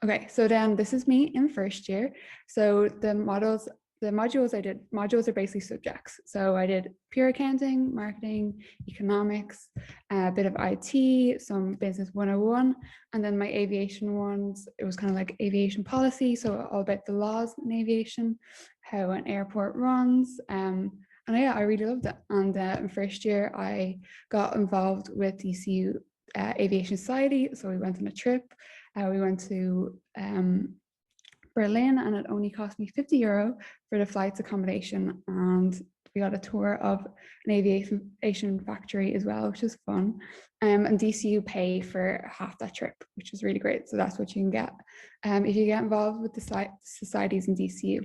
Okay, so then this is me in first year. So modules are basically subjects. So I did pure accounting, marketing, economics, a bit of IT, some business 101, and then my aviation ones, it was kind of like aviation policy. So all about the laws in aviation, how an airport runs. And yeah, I really loved it. And in first year, I got involved with DCU Aviation Society. So we went on a trip. We went to Berlin, and it only cost me €50 for the flights, accommodation, and we got a tour of an aviation factory as well, which is fun. And DCU pay for half that trip, which is really great. So that's what you can get if you get involved with the societies in DCU.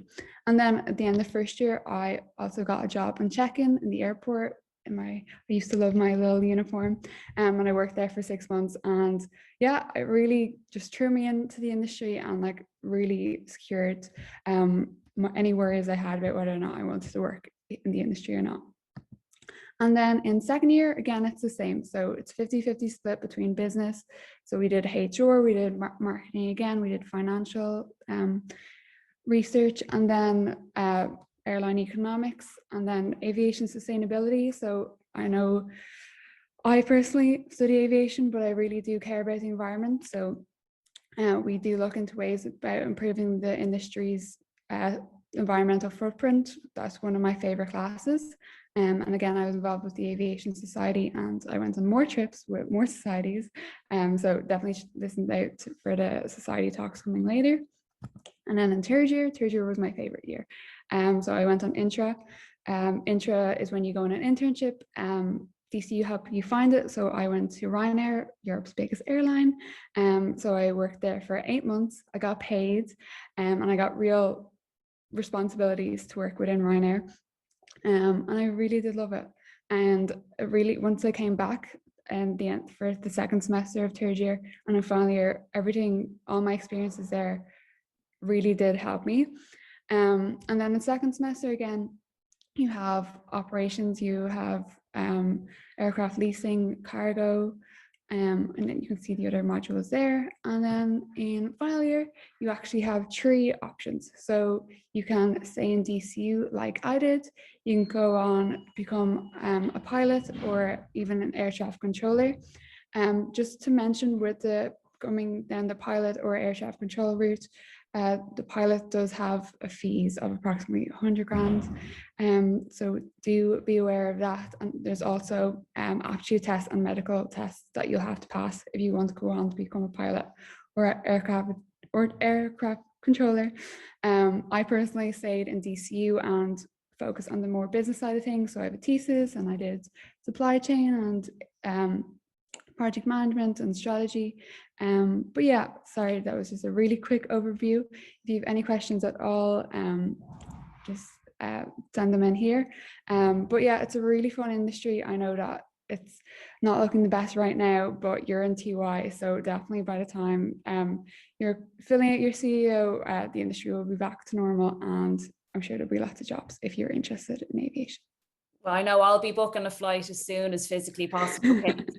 And then at the end of first year, I also got a job on check-in in the airport. I used to love my little uniform, and I worked there for 6 months, and yeah, it really just threw me into the industry and like really secured any worries I had about whether or not I wanted to work in the industry or not. And then in second year, again, it's the same. So it's 50-50 split between business. So we did HR, we did marketing again, we did financial research, and then airline economics, and then aviation sustainability. So I know I personally study aviation, but I really do care about the environment. So we do look into ways about improving the industry's environmental footprint. That's one of my favorite classes. And again, I was involved with the Aviation Society, and I went on more trips with more societies. So definitely listen out for the society talks coming later. And then in third year was my favorite year. So I went on Intra. Intra is when you go on an internship. DCU help you find it. So I went to Ryanair, Europe's biggest airline. So I worked there for 8 months. I got paid, and I got real responsibilities to work within Ryanair. And I really did love it. And really, once I came back and the end for the second semester of third year and in final year, everything, all my experiences there really did help me. And then the second semester again, you have operations, you have aircraft leasing, cargo, and then you can see the other modules there. And then in final year, you actually have 3 options. So you can stay in DCU like I did. You can go on, become a pilot or even an air traffic controller. Just to mention, with the coming down the pilot or air traffic control route, the pilot does have a fees of approximately 100 grand. So do be aware of that. And there's also aptitude tests and medical tests that you'll have to pass if you want to go on to become a pilot or aircraft controller. I personally stayed in DCU and focused on the more business side of things. So I have a thesis, and I did supply chain and project management and strategy. But yeah, sorry, that was just a really quick overview. If you have any questions at all, just send them in here. But yeah, it's a really fun industry. I know that it's not looking the best right now, but you're in TY, so definitely by the time you're filling out your CEO, the industry will be back to normal, and I'm sure there'll be lots of jobs if you're interested in aviation. Well, I know I'll be booking a flight as soon as physically possible.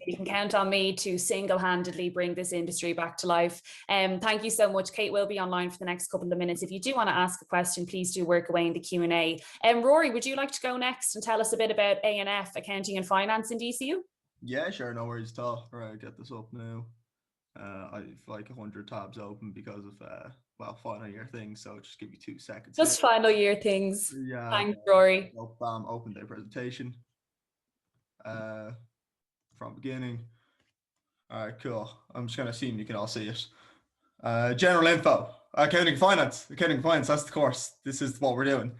You can count on me to single-handedly bring this industry back to life. Thank you so much. Kate will be online for the next couple of minutes. If you do want to ask a question, please do work away in the Q&A. Rory, would you like to go next and tell us a bit about A&F, Accounting and Finance in DCU? Yeah, sure, no worries at all. All right, get this up now. I've like 100 tabs open because of final year things, so just give you 2 seconds. Just here. Final year things. Yeah. Thanks, Rory. Bam, open their presentation. From beginning. All right, cool. I'm just gonna assume you can all see it. General info. Accounting and Finance. Accounting and Finance, that's the course. This is what we're doing.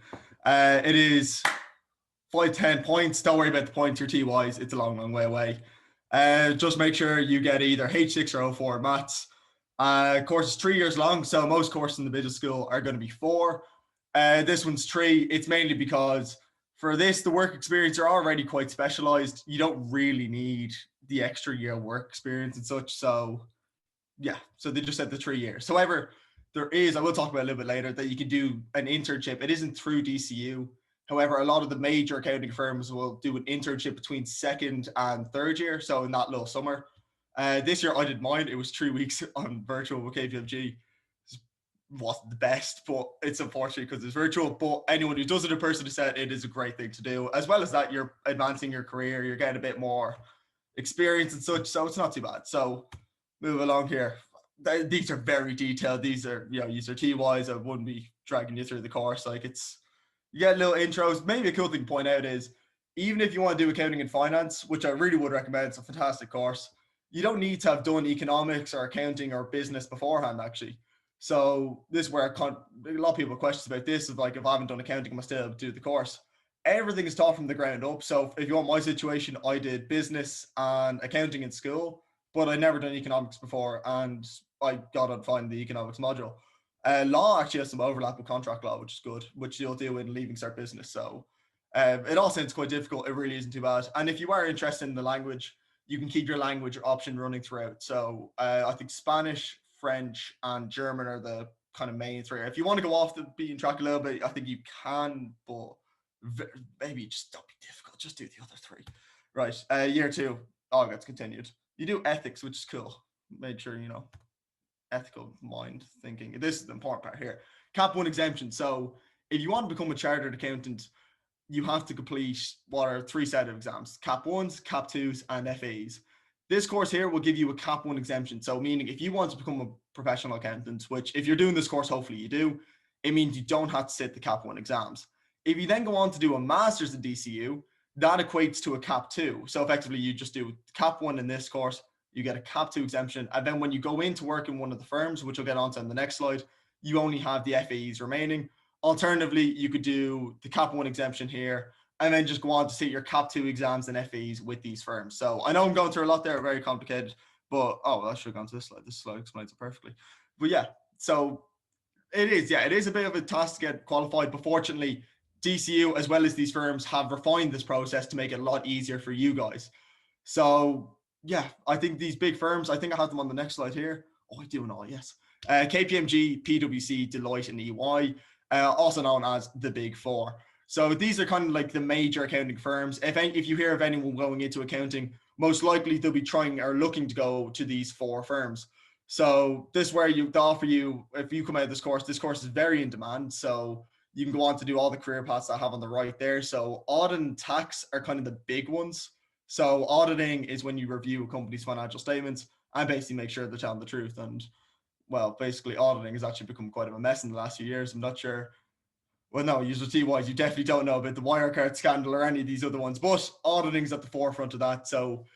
It is 5-10 points. Don't worry about the points, your TYs. It's a long, long way away. Just make sure you get either H6 or O4 maths. Course is 3 years long, so most courses in the business school are going to be 4. This one's 3. It's mainly because for this, the work experience are already quite specialized. You don't really need the extra year work experience and such. So yeah, so they just said the 3 years. However, there is, I will talk about a little bit later, that you can do an internship. It isn't through DCU. However, a lot of the major accounting firms will do an internship between 2nd and 3rd year. So in that little summer. This year I did mine. It was 3 weeks on virtual with KPMG. wasn't the best, but it's unfortunate because it's virtual. But anyone who does it in person said it is a great thing to do. As well as that, you're advancing your career, you're getting a bit more experience and such, so it's not too bad. So move along here. These are very detailed. These are, you know, these are TYs. I wouldn't be dragging you through the course. Like, it's, you get little intros. Maybe a cool thing to point out is, even if you want to do accounting and finance, which I really would recommend, it's a fantastic course, you don't need to have done economics or accounting or business beforehand, actually. So this is where a lot of people have questions about this, of like, if I haven't done accounting, am I still able to do the course? Everything is taught from the ground up. So if you want my situation, I did business and accounting in school, but I'd never done economics before, and I got on fine the economics module. Law actually has some overlap with contract law, which is good, which you'll do in Leaving Cert Business. So it all sounds quite difficult. It really isn't too bad. And if you are interested in the language, you can keep your language option running throughout. So I think Spanish, French, and German are the kind of main three. If you want to go off the beaten track a little bit, I think you can, but maybe just don't be difficult. Just do the other three. Right. Year 2, all gets continued. You do ethics, which is cool. Make sure, you know, ethical mind thinking. This is the important part here. Cap 1 exemption. So if you want to become a chartered accountant, you have to complete what are 3 set of exams: Cap 1s, Cap 2s, and FAs. This course here will give you a Cap 1 exemption. So meaning if you want to become a professional accountant, which if you're doing this course, hopefully you do, it means you don't have to sit the Cap 1 exams. If you then go on to do a master's in DCU, that equates to a Cap 2. So effectively you just do Cap 1 in this course, you get a Cap 2 exemption. And then when you go into work in one of the firms, which we'll get onto on the next slide, you only have the FAEs remaining. Alternatively, you could do the Cap 1 exemption here and then just go on to sit your Cap 2 exams and FAEs with these firms. So I know I'm going through a lot there, very complicated, but I should have gone to this slide. This slide explains it perfectly. But yeah, so it is a bit of a task to get qualified, but fortunately, DCU, as well as these firms, have refined this process to make it a lot easier for you guys. So yeah, I think these big firms, I think I have them on the next slide here. Oh, I do know, yes. KPMG, PwC, Deloitte, and EY, also known as the Big Four. So these are kind of like the major accounting firms. If you hear of anyone going into accounting, most likely they'll be trying or looking to go to these 4 firms. So this is where they offer you, if you come out of this course is very in demand. So you can go on to do all the career paths I have on the right there. So audit and tax are kind of the big ones. So auditing is when you review a company's financial statements and basically make sure they're telling the truth. And well, basically auditing has actually become quite of a mess in the last few years. I'm not sure. Well, no, you TYs, you definitely don't know about the Wirecard scandal or any of these other ones, but auditing's at the forefront of that. So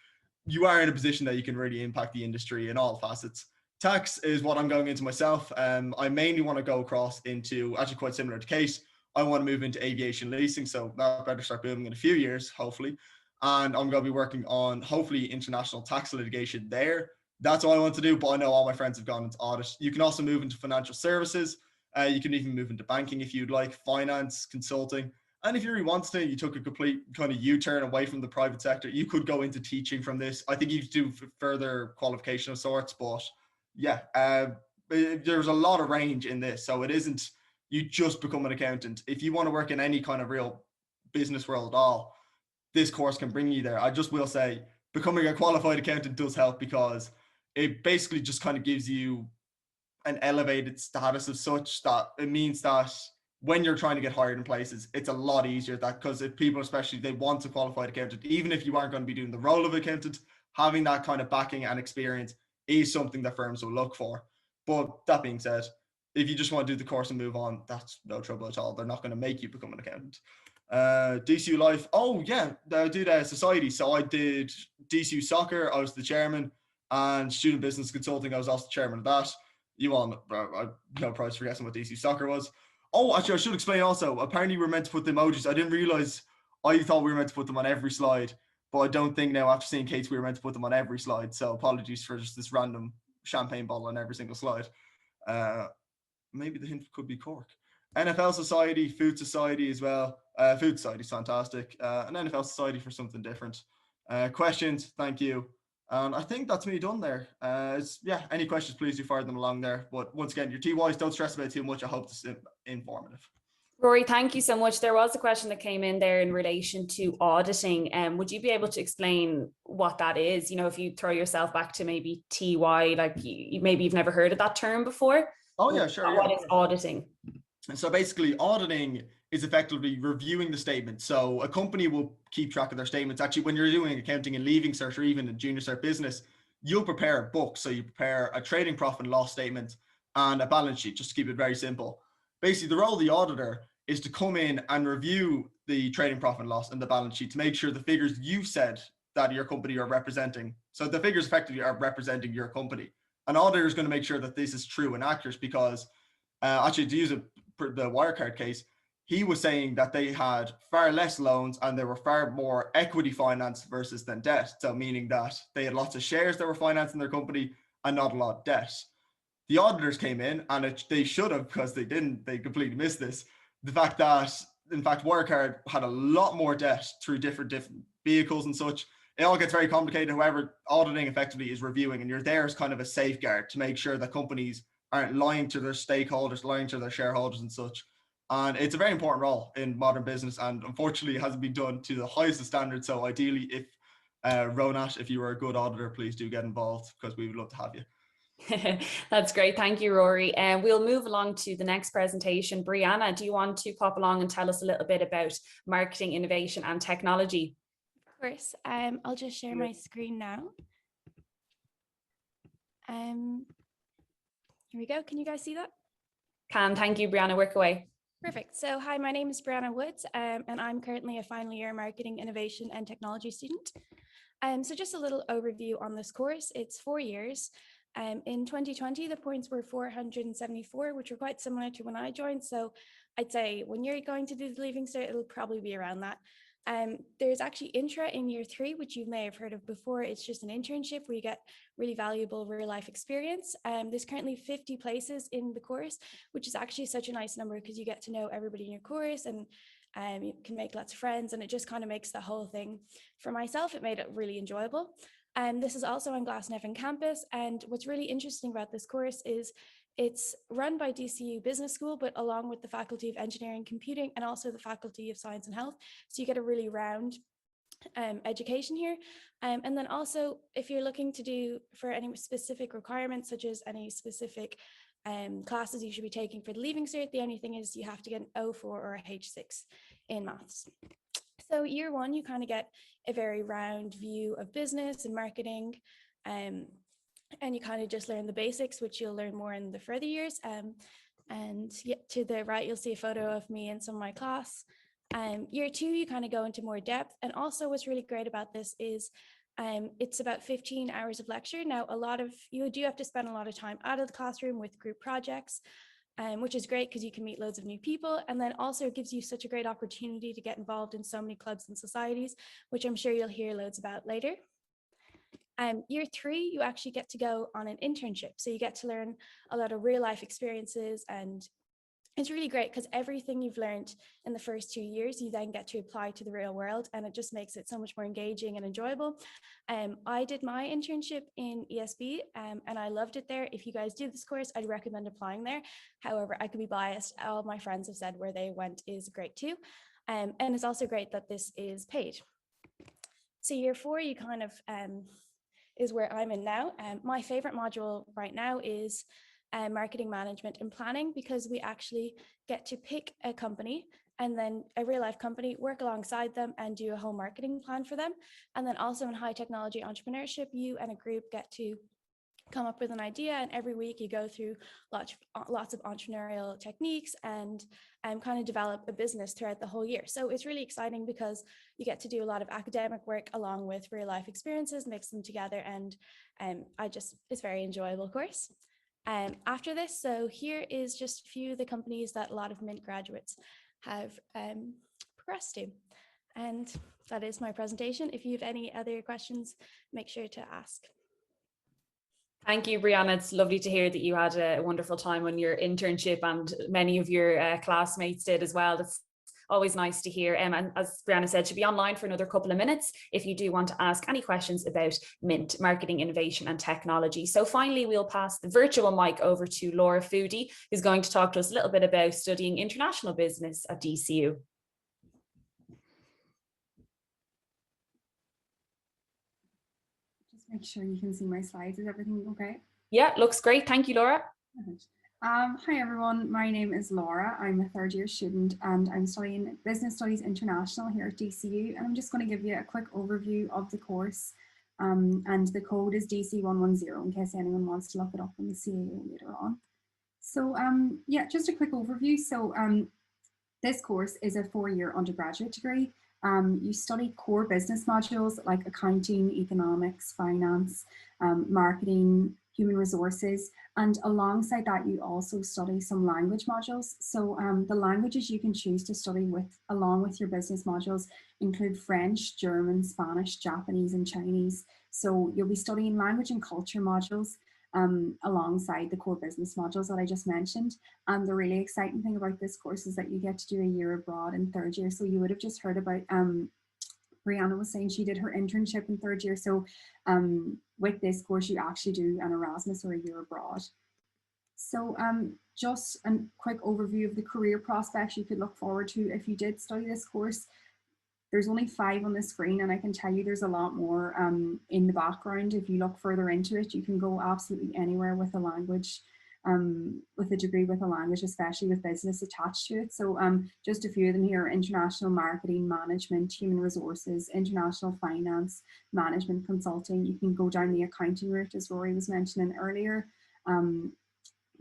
you are in a position that you can really impact the industry in all facets. Tax is what I'm going into myself. I mainly want to go across into, actually quite similar to Kate, I want to move into aviation leasing. So that better start booming in a few years, hopefully. And I'm going to be working on, hopefully, international tax litigation there. That's what I want to do, but I know all my friends have gone into audit. You can also move into financial services. You can even move into banking if you'd like, finance, consulting. And if you really want to, you took a complete kind of U-turn away from the private sector, you could go into teaching from this. I think you could do further qualification of sorts, but yeah, there's a lot of range in this. So it isn't you just become an accountant. If you want to work in any kind of real business world at all, this course can bring you there. I just will say becoming a qualified accountant does help, because it basically just kind of gives you an elevated status of such that it means that when you're trying to get hired in places, it's a lot easier, that because if people, especially, they want a qualified accountant, even if you aren't going to be doing the role of accountant, having that kind of backing and experience is something that firms will look for. But that being said, if you just want to do the course and move on, that's no trouble at all. They're not going to make you become an accountant. DCU Life. Oh yeah, I did society. So I did DCU Soccer. I was the chairman, and Student Business Consulting. I was also the chairman of that. You all know, no prize for guessing what DCU Soccer was. Oh, actually, I should explain also. Apparently, we were meant to put the emojis. I didn't realize. I thought we were meant to put them on every slide, but I don't think now, after seeing Kate's, we were meant to put them on every slide. So apologies for just this random champagne bottle on every single slide. Maybe the hint could be Cork. NFL Society, Food Society as well. Food Society is fantastic. An NFL Society for something different. Questions? Thank you. And I think that's me done there. Yeah, any questions, please do fire them along there. But once again, your TYs, don't stress about it too much. I hope this is informative. Rory, thank you so much. There was a question that came in there in relation to auditing. Would you be able to explain what that is? You know, if you throw yourself back to maybe TY, like maybe you've never heard of that term before. Oh yeah, sure. What Yeah. is auditing? And so basically auditing is effectively reviewing the statement. So a company will keep track of their statements. Actually, when you're doing accounting and leaving cert or even a junior cert business, you'll prepare a book. So you prepare a trading profit and loss statement and a balance sheet, just to keep it very simple. Basically, the role of the auditor is to come in and review the trading profit and loss and the balance sheet to make sure the figures you said that your company are representing. So the figures effectively are representing your company. An auditor is going to make sure that this is true and accurate because actually, to use the Wirecard case, he was saying that they had far less loans and they were far more equity financed versus than debt. So meaning that they had lots of shares that were financing their company and not a lot of debt. The auditors came in and they should have, because they didn't, they completely missed this. The fact that, in fact, Wirecard had a lot more debt through different vehicles and such. It all gets very complicated. However, auditing effectively is reviewing, and you're there as kind of a safeguard to make sure that companies aren't lying to their stakeholders, lying to their shareholders and such. And it's a very important role in modern business, and unfortunately it hasn't been done to the highest of standards. So ideally, if Ronat, if you are a good auditor, please do get involved because we would love to have you. That's great. Thank you, Rory. And we'll move along to the next presentation. Brianna, do you want to pop along and tell us a little bit about marketing, innovation and technology? Of course. I'll just share my screen now. Here we go. Can you guys see that? Thank you, Brianna. Work away. Perfect. So hi, my name is Brianna Woods, and I'm currently a final year marketing, innovation and technology student. So just a little overview on this course. It's 4 years. In 2020, the points were 474, which were quite similar to when I joined. So I'd say when you're going to do the Leaving Cert, it'll probably be around that. There's actually Intra in year 3, which you may have heard of before. It's just an internship where you get really valuable real life experience. There's currently 50 places in the course, which is actually such a nice number because you get to know everybody in your course and you can make lots of friends, and it just kind of makes the whole thing, for myself, it made it really enjoyable. This is also on Glasnevin campus, and what's really interesting about this course is it's run by DCU Business School, but along with the Faculty of Engineering Computing and also the Faculty of Science and Health. So you get a really round education here. And then also, if you're looking to do for any specific requirements, such as any specific classes you should be taking for the Leaving Cert, the only thing is you have to get an O4 or a H6 in maths. So year 1, you kind of get a very round view of business and marketing. And you kind of just learn the basics, which you'll learn more in the further years. And yeah, to the right, you'll see a photo of me and some of my class. Year 2, you kind of go into more depth. And also what's really great about this is it's about 15 hours of lecture. Now, you do have to spend a lot of time out of the classroom with group projects, which is great because you can meet loads of new people. And then also it gives you such a great opportunity to get involved in so many clubs and societies, which I'm sure you'll hear loads about later. Year 3, you actually get to go on an internship. So you get to learn a lot of real life experiences, and it's really great because everything you've learned in the first 2 years, you then get to apply to the real world, and it just makes it so much more engaging and enjoyable. I did my internship in ESB and I loved it there. If you guys do this course, I'd recommend applying there. However, I could be biased. All my friends have said where they went is great too. And it's also great that this is paid. So year 4, you kind of is where I'm in now. My favorite module right now is marketing management and planning, because we actually get to pick a company and then a real life company, work alongside them and do a whole marketing plan for them. And then also in high technology entrepreneurship, you and a group get to come up with an idea, and every week you go through lots of entrepreneurial techniques and kind of develop a business throughout the whole year. So it's really exciting because you get to do a lot of academic work along with real life experiences, mix them together, and it's a very enjoyable course. After this, so here is just a few of the companies that a lot of Mint graduates have progressed to. And that is my presentation. If you have any other questions, make sure to ask. Thank you, Brianna. It's lovely to hear that you had a wonderful time on your internship, and many of your classmates did as well. That's always nice to hear. And as Brianna said, she'll be online for another couple of minutes if you do want to ask any questions about Mint, marketing, innovation and technology. So finally, we'll pass the virtual mic over to Laura Foodie, who's going to talk to us a little bit about studying international business at DCU. Make sure you can see my slides. Is everything okay? Yeah, looks great. Thank you, Laura. Hi everyone, my name is Laura. I'm a third year student and I'm studying Business Studies International here at DCU, and I'm just going to give you a quick overview of the course, and the code is DC110 in case anyone wants to look it up in the CAO later on. So yeah, just a quick overview. So this course is a 4-year undergraduate degree. You study core business modules like accounting, economics, finance, marketing, human resources, and alongside that you also study some language modules. So the languages you can choose to study along with your business modules include French, German, Spanish, Japanese, and Chinese. So you'll be studying language and culture modules alongside the core business modules that I just mentioned. And the really exciting thing about this course is that you get to do a year abroad in third year. So you would have just heard about Brianna was saying she did her internship in third year. So with this course, you actually do an Erasmus or a year abroad. So just a quick overview of the career prospects you could look forward to if you did study this course. There's only 5 on the screen, and I can tell you there's a lot more in the background. If you look further into it, you can go absolutely anywhere with a language, with a degree with a language, especially with business attached to it. So just a few of them here: international marketing, management, human resources, international finance, management consulting. You can go down the accounting route, as Rory was mentioning earlier.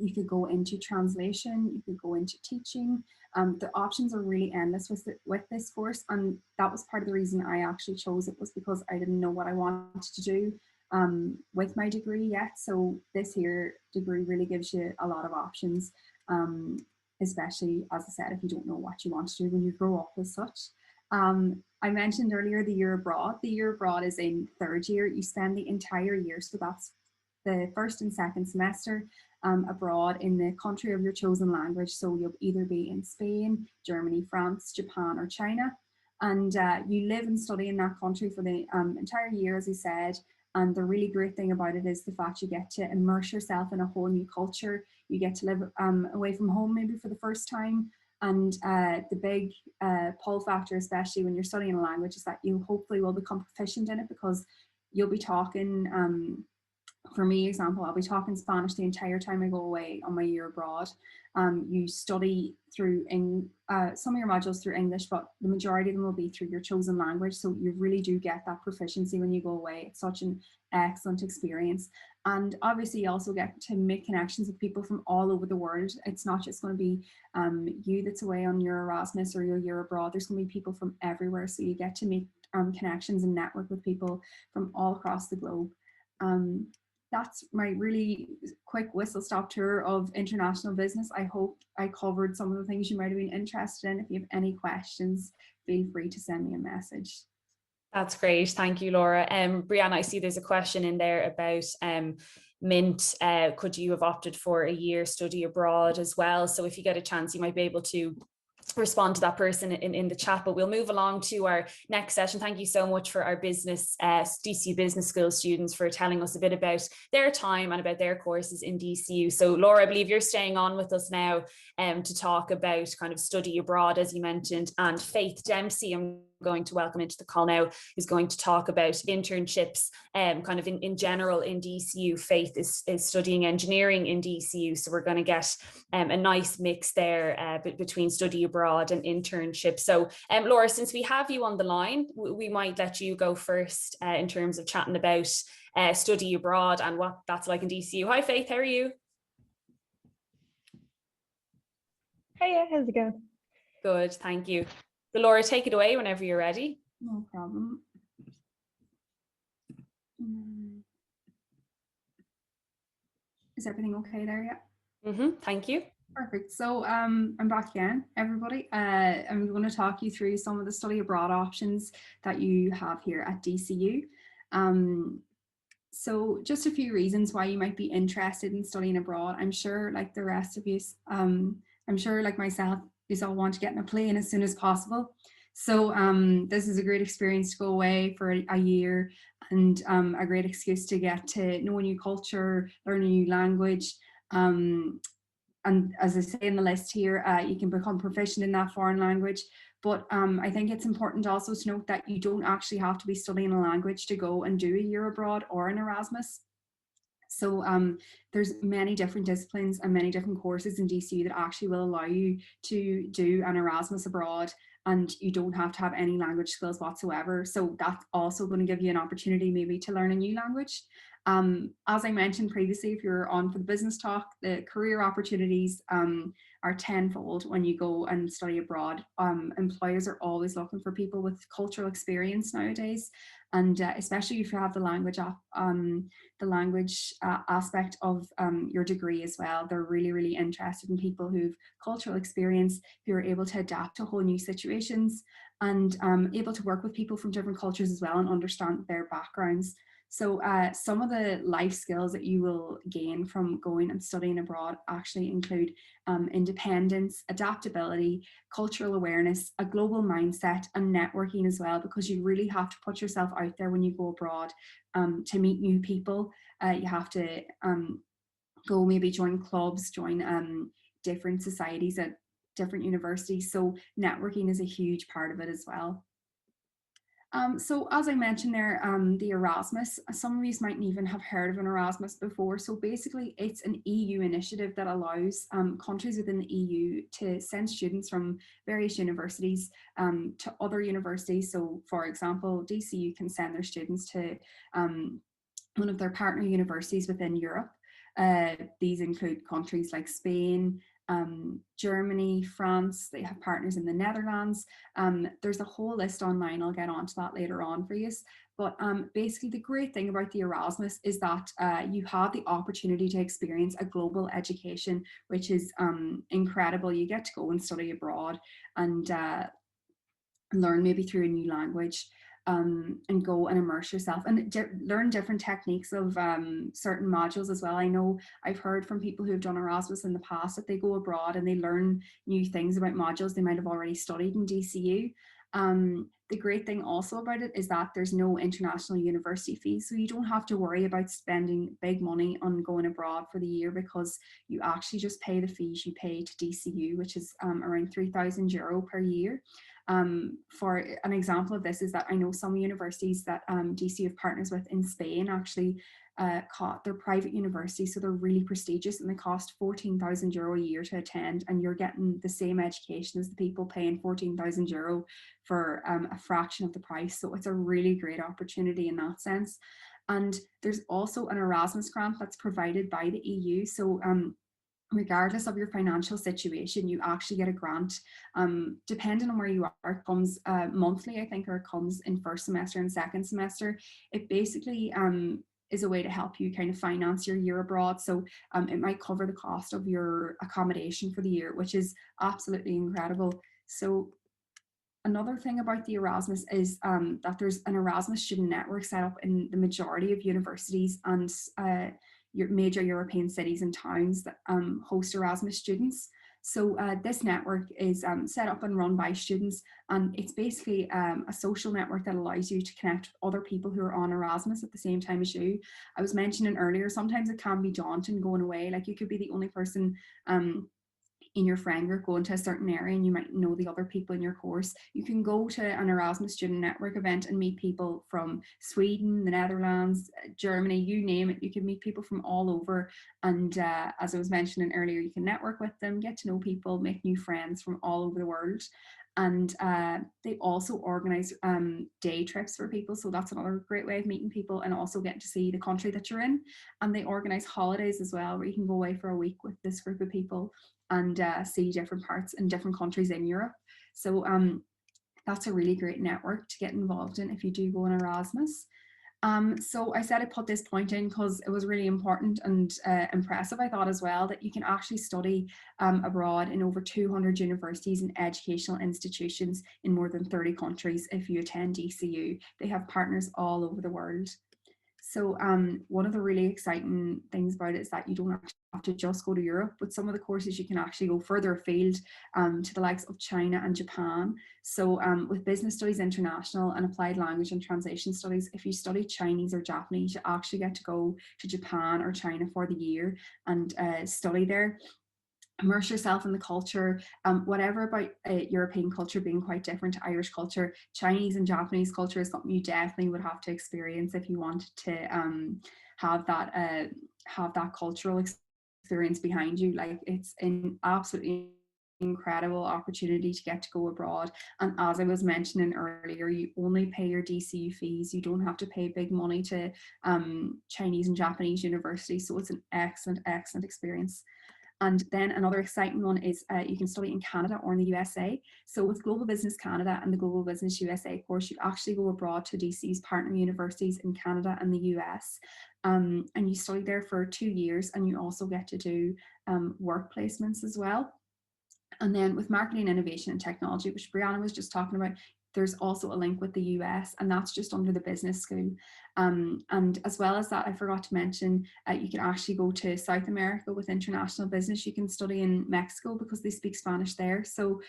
You could go into translation, you could go into teaching. The options are really endless with this course, and that was part of the reason I actually chose it, was because I didn't know what I wanted to do with my degree yet. So this here degree really gives you a lot of options, especially, as I said, if you don't know what you want to do when you grow up as such. I mentioned earlier the year abroad. The year abroad is in third year. You spend the entire year, so that's the first and second semester abroad in the country of your chosen language. So you'll either be in Spain, Germany, France, Japan, or China. And you live and study in that country for the entire year, as I said. And the really great thing about it is the fact you get to immerse yourself in a whole new culture. You get to live away from home maybe for the first time. And the big pull factor, especially when you're studying a language, is that you hopefully will become proficient in it, because you'll be talking for me, example, I'll be talking Spanish the entire time I go away on my year abroad. You study through some of your modules through English, but the majority of them will be through your chosen language. So you really do get that proficiency when you go away. It's such an excellent experience. And obviously you also get to make connections with people from all over the world. It's not just going to be you that's away on your Erasmus or your year abroad. There's going to be people from everywhere. So you get to make connections and network with people from all across the globe. That's my really quick whistle-stop tour of international business. I hope I covered some of the things you might have been interested in. If you have any questions, feel free to send me a message. That's great. Thank you, Laura. Brianna, I see there's a question in there about Mint. Could you have opted for a year study abroad as well? So if you get a chance, you might be able to respond to that person in the chat, but we'll move along to our next session. Thank you so much for our business DCU Business School students for telling us a bit about their time and about their courses in DCU. So Laura, I believe you're staying on with us now to talk about kind of study abroad, as you mentioned, and Faith Dempsey, I'm going to welcome into the call now, who's going to talk about internships kind of in general in DCU. Faith is studying engineering in DCU, so we're going to get a nice mix there between study abroad and internship. So Laura, since we have you on the line, we might let you go first in terms of chatting about study abroad and what that's like in DCU. Hi Faith, how are you? Hiya, how's it going? Good, thank you. So Laura, take it away whenever you're ready. No problem. Is everything okay there yet? Thank you. Perfect. So I'm back again, everybody. I'm going to talk you through some of the study abroad options that you have here at DCU. So just a few reasons why you might be interested in studying abroad. I'm sure, like the rest of you, I'm sure like myself, you all want to get in a plane as soon as possible. So this is a great experience to go away for a year, and a great excuse to get to know a new culture, learn a new language. And as I say in the list here, you can become proficient in that foreign language. But I think it's important also to note that you don't actually have to be studying a language to go and do a year abroad or an Erasmus. So there's many different disciplines and many different courses in DCU that actually will allow you to do an Erasmus abroad, and you don't have to have any language skills whatsoever. So that's also going to give you an opportunity maybe to learn a new language. As I mentioned previously, if you're on for the business talk, the career opportunities are tenfold when you go and study abroad. Employers are always looking for people with cultural experience nowadays, and especially if you have the language aspect of your degree as well. They're really, really interested in people who've cultural experience, who are able to adapt to whole new situations, and able to work with people from different cultures as well and understand their backgrounds. So some of the life skills that you will gain from going and studying abroad actually include independence, adaptability, cultural awareness, a global mindset, and networking as well, because you really have to put yourself out there when you go abroad to meet new people. You have to go maybe join clubs, join different societies at different universities. So networking is a huge part of it as well. So as I mentioned there, the Erasmus, some of you mightn't even have heard of an Erasmus before. So basically it's an EU initiative that allows countries within the EU to send students from various universities to other universities. So for example, DCU can send their students to one of their partner universities within Europe. These include countries like Spain, Germany, France. They have partners in the Netherlands. There's a whole list online. I'll get onto that later on for you. But basically the great thing about the Erasmus is that you have the opportunity to experience a global education, which is incredible. You get to go and study abroad and learn maybe through a new language. And go and immerse yourself and learn different techniques of certain modules as well. I know I've heard from people who have done Erasmus in the past that they go abroad and they learn new things about modules they might have already studied in DCU. The great thing also about it is that there's no international university fees, so you don't have to worry about spending big money on going abroad for the year, because you actually just pay the fees you pay to DCU, which is around €3,000 per year. For an example of this is that I know some universities that DCU have partners with in Spain actually they're private universities, so they're really prestigious and they cost €14,000 a year to attend, and you're getting the same education as the people paying €14,000 for a fraction of the price. So it's a really great opportunity in that sense. And there's also an Erasmus grant that's provided by the EU. So regardless of your financial situation, you actually get a grant. Depending on where you are, it comes monthly, I think, or it comes in first semester and second semester. It basically is a way to help you kind of finance your year abroad. So it might cover the cost of your accommodation for the year, which is absolutely incredible. So another thing about the Erasmus is that there's an Erasmus student network set up in the majority of universities and your major European cities and towns that host Erasmus students. So this network is set up and run by students, and it's basically a social network that allows you to connect with other people who are on Erasmus at the same time as you. I was mentioning earlier, sometimes it can be daunting going away. Like you could be the only person in your friend group going to a certain area and you might know the other people in your course. You can go to an Erasmus Student Network event and meet people from Sweden, the Netherlands, Germany, you name it. You can meet people from all over, and as I was mentioning earlier, you can network with them, get to know people, make new friends from all over the world. And they also organize day trips for people. So that's another great way of meeting people and also getting to see the country that you're in. And they organize holidays as well, where you can go away for a week with this group of people and see different parts and different countries in Europe. So that's a really great network to get involved in if you do go on Erasmus. So I said I put this point in because it was really important and impressive, I thought, as well, that you can actually study abroad in over 200 universities and educational institutions in more than 30 countries if you attend DCU. They have partners all over the world. So one of the really exciting things about it is that you don't actually have to just go to Europe. With some of the courses, you can actually go further afield to the likes of China and Japan. So with Business Studies International and Applied Language and Translation Studies, if you study Chinese or Japanese, you actually get to go to Japan or China for the year and study there. Immerse yourself in the culture, whatever about European culture being quite different to Irish culture. Chinese and Japanese culture is something you definitely would have to experience if you wanted to have that cultural experience behind you. Like, it's an absolutely incredible opportunity to get to go abroad. And as I was mentioning earlier, you only pay your DCU fees. You don't have to pay big money to Chinese and Japanese universities. So it's an excellent experience. And then another exciting one is you can study in Canada or in the USA. So with Global Business Canada and the Global Business USA course, you actually go abroad to DC's partner universities in Canada and the US. And you study there for 2 years, and you also get to do work placements as well. And then with marketing, innovation and technology, which Brianna was just talking about, there's also a link with the US, and that's just under the business school. And as well as that, I forgot to mention, you can actually go to South America with international business. You can study in Mexico because they speak Spanish there. So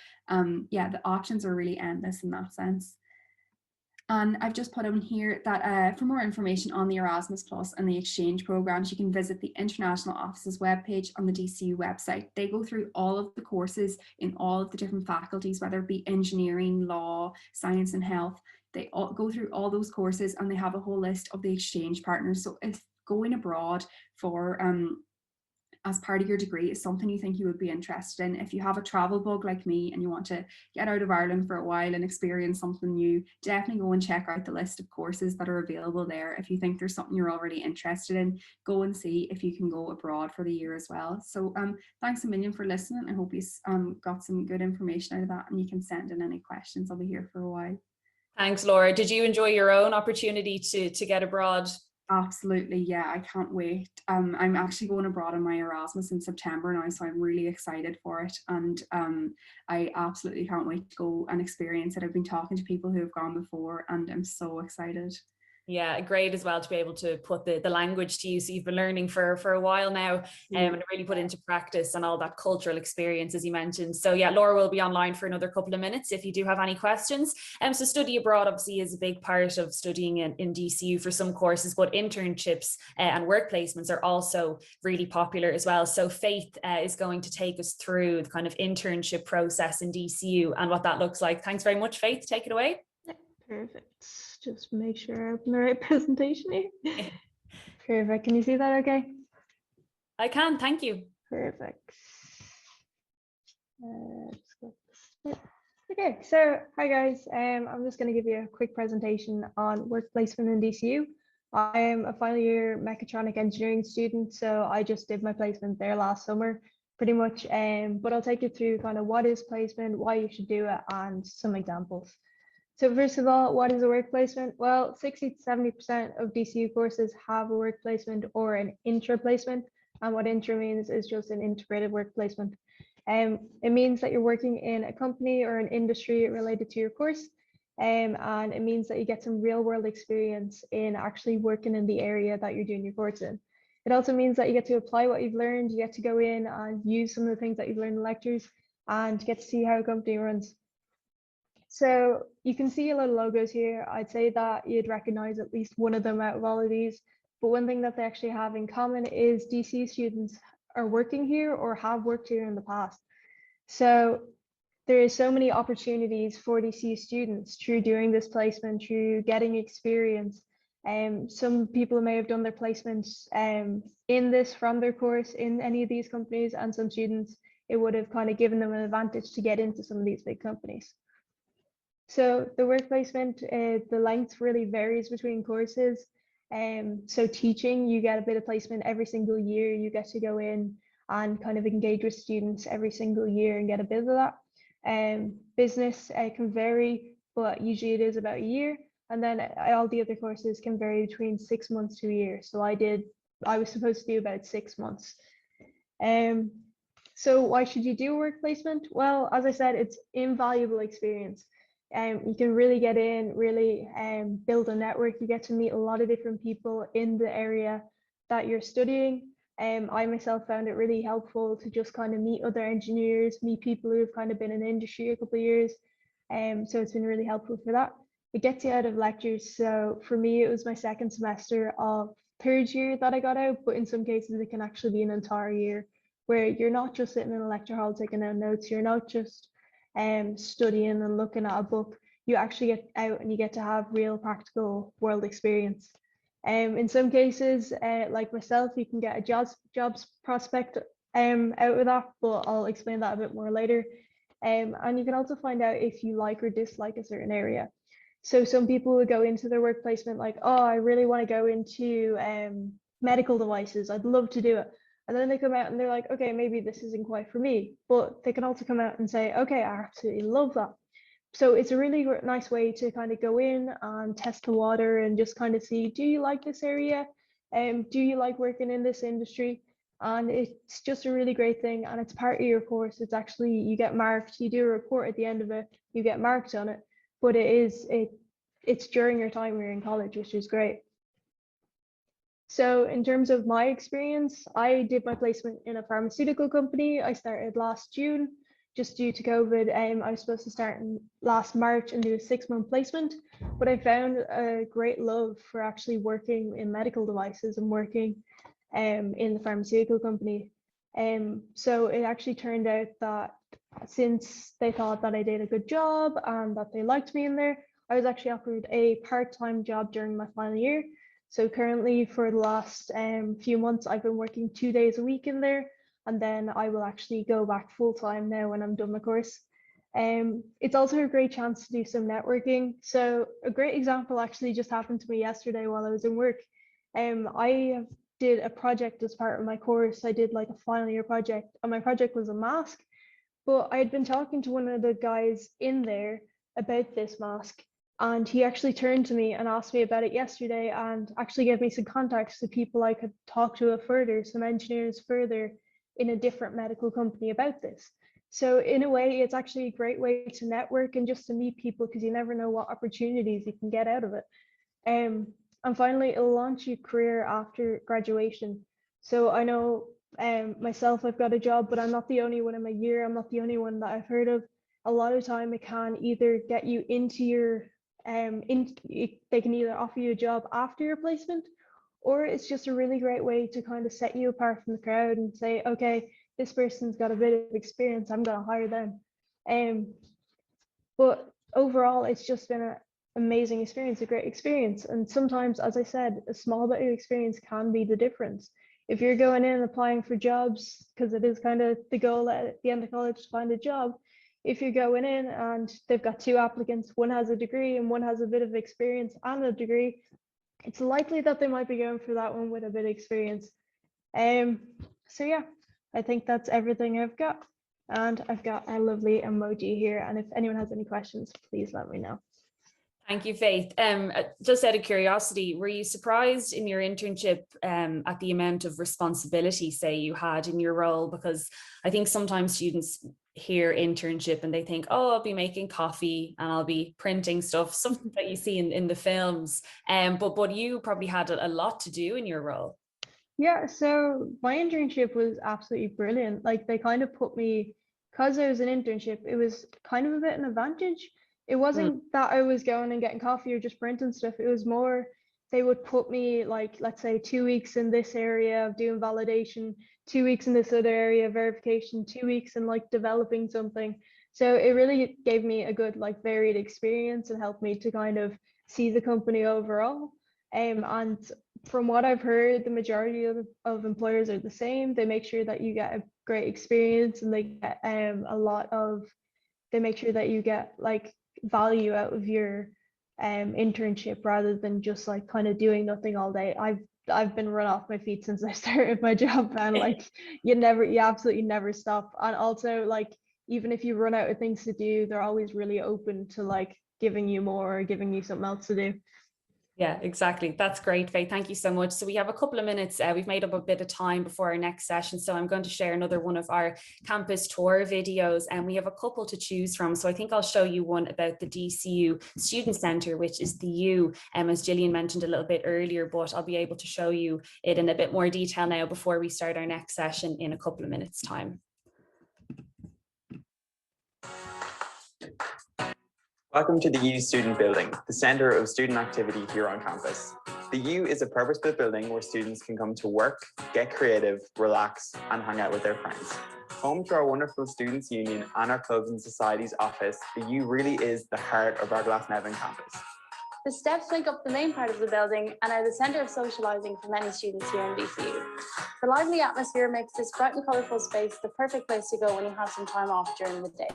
yeah, the options are really endless in that sense. And I've just put on here that for more information on the Erasmus Plus and the exchange programs, you can visit the International Office's webpage on the DCU website. They go through all of the courses in all of the different faculties, whether it be engineering, law, science and health. They all go through all those courses, and they have a whole list of the exchange partners. So if going abroad for as part of your degree is something you think you would be interested in, if you have a travel bug like me and you want to get out of Ireland for a while and experience something new, definitely go and check out the list of courses that are available there. If you think there's something you're already interested in, go and see if you can go abroad for the year as well. So thanks a million for listening. I hope you got some good information out of that, and you can send in any questions. I'll be here for a while. Thanks, Laura. Did you enjoy your own opportunity to get abroad? Absolutely, yeah, I can't wait. I'm actually going abroad on my Erasmus in September now, so I'm really excited for it, and I absolutely can't wait to go and experience it. I've been talking to people who have gone before, and I'm so excited. Yeah, great as well to be able to put the language to use. So you've been learning for a while now, and really put into practice and all that cultural experience, as you mentioned. So yeah, Laura will be online for another couple of minutes if you do have any questions. So study abroad obviously is a big part of studying in DCU for some courses, but internships and work placements are also really popular as well. So Faith is going to take us through the kind of internship process in DCU and what that looks like. Thanks very much, Faith. Take it away. Perfect. Just make sure I open the right presentation here. Perfect. Can you see that okay? I can, thank you. Perfect. Okay, so hi guys. I'm just going to give you a quick presentation on work placement in DCU. I am a final year mechatronic engineering student, so I just did my placement there last summer, pretty much. But I'll take you through kind of what is placement, why you should do it, and some examples. So first of all, what is a work placement? Well, 60 to 70% of DCU courses have a work placement or an intra placement. And what intra means is just an integrated work placement. It means that you're working in a company or an industry related to your course. And it means that you get some real world experience in actually working in the area that you're doing your course in. It also means that you get to apply what you've learned. You get to go in and use some of the things that you've learned in lectures and get to see how a company runs. So you can see a lot of logos here. I'd say that you'd recognize at least one of them out of all of these. But one thing that they actually have in common is DCU students are working here or have worked here in the past. So there is so many opportunities for DCU students through doing this placement, through getting experience. Some people may have done their placements in this from their course in any of these companies, and some students, it would have kind of given them an advantage to get into some of these big companies. So the work placement, the length really varies between courses. So teaching, you get a bit of placement every single year. You get to go in and kind of engage with students every single year and get a bit of that. Business can vary, but usually it is about a year. And then all the other courses can vary between 6 months to a year. So I was supposed to do about 6 months. So why should you do a work placement? Well, as I said, it's invaluable experience. You can really get in, really build a network. You get to meet a lot of different people in the area that you're studying. I myself found it really helpful to just kind of meet other engineers, meet people who have kind of been in the industry a couple of years. So it's been really helpful for that. It gets you out of lectures. So for me, it was my second semester of third year that I got out, but in some cases it can actually be an entire year where you're not just sitting in a lecture hall taking down notes. You're not just studying and looking at a book. You actually get out and you get to have real practical world experience. In some cases, like myself, you can get a jobs prospect out of that, but I'll explain that a bit more later. And you can also find out if you like or dislike a certain area. So some people will go into their work placement like, oh, I really want to go into medical devices. I'd love to do it. And then they come out and they're like, okay, maybe this isn't quite for me. But they can also come out and say, okay, I absolutely love that. So it's a really nice way to kind of go in and test the water and just kind of see, do you like this area? Do you like working in this industry? And it's just a really great thing. And it's part of your course. It's actually, you get marked, you do a report at the end of it, you get marked on it. But it's during your time when you're in college, which is great. So in terms of my experience, I did my placement in a pharmaceutical company. I started last June. Just due to COVID, I was supposed to start in last March and do a 6-month placement, but I found a great love for actually working in medical devices and working in the pharmaceutical company. So it actually turned out that since they thought that I did a good job and that they liked me in there, I was actually offered a part-time job during my final year. So currently for the last few months, I've been working 2 days a week in there. And then I will actually go back full time now when I'm done my course. It's also a great chance to do some networking. So a great example actually just happened to me yesterday while I was in work. I did a project as part of my course. I did like a final year project, and my project was a mask. But I had been talking to one of the guys in there about this mask, and he actually turned to me and asked me about it yesterday and actually gave me some contacts to people I could talk to further, some engineers further in a different medical company about this. So in a way, it's actually a great way to network and just to meet people, because you never know what opportunities you can get out of it. And finally, it'll launch your career after graduation. So I know myself, I've got a job, but I'm not the only one in my year. I'm not the only one that I've heard of. A lot of time it can either get you into your, they can either offer you a job after your placement, or it's just a really great way to kind of set you apart from the crowd and say, okay, this person's got a bit of experience, I'm going to hire them. But overall, it's just been an amazing experience, a great experience. And sometimes, as I said, a small bit of experience can be the difference. If you're going in and applying for jobs, because it is kind of the goal at the end of college to find a job, if you're going in and they've got 2 applicants, one has a degree and one has a bit of experience and a degree, it's likely that they might be going for that one with a bit of experience. So yeah, I think that's everything I've got. And I've got a lovely emoji here. And if anyone has any questions, please let me know. Thank you, Faith. Just out of curiosity, were you surprised in your internship at the amount of responsibility, say, you had in your role? Because I think sometimes students hear internship and they think, oh, I'll be making coffee and I'll be printing stuff, something that you see in the films. But you probably had a lot to do in your role. Yeah, so my internship was absolutely brilliant. Like, they kind of put me, because it was an internship, it was kind of a bit an advantage. It wasn't that I was going and getting coffee or just printing stuff. It was more, they would put me, like, let's say 2 weeks in this area of doing validation, 2 weeks in this other area of verification, 2 weeks in like developing something. So it really gave me a good like varied experience and helped me to kind of see the company overall. And from what I've heard, the majority of employers are the same. They make sure that you get a great experience, and they get they make sure that you get like value out of your internship, rather than just like kind of doing nothing all day. I've been run off my feet since I started my job, and like you absolutely never stop. And also, like, even if you run out of things to do, they're always really open to like giving you more or giving you something else to do. Yeah, exactly. That's great, Faith. Thank you so much. So we have a couple of minutes. We've made up a bit of time before our next session. So I'm going to share another one of our campus tour videos, and we have a couple to choose from. So I think I'll show you one about the DCU Student Centre, which is the U, as Gillian mentioned a little bit earlier, but I'll be able to show you it in a bit more detail now before we start our next session in a couple of minutes' time. Welcome to the U Student Building, the centre of student activity here on campus. The U is a purpose-built building where students can come to work, get creative, relax, and hang out with their friends. Home to our wonderful Students' Union and our clubs and societies office, the U really is the heart of our Glasnevin campus. The steps make up the main part of the building and are the centre of socialising for many students here in DCU. The lively atmosphere makes this bright and colourful space the perfect place to go when you have some time off during the day.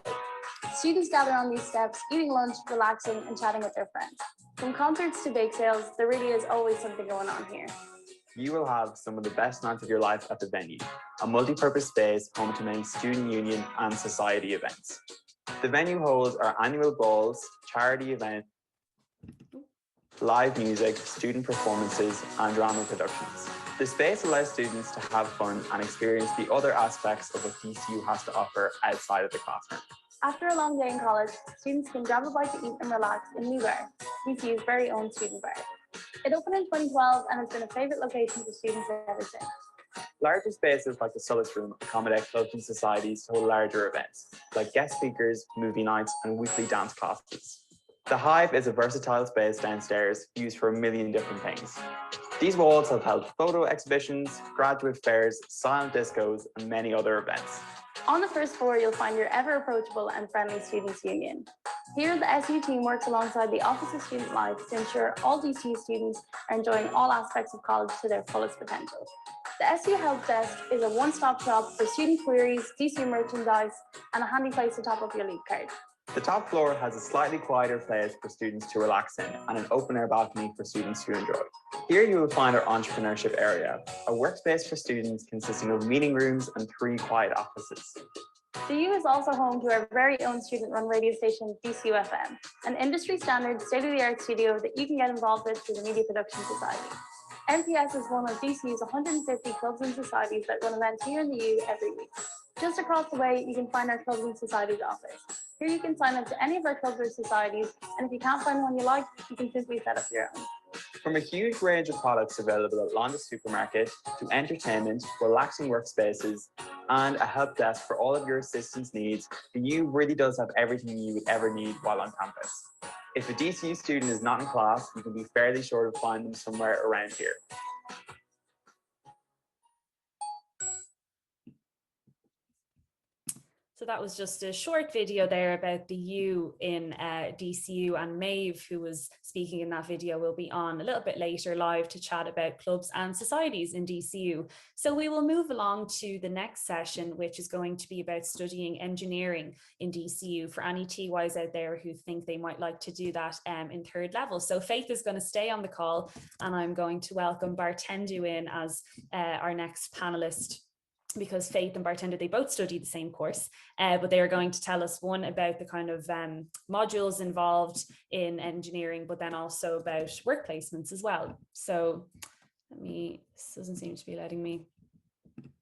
Students gather on these steps, eating lunch, relaxing and chatting with their friends. From concerts to bake sales, there really is always something going on here. You will have some of the best nights of your life at the venue, a multi-purpose space home to many student union and society events. The venue holds our annual balls, charity events, live music, student performances, and drama productions. The space allows students to have fun and experience the other aspects of what DCU has to offer outside of the classroom. After a long day in college, students can grab a bite to eat and relax in New Bar, DCU's very own student bar. It opened in 2012 and has been a favourite location for students ever since. Larger spaces like the Solace Room accommodate clubs and societies to hold larger events, like guest speakers, movie nights, and weekly dance classes. The Hive is a versatile space downstairs used for a million different things. These walls have held photo exhibitions, graduate fairs, silent discos, and many other events. On the first floor, you'll find your ever-approachable and friendly Students' Union. Here, the SU team works alongside the Office of Student Life to ensure all DCU students are enjoying all aspects of college to their fullest potential. The SU Help Desk is a one-stop shop for student queries, DCU merchandise, and a handy place to top up your leap card. The top floor has a slightly quieter place for students to relax in and an open-air balcony for students to enjoy. Here you will find our entrepreneurship area, a workspace for students consisting of meeting rooms and 3 quiet offices. The U is also home to our very own student-run radio station, DCU FM, an industry-standard, state-of-the-art studio that you can get involved with through the Media Production Society. MPS is one of DCU's 150 clubs and societies that run events here in the U every week. Just across the way, you can find our Clubs and Societies office. Here you can sign up to any of our clubs or societies, and if you can't find one you like, you can simply set up your own. From a huge range of products available at Londis Supermarket to entertainment, relaxing workspaces, and a help desk for all of your assistance needs, the U really does have everything you would ever need while on campus. If a DCU student is not in class, you can be fairly sure to find them somewhere around here. So that was just a short video there about the U in DCU, and Maeve, who was speaking in that video, will be on a little bit later live to chat about clubs and societies in DCU. So we will move along to the next session, which is going to be about studying engineering in DCU for any TYs out there who think they might like to do that in 3rd level. So Faith is going to stay on the call, and I'm going to welcome Bartendu in as our next panelist, because Faith and Bartender, they both study the same course, but they are going to tell us one about the kind of modules involved in engineering, but then also about work placements as well. So this doesn't seem to be letting me, let's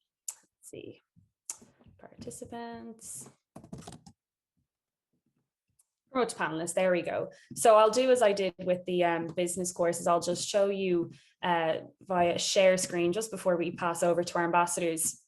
see, participants. Promote panelists, there we go. So I'll do as I did with the business courses. I'll just show you via share screen just before we pass over to our ambassadors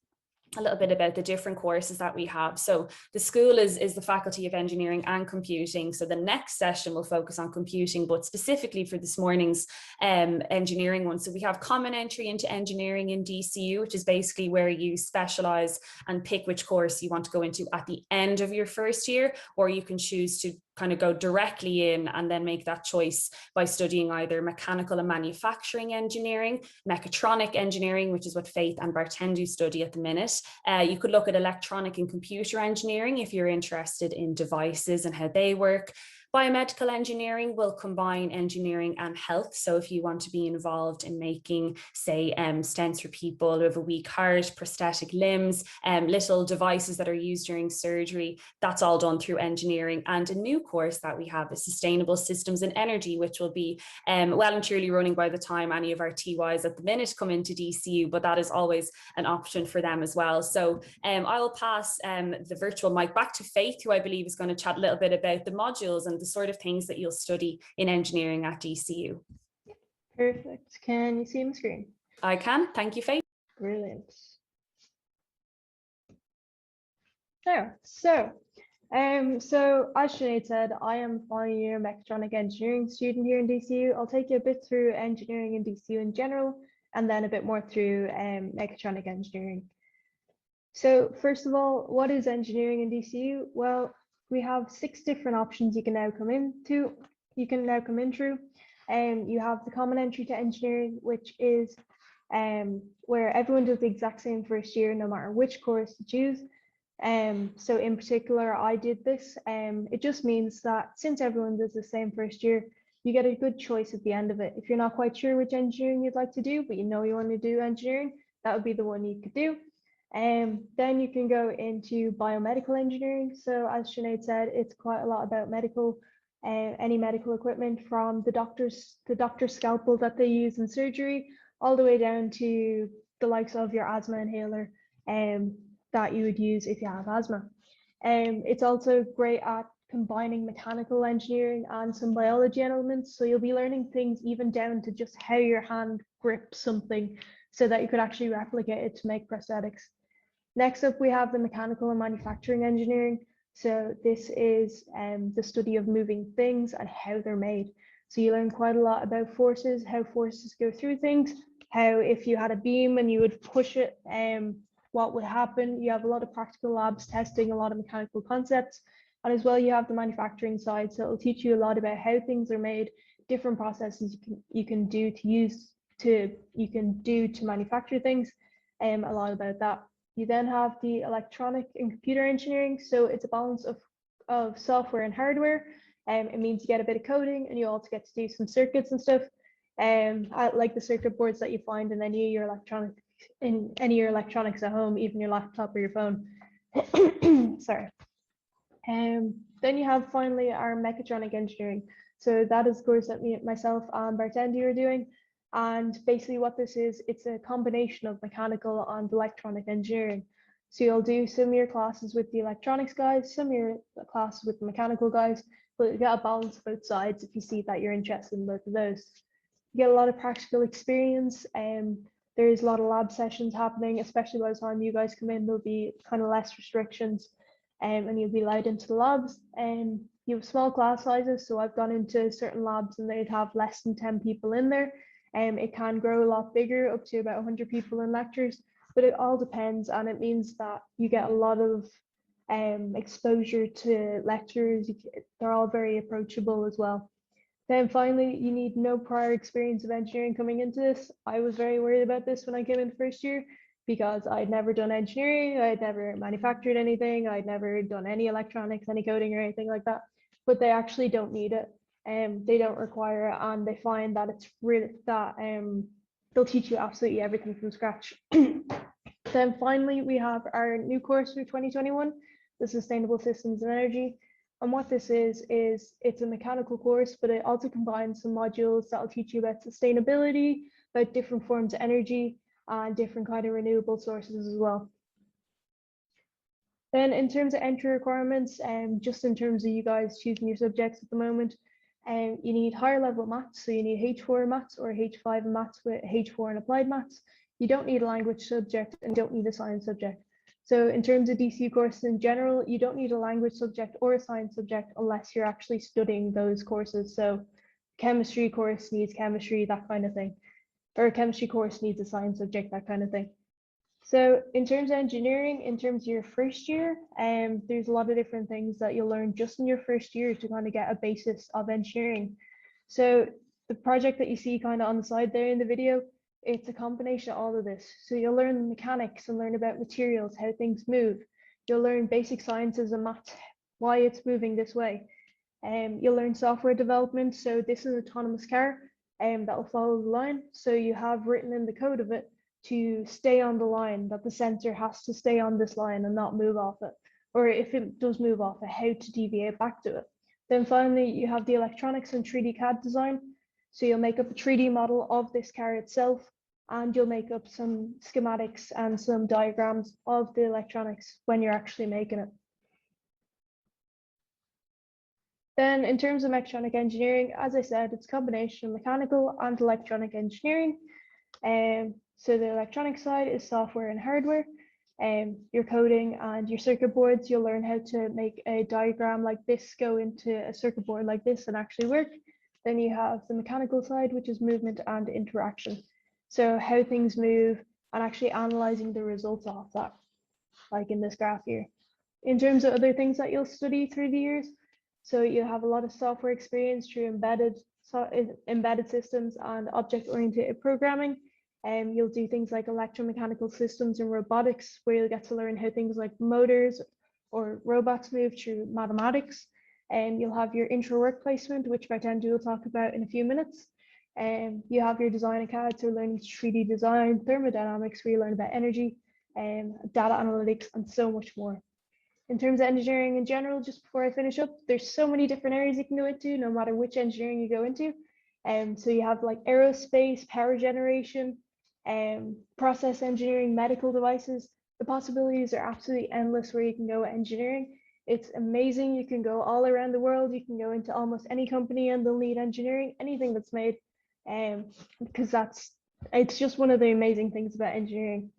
a little bit about the different courses that we have. So the school is the Faculty of Engineering and Computing. So the next session will focus on computing, but specifically for this morning's engineering one. So we have common entry into engineering in DCU, which is basically where you specialize and pick which course you want to go into at the end of your first year, or you can choose to kind of go directly in and then make that choice by studying either mechanical and manufacturing engineering, mechatronic engineering, which is what Faith and Bartendu study at the minute. You could look at electronic and computer engineering if you're interested in devices and how they work. Biomedical engineering will combine engineering and health. So if you want to be involved in making, say, stents for people who have a weak heart, prosthetic limbs, little devices that are used during surgery, that's all done through engineering. And a new course that we have is Sustainable Systems and Energy, which will be well and truly running by the time any of our TYs at the minute come into DCU, but that is always an option for them as well. So I will pass the virtual mic back to Faith, who I believe is going to chat a little bit about the modules and the sort of things that you'll study in engineering at DCU. Perfect. Can you see my screen? I can. Thank you, Faith. Brilliant. There. So as Sinead said, I am a final year mechatronic engineering student here in DCU. I'll take you a bit through engineering in DCU in general, and then a bit more through mechatronic engineering. So first of all, what is engineering in DCU? Well, we have 6 different options you can now come into. you can now come in through. You have the common entry to engineering, which is where everyone does the exact same first year, no matter which course to choose. So in particular, I did this. It just means that since everyone does the same first year, you get a good choice at the end of it. If you're not quite sure which engineering you'd like to do, but you know you want to do engineering, that would be the one you could do. Then you can go into biomedical engineering. So as Sinead said, it's quite a lot about medical, any medical equipment, from the doctor's scalpel that they use in surgery, all the way down to the likes of your asthma inhaler that you would use if you have asthma. It's also great at combining mechanical engineering and some biology elements. So you'll be learning things even down to just how your hand grips something so that you could actually replicate it to make prosthetics. Next up, we have the mechanical and manufacturing engineering. So this is the study of moving things and how they're made. So you learn quite a lot about forces, how forces go through things, how if you had a beam and you would push it, what would happen. You have a lot of practical labs testing a lot of mechanical concepts. And as well, you have the manufacturing side. So it'll teach you a lot about how things are made, different processes you can do to manufacture things, a lot about that. You then have the electronic and computer engineering. So it's a balance of software and hardware. It means you get a bit of coding and you also get to do some circuits and stuff. Like the circuit boards that you find in any of your electronics at home, even your laptop or your phone. Sorry. Then you have finally our mechatronic engineering. So that is the course that myself and Bartendi are doing. And basically what this is, it's a combination of mechanical and electronic engineering. So you'll do some of your classes with the electronics guys, some of your classes with the mechanical guys, but you get a balance of both sides if you see that you're interested in both of those. You get a lot of practical experience. There's a lot of lab sessions happening, especially by the time you guys come in, there'll be kind of less restrictions, and you'll be allowed into the labs. You have small class sizes, so I've gone into certain labs and they'd have less than 10 people in there. It can grow a lot bigger, up to about 100 people in lectures, but it all depends, and it means that you get a lot of exposure to lecturers. They're all very approachable as well. Then finally, you need no prior experience of engineering coming into this. I was very worried about this when I came in first year because I'd never done engineering, I'd never manufactured anything, I'd never done any electronics, any coding or anything like that, but they actually don't need it. They don't require it, and they find that it's really that they'll teach you absolutely everything from scratch. Then finally, we have our new course for 2021, the Sustainable Systems and Energy. And what this is it's a mechanical course, but it also combines some modules that will teach you about sustainability, about different forms of energy, and different kind of renewable sources as well. Then in terms of entry requirements, just in terms of you guys choosing your subjects at the moment, you need higher level maths, so you need H4 maths or H5 in maths with H4 in applied maths. You don't need a language subject and don't need a science subject. So in terms of DCU courses in general, you don't need a language subject or a science subject unless you're actually studying those courses. So chemistry course needs chemistry, that kind of thing, or a chemistry course needs a science subject, that kind of thing. So in terms of engineering, in terms of your first year, there's a lot of different things that you'll learn just in your first year to kind of get a basis of engineering. So the project that you see kind of on the side there in the video, it's a combination of all of this. So you'll learn mechanics and learn about materials, how things move. You'll learn basic sciences and maths, why it's moving this way. You'll learn software development. So this is an autonomous car that will follow the line. So you have written in the code of it to stay on the line, that the sensor has to stay on this line and not move off it. Or if it does move off it, how to deviate back to it. Then finally, you have the electronics and 3D CAD design. So you'll make up a 3D model of this car itself, and you'll make up some schematics and some diagrams of the electronics when you're actually making it. Then in terms of mechatronic engineering, as I said, it's a combination of mechanical and electronic engineering. So the electronic side is software and hardware. Your coding and your circuit boards, you'll learn how to make a diagram like this go into a circuit board like this and actually work. Then you have the mechanical side, which is movement and interaction. So how things move and actually analyzing the results of that, like in this graph here. In terms of other things that you'll study through the years, So you have a lot of software experience through embedded systems and object-oriented programming. You'll do things like electromechanical systems and robotics, where you'll get to learn how things like motors or robots move through mathematics. You'll have your intro work placement, which Bartendi will talk about in a few minutes. You have your design and CAD, so learning 3D design, thermodynamics, where you learn about energy, data analytics, and so much more. In terms of engineering in general, just before I finish up, there's so many different areas you can go into, no matter which engineering you go into. So you have like aerospace, power generation, process engineering, medical devices. The possibilities are absolutely endless where you can go with engineering. It's amazing. You can go all around the world. You can go into almost any company and they'll need engineering, anything that's made, because it's just one of the amazing things about engineering.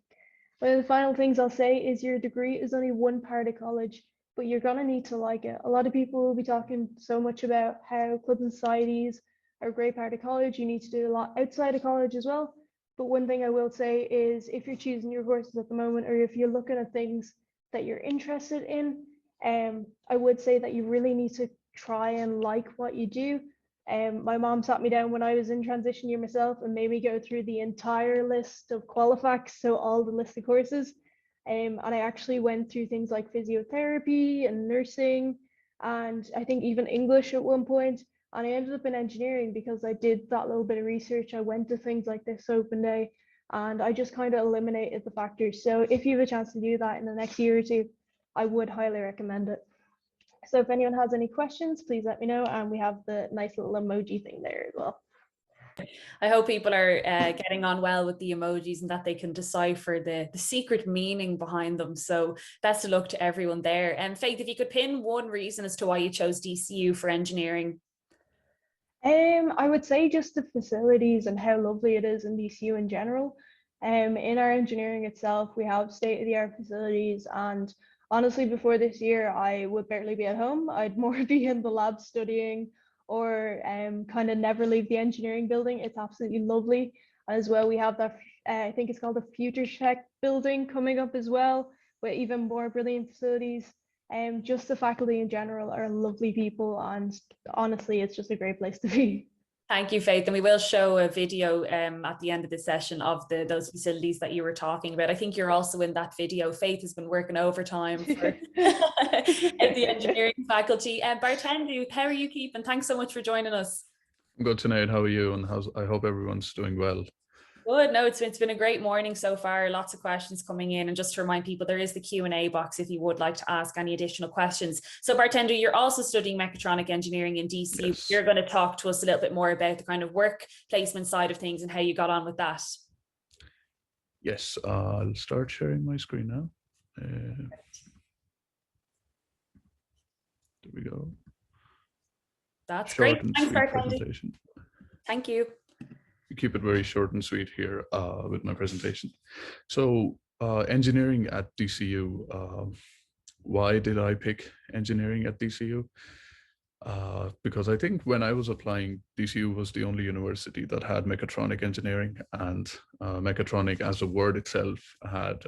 One of the final things I'll say is your degree is only one part of college, but you're gonna need to like it. A lot of people will be talking so much about how clubs and societies are a great part of college. You need to do a lot outside of college as well. But one thing I will say is if you're choosing your courses at the moment, or if you're looking at things that you're interested in, I would say that you really need to try and like what you do. My mom sat me down when I was in transition year myself and made me go through the entire list of qualifics, so all the list of courses. And I actually went through things like physiotherapy and nursing, and I think even English at one point. And I ended up in engineering because I did that little bit of research. I went to things like this open day, and I just kind of eliminated the factors. So if you have a chance to do that in the next year or two, I would highly recommend it. So if anyone has any questions, please let me know. And we have the nice little emoji thing there as well. I hope people are getting on well with the emojis and that they can decipher the secret meaning behind them. So best of luck to everyone there. And Faith, if you could pin one reason as to why you chose DCU for engineering. I would say just the facilities and how lovely it is in DCU in general. In our engineering itself, we have state-of-the-art facilities, and honestly, before this year, I would barely be at home. I'd more be in the lab studying or kind of never leave the engineering building. It's absolutely lovely. As well, we have that, I think it's called the Future Tech building coming up as well, with even more brilliant facilities. Just the faculty in general are lovely people, and honestly, it's just a great place to be. Thank you, Faith. And we will show a video at the end of the session of those facilities that you were talking about. I think you're also in that video. Faith has been working overtime for the engineering faculty. Bartendi, how are you keeping? Thanks so much for joining us. Good tonight. How are you? And I hope everyone's doing well. Good. No, it's been a great morning so far. Lots of questions coming in. And just to remind people, there is the Q&A box if you would like to ask any additional questions. So Bartendi, you're also studying mechatronic engineering in DC. Yes. You're going to talk to us a little bit more about the kind of work placement side of things and how you got on with that. Yes, I'll start sharing my screen now. There we go. That's great. Thanks, Bartendi. Thank you. Keep it very short and sweet here with my presentation. So engineering at DCU, why did I pick engineering at DCU? Because I think when I was applying, DCU was the only university that had mechatronic engineering, and mechatronic as a word itself had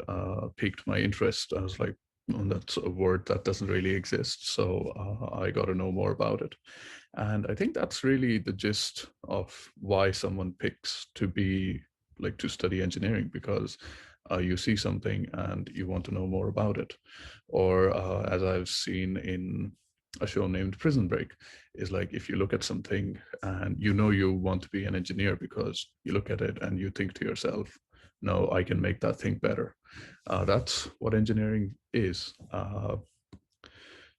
piqued my interest. I was like, oh, that's a word that doesn't really exist. So I got to know more about it. And I think that's really the gist of why someone picks to study engineering, because you see something and you want to know more about it. Or as I've seen in a show named Prison Break, is like if you look at something and you know you want to be an engineer because you look at it and you think to yourself, no, I can make that thing better. That's what engineering is.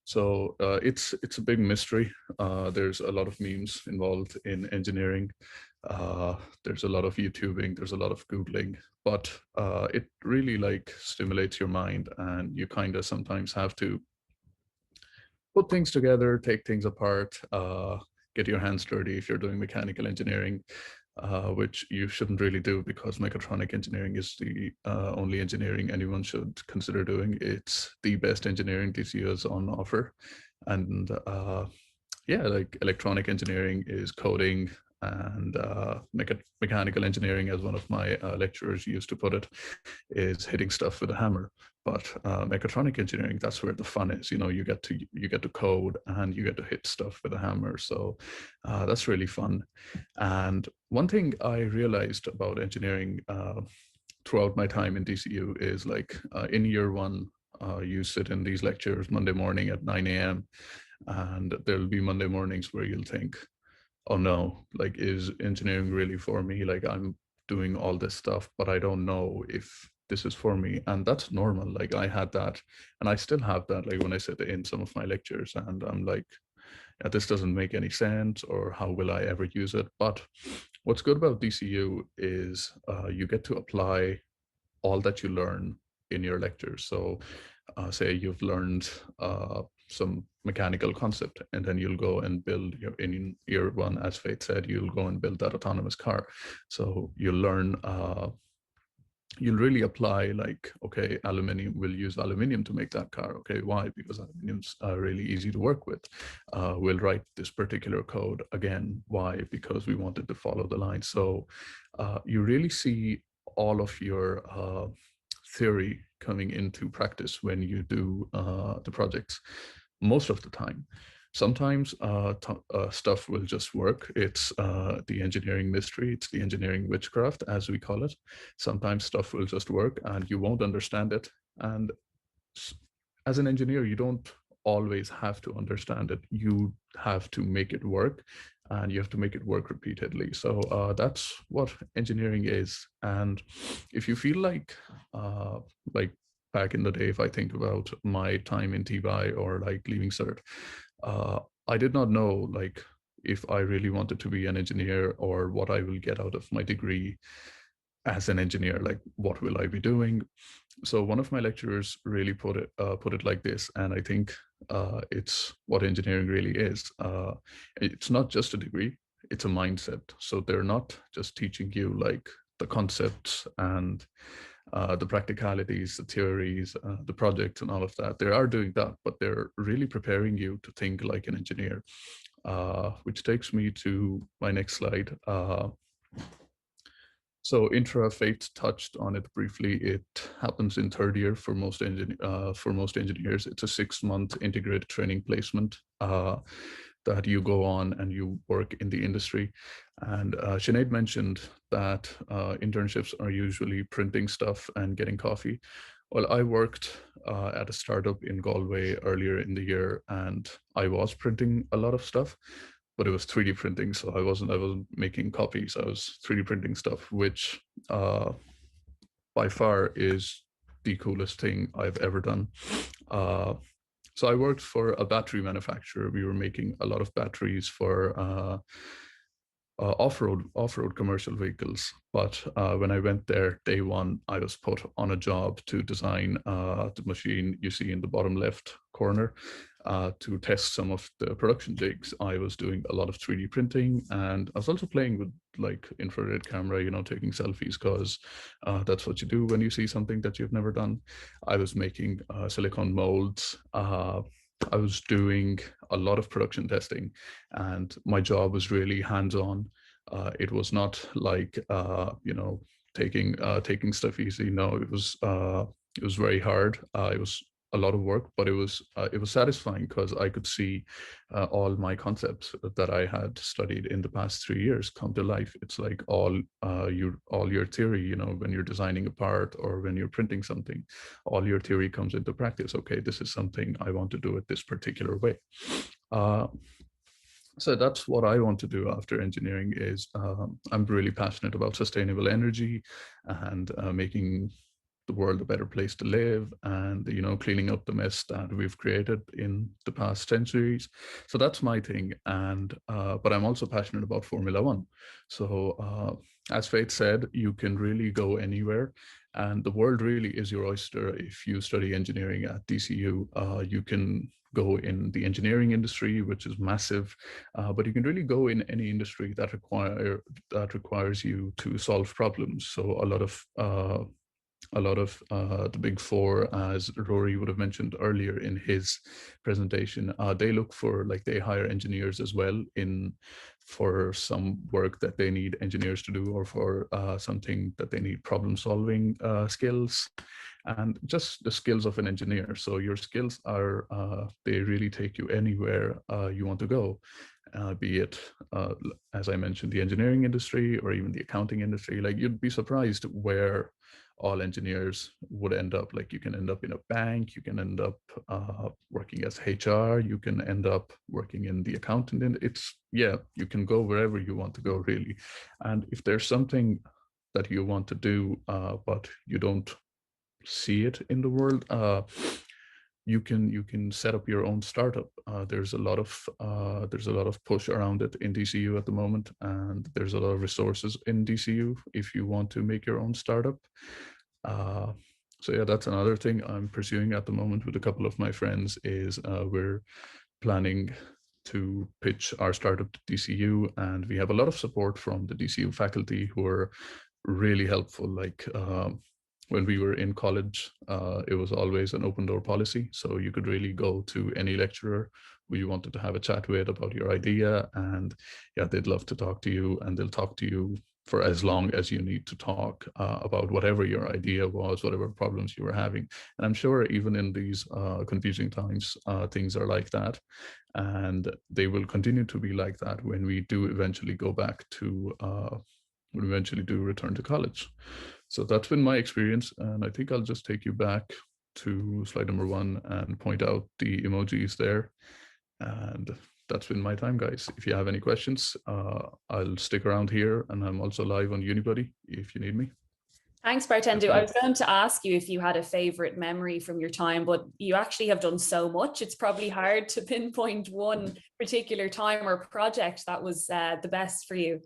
So it's a big mystery. There's a lot of memes involved in engineering. There's a lot of YouTubing, there's a lot of Googling, but it really stimulates your mind, and you kind of sometimes have to put things together, take things apart, get your hands dirty if you're doing mechanical engineering, which you shouldn't really do, because mechatronic engineering is the only engineering anyone should consider doing. It's the best engineering DCU has on offer. And yeah, like electronic engineering is coding, and mechanical engineering, as one of my lecturers used to put it, is hitting stuff with a hammer. But mechatronic engineering, that's where the fun is. You know, you get to code and you get to hit stuff with a hammer. So that's really fun. And one thing I realized about engineering throughout my time in DCU is, like, in year one, you sit in these lectures Monday morning at 9 a.m. and there'll be Monday mornings where you'll think, oh no, like, is engineering really for me? Like, I'm doing all this stuff, but I don't know if this is for me. And that's normal. Like, I had that, and I still have that, like, when I sit in some of my lectures and I'm like, yeah, this doesn't make any sense, or how will I ever use it? But what's good about DCU is you get to apply all that you learn in your lectures. So say you've learned some mechanical concept, and then you'll go and build in year one, as Faith said, you'll go and build that autonomous car. So you'll learn, you'll really apply, like, okay, we'll use aluminium to make that car. Okay, why? Because aluminium's really easy to work with. We'll write this particular code again. Why? Because we wanted to follow the line. So you really see all of your theory coming into practice when you do the projects most of the time. Sometimes stuff will just work. It's the engineering mystery. It's the engineering witchcraft, as we call it. Sometimes stuff will just work and you won't understand it. And as an engineer, you don't always have to understand it. You have to make it work, and you have to make it work repeatedly. So that's what engineering is. And if you feel like back in the day, if I think about my time in TBI or like leaving cert, I did not know, like, if I really wanted to be an engineer or what I will get out of my degree as an engineer. Like, what will I be doing? So one of my lecturers really put it like this, and I think it's what engineering really is. It's not just a degree, it's a mindset. So they're not just teaching you like the concepts and the practicalities, the theories, the projects and all of that. They are doing that, but they're really preparing you to think like an engineer, which takes me to my next slide. So Faith touched on it briefly. It happens in third year for most engineers. It's a 6-month integrated training placement that you go on and you work in the industry. And Sinead mentioned that internships are usually printing stuff and getting coffee. Well, I worked at a startup in Galway earlier in the year, and I was printing a lot of stuff, but it was 3D printing. So I wasn't making copies. I was 3D printing stuff, which by far is the coolest thing I've ever done. So I worked for a battery manufacturer. We were making a lot of batteries for off-road commercial vehicles. But when I went there, day one, I was put on a job to design the machine you see in the bottom left corner to test some of the production jigs. I was doing a lot of 3D printing, and I was also playing with like infrared camera, you know, taking selfies, because that's what you do when you see something that you've never done. I was making silicone molds. I was doing a lot of production testing, and my job was really hands-on. It was not like you know, taking stuff easy. No, it was very hard. It was a lot of work, but it was satisfying because I could see all my concepts that I had studied in the past 3 years come to life. It's like all your theory, you know, when you're designing a part or when you're printing something, all your theory comes into practice. Okay, this is something I want to do it this particular way. So that's what I want to do after engineering. Is I'm really passionate about sustainable energy and making the world a better place to live, and, you know, cleaning up the mess that we've created in the past centuries. So that's my thing. And but I'm also passionate about Formula One. So as Faith said, you can really go anywhere, and the world really is your oyster. If you study engineering at DCU, you can go in the engineering industry, which is massive, but you can really go in any industry that requires you to solve problems. So a lot of a lot of the big four, as Rory would have mentioned earlier in his presentation, they look for, like, they hire engineers as well for some work that they need engineers to do, or for something that they need problem solving skills, and just the skills of an engineer. So your skills are, they really take you anywhere you want to go. Be it, as I mentioned, the engineering industry or even the accounting industry. Like, you'd be surprised where all engineers would end up. Like, you can end up in a bank, you can end up working as HR, you can end up working in the accountant. And you can go wherever you want to go, really. And if there's something that you want to do, but you don't see it in the world, you can set up your own startup. There's a lot of push around it in DCU at the moment, and there's a lot of resources in DCU if you want to make your own startup. So yeah, that's another thing I'm pursuing at the moment with a couple of my friends. Is we're planning to pitch our startup to DCU, and we have a lot of support from the DCU faculty who are really helpful. Like, when we were in college, it was always an open door policy. So you could really go to any lecturer who you wanted to have a chat with about your idea, and yeah, they'd love to talk to you, and they'll talk to you for as long as you need to talk about whatever your idea was, whatever problems you were having. And I'm sure even in these confusing times, things are like that. And they will continue to be like that when we do eventually go back to, when we eventually do return to college. So that's been my experience. And I think I'll just take you back to slide number 1 and point out the emojis there. And that's been my time, guys. If you have any questions, I'll stick around here, and I'm also live on Unibuddy if you need me. Thanks, Bartendo. I was going to ask you if you had a favorite memory from your time, but you actually have done so much. It's probably hard to pinpoint one particular time or project that was the best for you.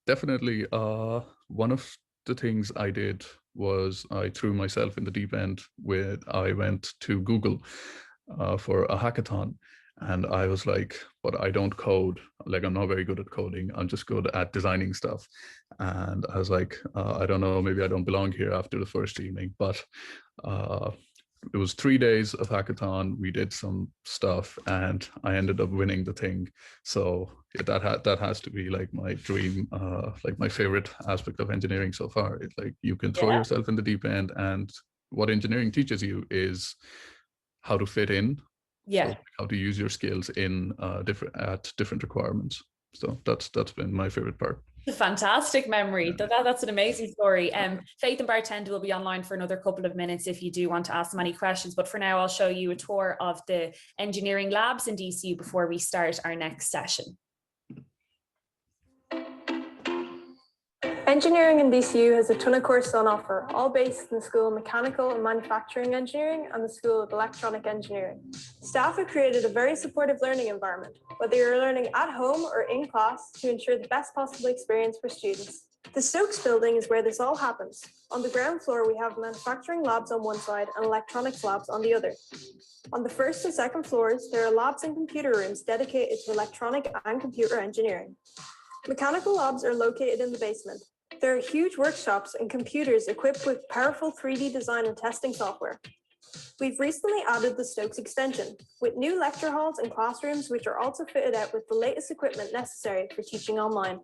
Definitely. One of the things I did was I threw myself in the deep end I went to Google for a hackathon. And I was like, but I don't code. Like, I'm not very good at coding. I'm just good at designing stuff. And I was like, I don't know, maybe I don't belong here after the first evening. But it was 3 days of hackathon. We did some stuff, and I ended up winning the thing. So yeah, that has to be like my dream, like my favorite aspect of engineering so far. It's like you can throw yourself in the deep end, and what engineering teaches you is how to fit in. So how to use your skills in different requirements. So that's been my favorite part. A fantastic memory. That's an amazing story. Faith and Bartender will be online for another couple of minutes if you do want to ask them any questions. But for now, I'll show you a tour of the engineering labs in DCU before we start our next session. Engineering in DCU has a ton of courses on offer, all based in the School of Mechanical and Manufacturing Engineering and the School of Electronic Engineering. Staff have created a very supportive learning environment, whether you're learning at home or in class, to ensure the best possible experience for students. The Stokes building is where this all happens. On the ground floor, we have manufacturing labs on one side and electronics labs on the other. On the first and second floors, there are labs and computer rooms dedicated to electronic and computer engineering. Mechanical labs are located in the basement. There are huge workshops and computers equipped with powerful 3D design and testing software. We've recently added the Stokes extension, with new lecture halls and classrooms which are also fitted out with the latest equipment necessary for teaching online.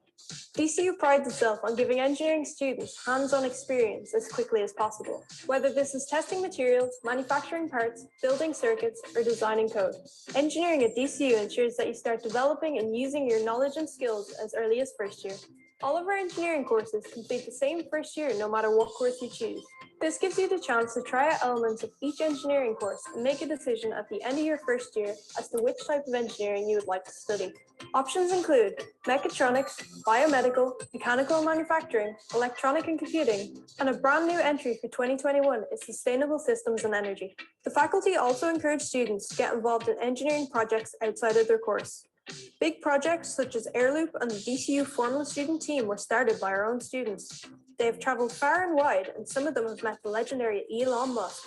DCU prides itself on giving engineering students hands-on experience as quickly as possible, whether this is testing materials, manufacturing parts, building circuits, or designing code. Engineering at DCU ensures that you start developing and using your knowledge and skills as early as first year. All of our engineering courses complete the same first year, no matter what course you choose. This gives you the chance to try out elements of each engineering course and make a decision at the end of your first year as to which type of engineering you would like to study. Options include mechatronics, biomedical, mechanical and manufacturing, electronic and computing, and a brand new entry for 2021 is sustainable systems and energy. The faculty also encourage students to get involved in engineering projects outside of their course. Big projects such as Airloop and the DCU Formula Student Team were started by our own students. They have travelled far and wide, and some of them have met the legendary Elon Musk.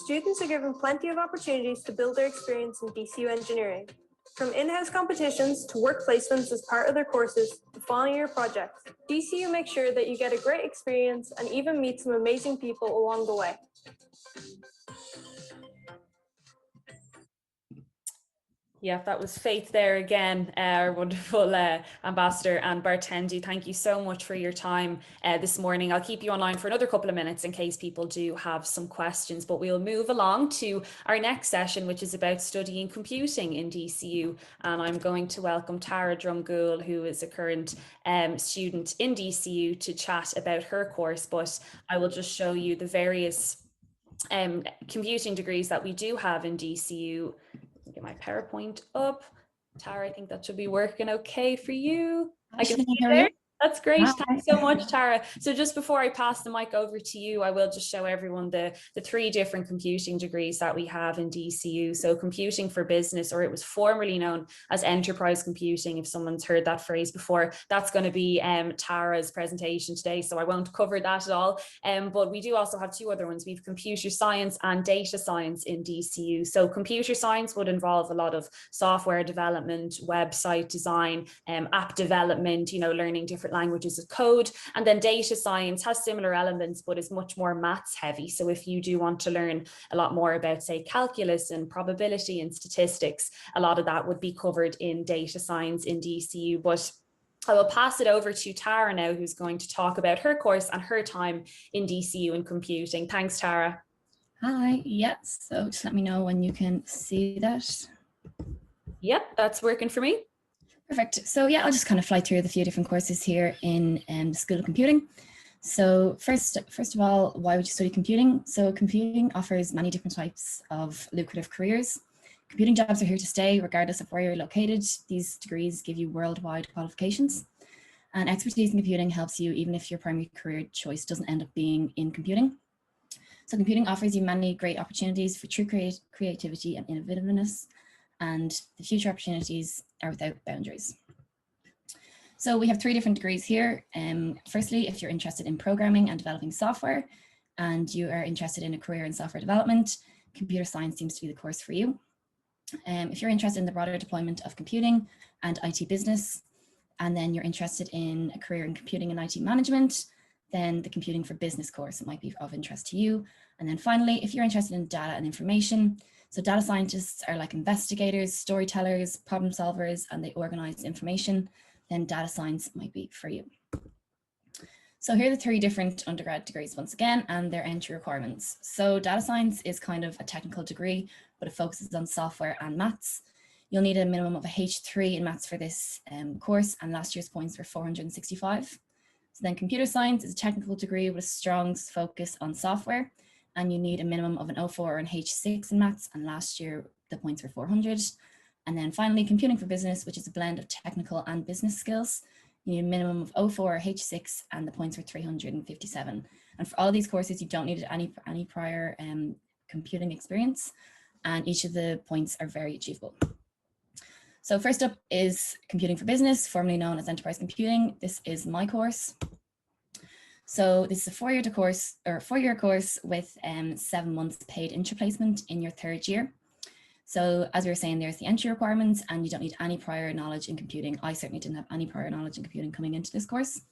Students are given plenty of opportunities to build their experience in DCU engineering. From in-house competitions to work placements as part of their courses to final year projects, DCU makes sure that you get a great experience and even meet some amazing people along the way. Yeah, that was Faith there again, our wonderful ambassador, and Bartendi. Thank you so much for your time this morning. I'll keep you online for another couple of minutes in case people do have some questions, but we'll move along to our next session, which is about studying computing in DCU. And I'm going to welcome Tara Drumgoole, who is a current student in DCU, to chat about her course, but I will just show you the various computing degrees that we do have in DCU. Get my PowerPoint up. Tara, I think that should be working okay for you. I can see you there. That's great. Thanks so much, Tara. So just before I pass the mic over to you, I will just show everyone the three different computing degrees that we have in DCU. So computing for business, or it was formerly known as enterprise computing, if someone's heard that phrase before. That's going to be Tara's presentation today, so I won't cover that at all. But we do also have two other ones. We have computer science and data science in DCU. So computer science would involve a lot of software development, website design, app development, you know, learning different languages of code. And then data science has similar elements, but is much more maths heavy. So if you do want to learn a lot more about, say, calculus and probability and statistics, a lot of that would be covered in data science in DCU. But I will pass it over to Tara now, who's going to talk about her course and her time in DCU and computing. Thanks, Tara. Hi, yes. So just let me know when you can see that. Yep, that's working for me. Perfect. So yeah, I'll just kind of fly through the few different courses here in the School of Computing. So first of all, why would you study computing? So computing offers many different types of lucrative careers. Computing jobs are here to stay regardless of where you're located. These degrees give you worldwide qualifications, and expertise in computing helps you even if your primary career choice doesn't end up being in computing. So computing offers you many great opportunities for true creativity and innovativeness, and the future opportunities are without boundaries. So we have three different degrees here. Firstly, if you're interested in programming and developing software, and you are interested in a career in software development, computer science seems to be the course for you. If you're interested in the broader deployment of computing and IT business, and then you're interested in a career in computing and IT management, then the computing for business course might be of interest to you. And then finally, if you're interested in data and information, so data scientists are like investigators, storytellers, problem solvers, and they organize information, then data science might be for you. So here are the three different undergrad degrees once again, and their entry requirements. So data science is kind of a technical degree, but it focuses on software and maths. You'll need a minimum of a H3 in maths for this course, and last year's points were 465. So then computer science is a technical degree with a strong focus on software, and you need a minimum of an 04 or an H6 in maths, and last year the points were 400. And then finally, computing for business, which is a blend of technical and business skills. You need a minimum of 04 or H6, and the points were 357. And for all of these courses, you don't need any prior computing experience, and each of the points are very achievable. So first up is computing for business, formerly known as enterprise computing. This is my course. So this is a four-year course with 7 months paid interplacement in your third year. So as we were saying, there's the entry requirements, and you don't need any prior knowledge in computing. I certainly didn't have any prior knowledge in computing coming into this course.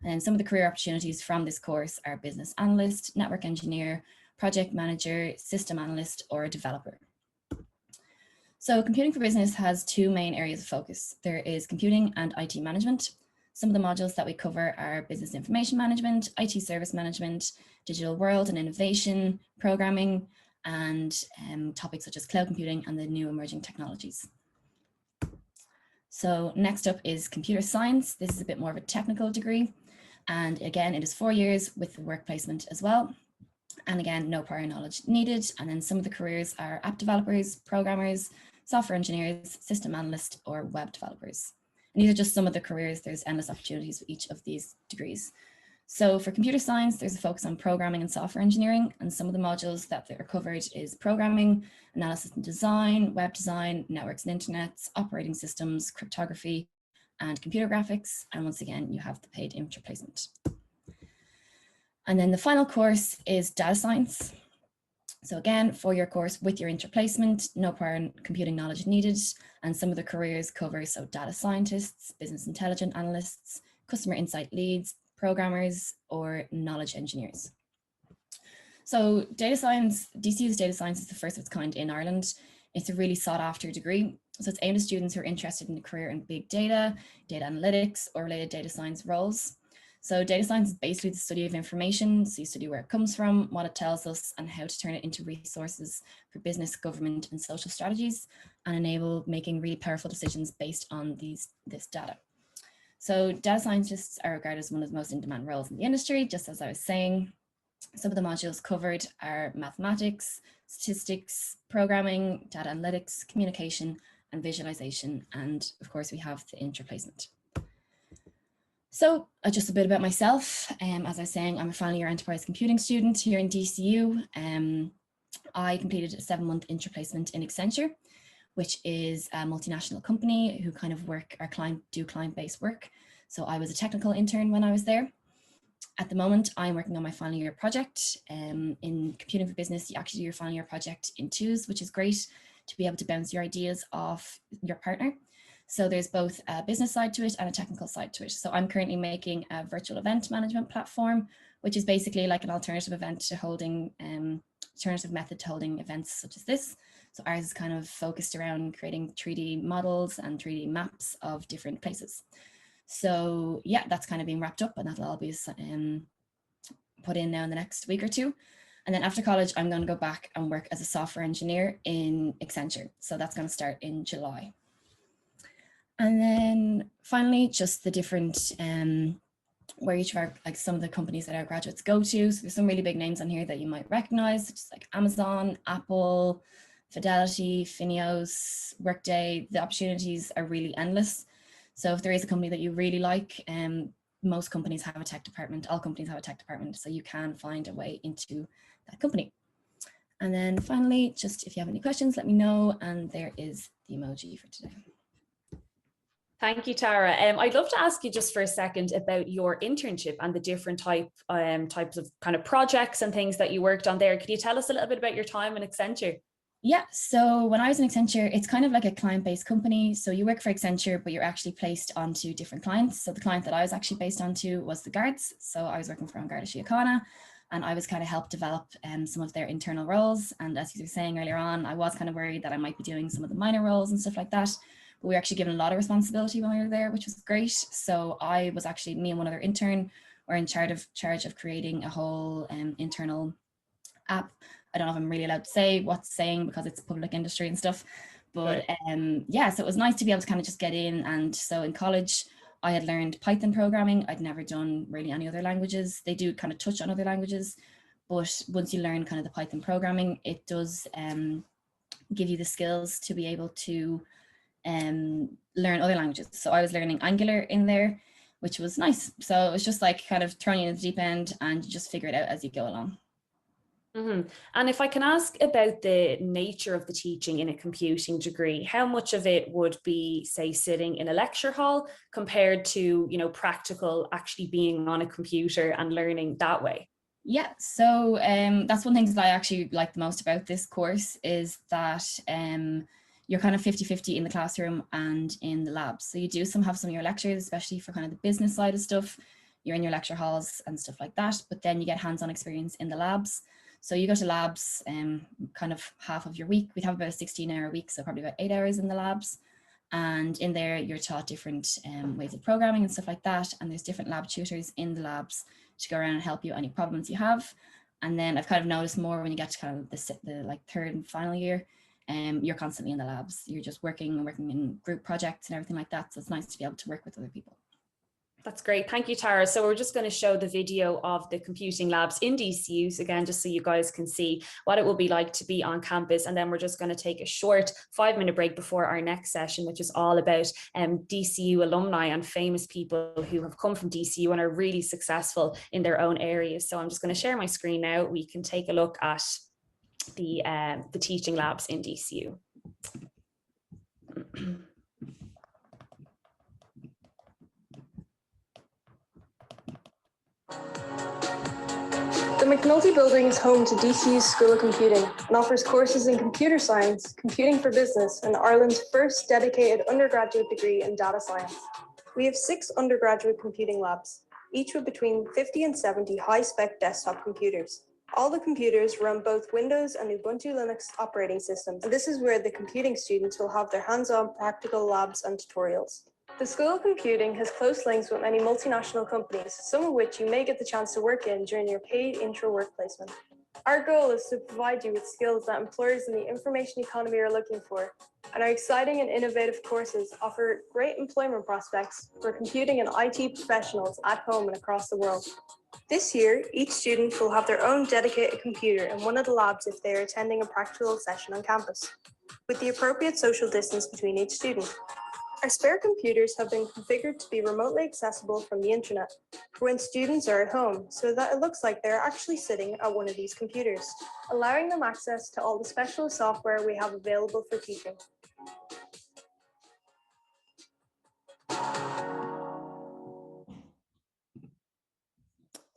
And some of the career opportunities from this course are business analyst, network engineer, project manager, system analyst, or a developer. So computing for business has two main areas of focus. There is computing and IT management. Some of the modules that we cover are business information management, IT service management, digital world and innovation, programming, and topics such as cloud computing and the new emerging technologies. So next up is computer science. This is a bit more of a technical degree. And again, it is 4 years with work placement as well. And again, no prior knowledge needed. And then some of the careers are app developers, programmers, software engineers, system analysts, or web developers. And these are just some of the careers. There's endless opportunities with each of these degrees. So for computer science, there's a focus on programming and software engineering, and some of the modules that are covered is programming, analysis and design, web design, networks and internets, operating systems, cryptography, and computer graphics. And once again, you have the paid interplacement. And then the final course is data science. So again, 4-year course with your interplacement, no prior computing knowledge needed, and some of the careers cover, so data scientists, business intelligence analysts, customer insight leads, programmers, or knowledge engineers. So data science, DCU's data science is the first of its kind in Ireland. It's a really sought after degree. So it's aimed at students who are interested in a career in big data, data analytics, or related data science roles. So data science is basically the study of information. So you study where it comes from, what it tells us, and how to turn it into resources for business, government, and social strategies, and enable making really powerful decisions based on this data. So data scientists are regarded as one of the most in-demand roles in the industry, just as I was saying. Some of the modules covered are mathematics, statistics, programming, data analytics, communication, and visualization. And of course, we have the interplacement. So just a bit about myself. As I was saying, I'm a final year enterprise computing student here in DCU. I completed a 7-month interplacement in Accenture, which is a multinational company who kind of do client-based work. So I was a technical intern when I was there. At the moment, I'm working on my final year project. In computing for business, you actually do your final year project in 2s, which is great to be able to bounce your ideas off your partner. So there's both a business side to it and a technical side to it. So I'm currently making a virtual event management platform, which is basically like an alternative event to holding, alternative method to holding events such as this. So ours is kind of focused around creating 3D models and 3D maps of different places. So yeah, that's kind of being wrapped up, and that'll all be put in now in the next week or 2. And then after college, I'm going to go back and work as a software engineer in Accenture. So that's going to start in July. And then finally, just the different, where each of our, like some of the companies that our graduates go to. So there's some really big names on here that you might recognize, such as like Amazon, Apple, Fidelity, Fineos, Workday. The opportunities are really endless. So if there is a company that you really like, most companies have a tech department, all companies have a tech department, so you can find a way into that company. And then finally, just if you have any questions, let me know. And there is the emoji for today. Thank you, Tara. I'd love to ask you just for a second about your internship and the different types of kind of projects and things that you worked on there. Could you tell us a little bit about your time in Accenture? Yeah, so when I was in Accenture, it's kind of like a client-based company. So you work for Accenture, but you're actually placed onto different clients. So the client that I was actually based onto was the Guards. So I was working for An Garda Síochána, and I was kind of helped develop some of their internal roles. And as you were saying earlier on, I was kind of worried that I might be doing some of the minor roles and stuff like that. But we were actually given a lot of responsibility when we were there, which was great. So I was actually, me and one other intern were in charge of creating a whole internal app. I don't know if I'm really allowed to say what's saying because it's public industry and stuff, but yeah, so it was nice to be able to kind of just get in. And so in college, I had learned Python programming. I'd never done really any other languages. They do kind of touch on other languages, but once you learn kind of the Python programming, it does give you the skills to be able to learn other languages. So I was learning Angular in there, which was nice. So it was just like kind of throwing you in the deep end and you just figure it out as you go along. Mm-hmm. And if I can ask about the nature of the teaching in a computing degree, how much of it would be, say, sitting in a lecture hall compared to, you know, practical, actually being on a computer and learning that way? Yeah, so that's one thing that I actually like the most about this course is that you're kind of 50-50 in the classroom and in the labs. So you do have some of your lectures, especially for kind of the business side of stuff. You're in your lecture halls and stuff like that, but then you get hands-on experience in the labs. So you go to labs kind of half of your week. We'd have about a 16-hour week, so probably about 8 hours in the labs. And in there, you're taught different ways of programming and stuff like that. And there's different lab tutors in the labs to go around and help you any problems you have. And then I've kind of noticed more when you get to kind of the like 3rd and final year, you're constantly in the labs. You're just working in group projects and everything like that. So it's nice to be able to work with other people. That's great. Thank you, Tara. So we're just going to show the video of the computing labs in DCUs again, just so you guys can see what it will be like to be on campus. And then we're just going to take a short 5-minute break before our next session, which is all about DCU alumni and famous people who have come from DCU and are really successful in their own areas. So I'm just going to share my screen now. We can take a look at the teaching labs in DCU. The McNulty Building is home to DCU's School of Computing and offers courses in computer science, computing for business, and Ireland's first dedicated undergraduate degree in data science. We have 6 undergraduate computing labs, each with between 50 and 70 high-spec desktop computers. All the computers run both Windows and Ubuntu Linux operating systems, and this is where the computing students will have their hands-on practical labs and tutorials. The School of Computing has close links with many multinational companies, some of which you may get the chance to work in during your paid intro work placement. Our goal is to provide you with skills that employers in the information economy are looking for, and our exciting and innovative courses offer great employment prospects for computing and IT professionals at home and across the world. This year, each student will have their own dedicated computer in one of the labs if they are attending a practical session on campus, with the appropriate social distance between each student. Our spare computers have been configured to be remotely accessible from the internet for when students are at home, so that it looks like they're actually sitting at one of these computers, allowing them access to all the specialist software we have available for teaching.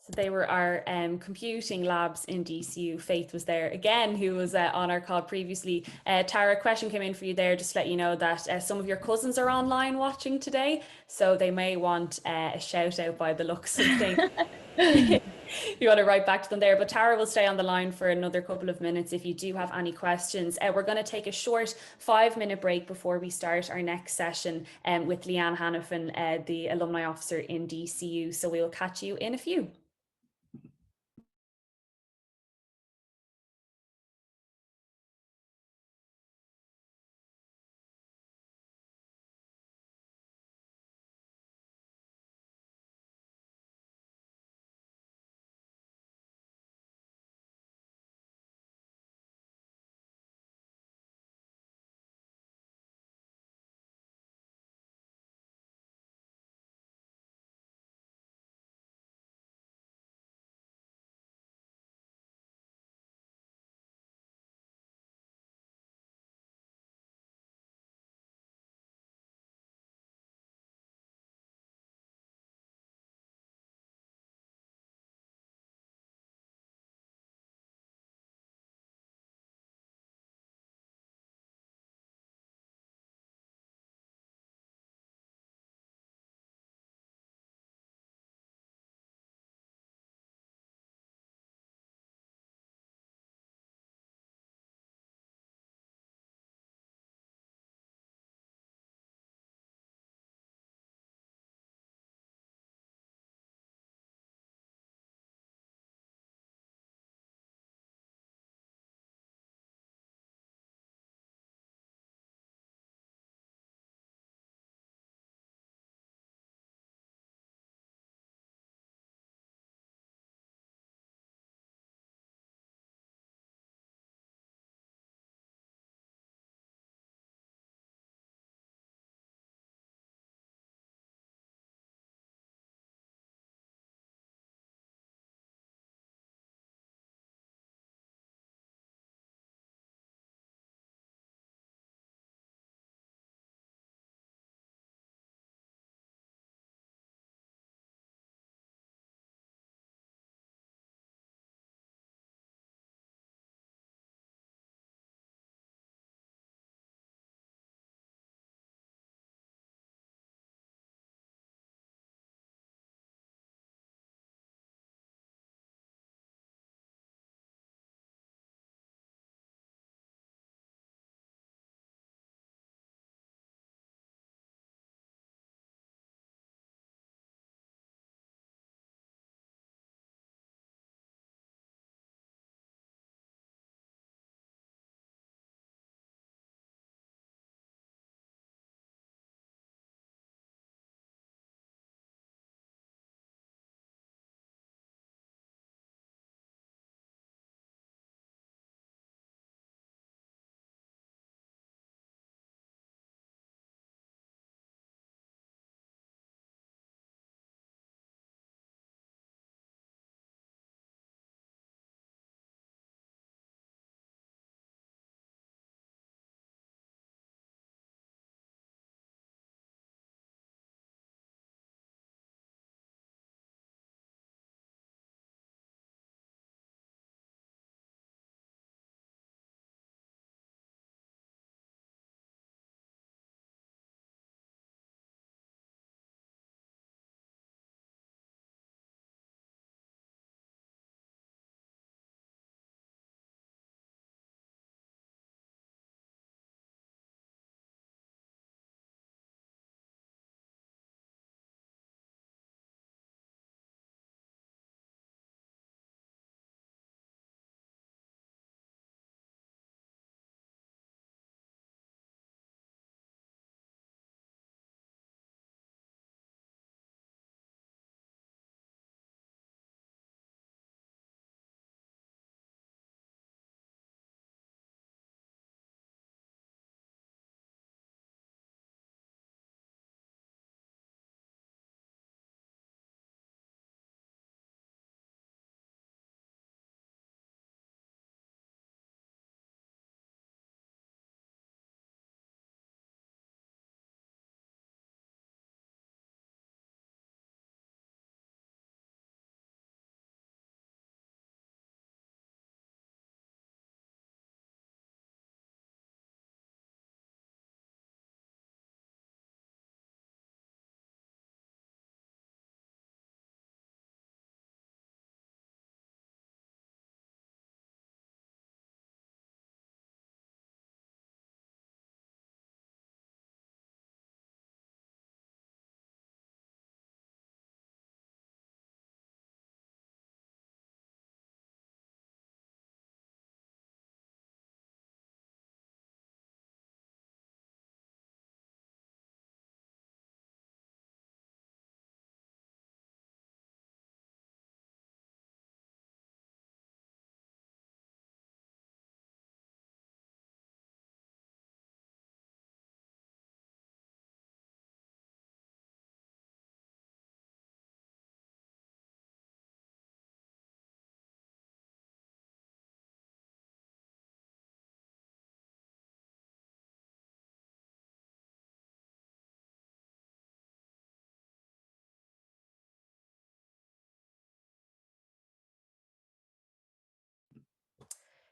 So they were our computing labs in DCU. Faith was there again, who was on our call previously. Tara, a question came in for you there, just to let you know that some of your cousins are online watching today, so they may want a shout out by the looks of things. You want to write back to them there, but Tara will stay on the line for another couple of minutes if you do have any questions. We're going to take a short 5-minute break before we start our next session with Leanne Hannafin, the alumni officer in DCU. So we will catch you in a few.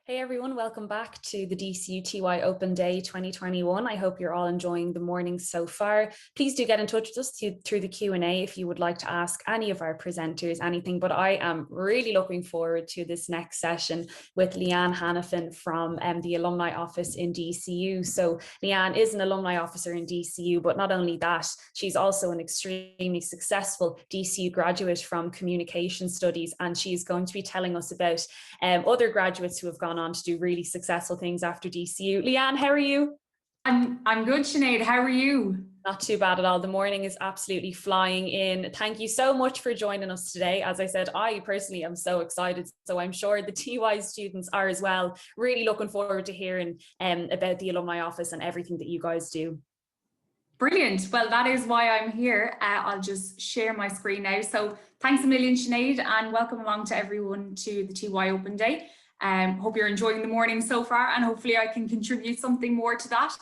Hey everyone, welcome back to the DCU TY Open Day 2021. I hope you're all enjoying the morning so far. Please do get in touch with us through the Q&A if you would like to ask any of our presenters anything, but I am really looking forward to this next session with Leanne Hannafin from the Alumni Office in DCU. So Leanne is an Alumni Officer in DCU, but not only that, she's also an extremely successful DCU graduate from Communication Studies, and she's going to be telling us about other graduates who have gone on to do really successful things after DCU. Leanne, how are you? I'm good, Sinead. How are you? Not too bad at all. The morning is absolutely flying in. Thank you so much for joining us today. As I said, I personally am so excited. So I'm sure the TY students are as well. Really looking forward to hearing about the Alumni Office and everything that you guys do. Brilliant. Well, that is why I'm here. I'll just share my screen now. So thanks a million, Sinead, and welcome along to everyone to the TY Open Day. Hope you're enjoying the morning so far, and hopefully I can contribute something more to that.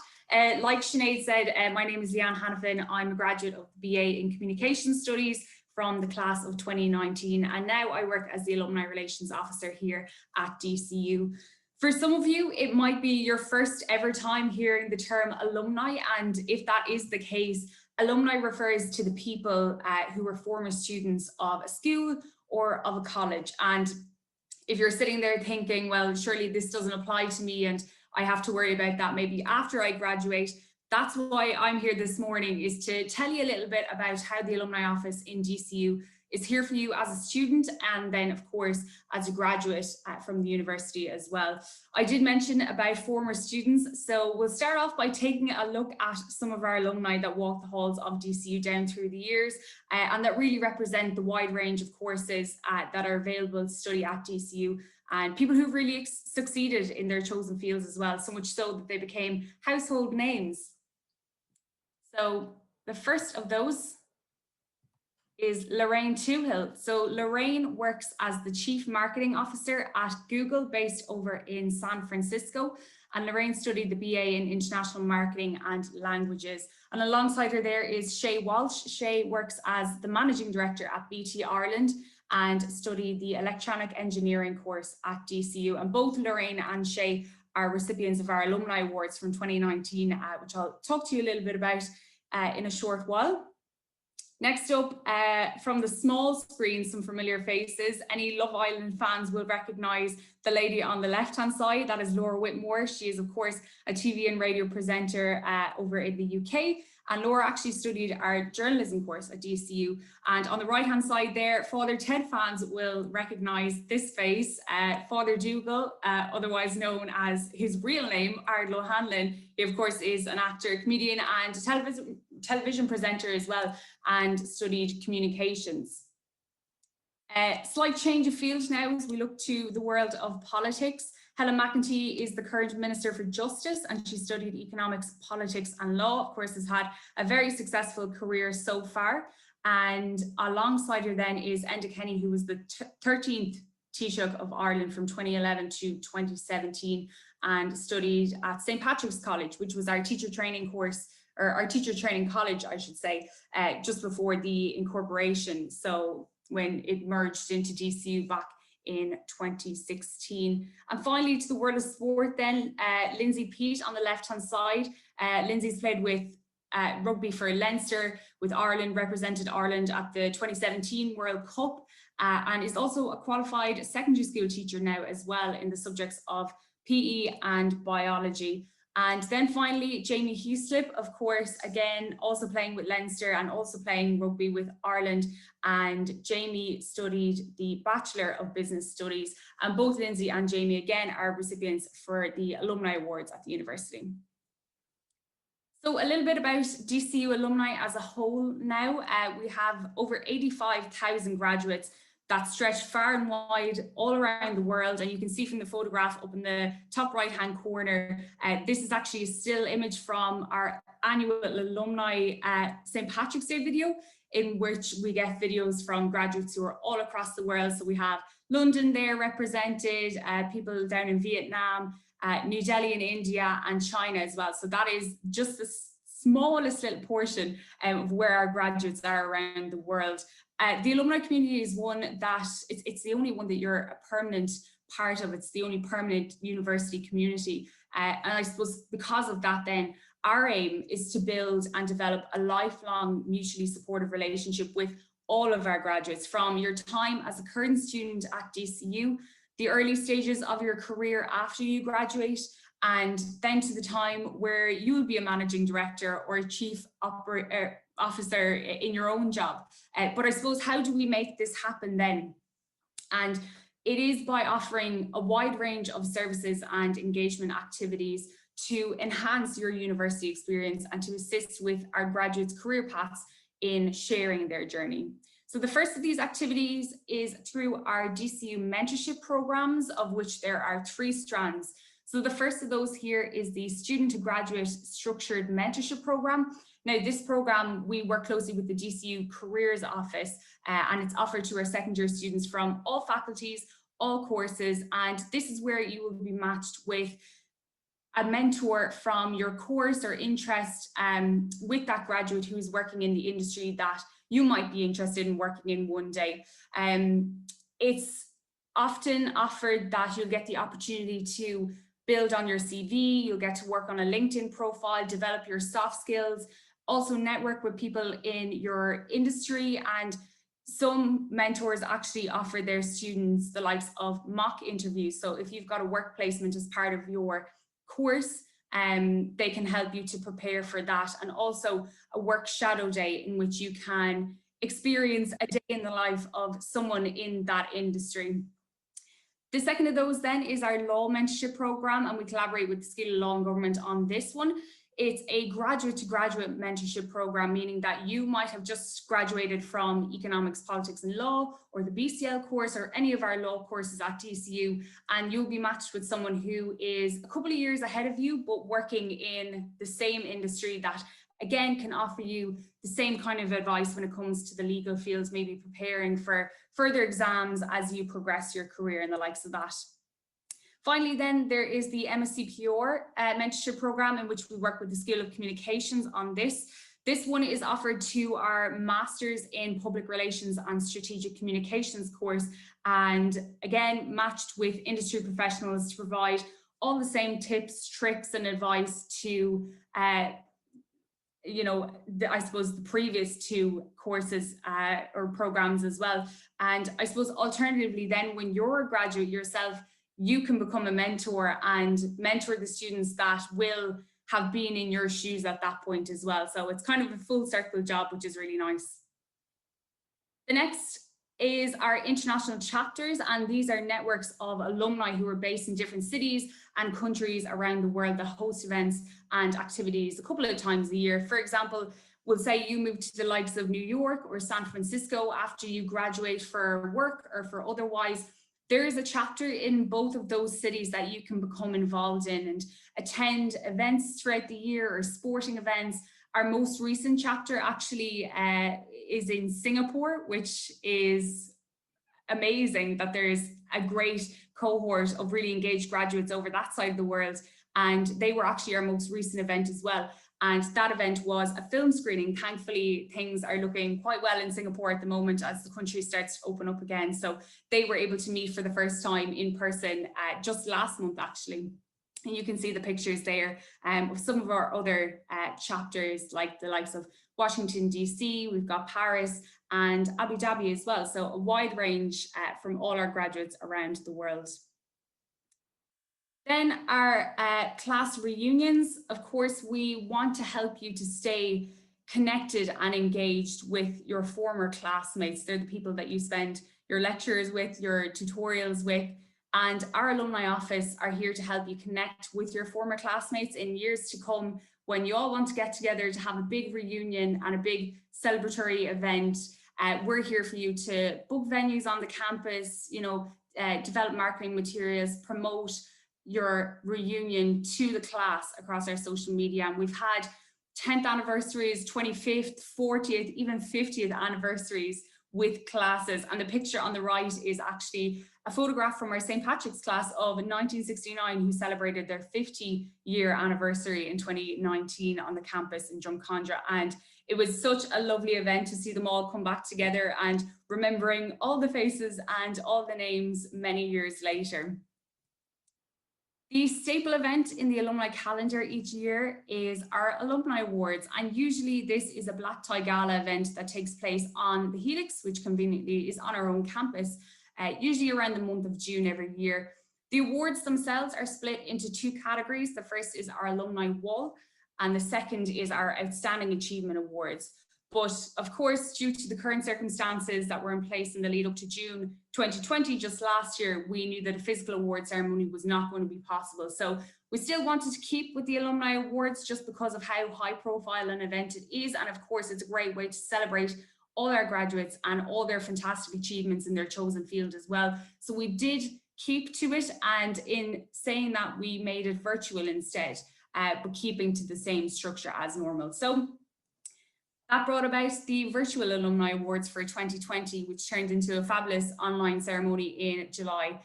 Like Sinead said, my name is Leanne Hannafin. I'm a graduate of the BA in Communication Studies from the class of 2019, and now I work as the Alumni Relations Officer here at DCU. For some of you, it might be your first ever time hearing the term alumni, and if that is the case, alumni refers to the people who were former students of a school or of a college. And if you're sitting there thinking, well, surely this doesn't apply to me and I have to worry about that maybe after I graduate, that's why I'm here this morning, is to tell you a little bit about how the Alumni Office in DCU is here for you as a student, and then of course as a graduate from the university as well. I did mention about former students, so we'll start off by taking a look at some of our alumni that walk the halls of DCU down through the years and that really represent the wide range of courses that are available to study at DCU, and people who've really succeeded in their chosen fields as well, so much so that they became household names. So the first of those is Lorraine Toohill. So Lorraine works as the Chief Marketing Officer at Google, based over in San Francisco. And Lorraine studied the BA in International Marketing and Languages. And alongside her there is Shay Walsh. Shay works as the Managing Director at BT Ireland and studied the Electronic Engineering course at DCU. And both Lorraine and Shay are recipients of our Alumni Awards from 2019, which I'll talk to you a little bit about in a short while. Next up, from the small screen, some familiar faces. Any Love Island fans will recognise the lady on the left-hand side. That is Laura Whitmore. She is, of course, a TV and radio presenter over in the UK. And Laura actually studied our journalism course at DCU. And on the right-hand side there, Father Ted fans will recognise this face, Father Dougal, otherwise known as his real name, Ardal O'Hanlon. He, of course, is an actor, comedian, and television presenter as well, and studied communications. Slight change of field now as we look to the world of politics. Helen McEntee is the current Minister for Justice, and she studied economics, politics and law. Of course, has had a very successful career so far. And alongside her then is Enda Kenny, who was the 13th Taoiseach of Ireland from 2011 to 2017, and studied at St. Patrick's College, which was our teacher training course, or our teacher training college, I should say, just before the incorporation. So when it merged into DCU back in 2016. And finally, to the world of sport then, Lindsay Peat on the left-hand side. Lindsay's played with rugby for Leinster, with Ireland, represented Ireland at the 2017 World Cup, and is also a qualified secondary school teacher now as well in the subjects of PE and biology. And then finally, Jamie Huslip, of course, again, also playing with Leinster and also playing rugby with Ireland. And Jamie studied the Bachelor of Business Studies. And both Lindsay and Jamie, again, are recipients for the Alumni Awards at the university. So a little bit about DCU alumni as a whole now. We have over 85,000 graduates that stretch far and wide all around the world. And you can see from the photograph up in the top right-hand corner, this is actually a still image from our annual alumni St. Patrick's Day video, in which we get videos from graduates who are all across the world. So we have London there represented, people down in Vietnam, New Delhi in India, and China as well. So that is just the smallest little portion of where our graduates are around the world. The alumni community is one that it's the only one that you're a permanent part of. It's the only permanent university community. And I suppose because of that then, our aim is to build and develop a lifelong mutually supportive relationship with all of our graduates, from your time as a current student at DCU, the early stages of your career after you graduate, and then to the time where you will be a managing director or a chief officer in your own job. But I suppose, how do we make this happen then? And it is by offering a wide range of services and engagement activities to enhance your university experience and to assist with our graduates' career paths in sharing their journey. So the first of these activities is through our DCU mentorship programs, of which there are 3 strands. So the first of those here is the Student to Graduate Structured Mentorship Program. Now, this program, we work closely with the DCU Careers Office, and it's offered to our second year students from all faculties, all courses, and this is where you will be matched with a mentor from your course or interest with that graduate who is working in the industry that you might be interested in working in one day. It's often offered that you'll get the opportunity to build on your CV, you'll get to work on a LinkedIn profile, develop your soft skills, also network with people in your industry, and some mentors actually offer their students the likes of mock interviews. So if you've got a work placement as part of your course, they can help you to prepare for that, and also a work shadow day in which you can experience a day in the life of someone in that industry. The second of those then is our law mentorship program, and we collaborate with the School of Law and Government on this one. It's a graduate to graduate mentorship program, meaning that you might have just graduated from economics, politics and law, or the BCL course, or any of our law courses at DCU, and you'll be matched with someone who is a couple of years ahead of you, but working in the same industry that again can offer you the same kind of advice when it comes to the legal fields, maybe preparing for further exams as you progress your career and the likes of that. Finally, then there is the MSc mentorship program, in which we work with the School of Communications on this. This one is offered to our Masters in Public Relations and Strategic Communications course, and again matched with industry professionals to provide all the same tips, tricks and advice to I suppose the previous 2 courses or programs as well. And I suppose alternatively then, when you're a graduate yourself, you can become a mentor and mentor the students that will have been in your shoes at that point as well. So it's kind of a full circle job, which is really nice. The next is our international chapters, and these are networks of alumni who are based in different cities and countries around the world that host events and activities a couple of times a year. For example, we'll say you move to the likes of New York or San Francisco after you graduate for work or for otherwise. There is a chapter in both of those cities that you can become involved in and attend events throughout the year or sporting events. Our most recent chapter actually is in Singapore, which is amazing that there's a great cohort of really engaged graduates over that side of the world. And they were actually our most recent event as well. And that event was a film screening. Thankfully, things are looking quite well in Singapore at the moment as the country starts to open up again. So they were able to meet for the first time in person just last month, actually. And you can see the pictures there of some of our other chapters, like the likes of Washington, DC, we've got Paris and Abu Dhabi as well. So a wide range from all our graduates around the world. Then our class reunions. Of course, we want to help you to stay connected and engaged with your former classmates. They're the people that you spend your lectures with, your tutorials with, and our alumni office are here to help you connect with your former classmates in years to come when you all want to get together to have a big reunion and a big celebratory event. We're here for you to book venues on the campus, develop marketing materials, promote your reunion to the class across our social media. And we've had 10th anniversaries, 25th, 40th, even 50th anniversaries with classes. And the picture on the right is actually a photograph from our St. Patrick's class of 1969 who celebrated their 50-year anniversary in 2019 on the campus in Drumcondra. And It was such a lovely event to see them all come back together and remembering all the faces and all the names many years later. The staple event in the alumni calendar each year is our Alumni Awards, and usually this is a black tie gala event that takes place on the Helix, which conveniently is on our own campus, usually around the month of June every year. The awards themselves are split into two categories. The first is our Alumni Wall, and the second is our Outstanding Achievement Awards. But of course, due to the current circumstances that were in place in the lead up to June 2020, just last year, we knew that a physical award ceremony was not going to be possible. So we still wanted to keep with the Alumni Awards just because of how high profile an event it is. And of course, it's a great way to celebrate all our graduates and all their fantastic achievements in their chosen field as well. So we did keep to it, and in saying that, we made it virtual instead, but keeping to the same structure as normal. So that brought about the virtual Alumni Awards for 2020, which turned into a fabulous online ceremony in July.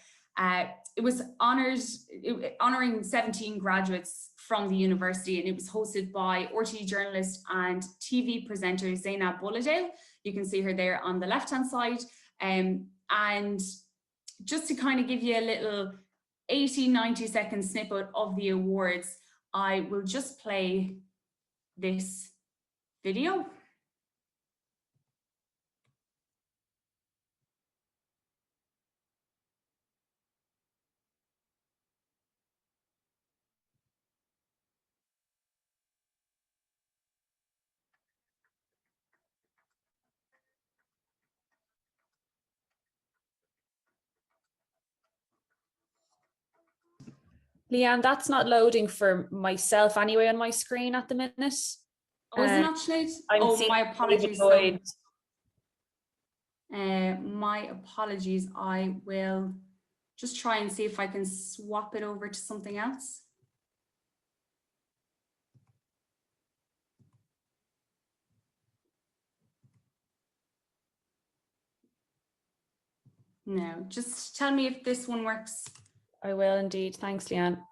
It was honouring 17 graduates from the university, and it was hosted by RTE journalist and TV presenter Zainab Bulladale. You can see her there on the left-hand side. And just to kind of give you a little 80-90 second snippet of the awards, I will just play this video. Leanne, that's not loading for myself anyway on my screen at the minute. Oh, is it not, Sinead? Oh, my apologies. My apologies. I will just try and see if I can swap it over to something else. No, just tell me if this one works. I will indeed. Thanks, Leanne.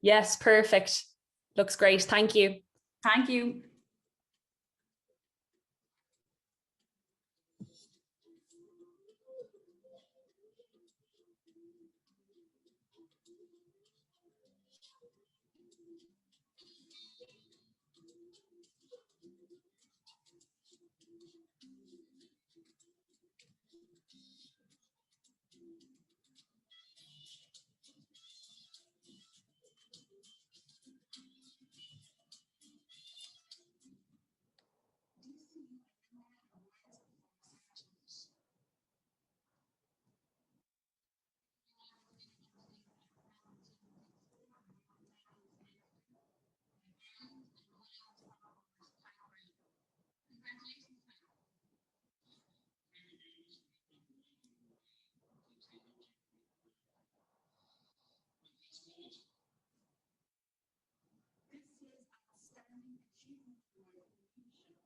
Yes, perfect. Looks great. Thank you. Thank you.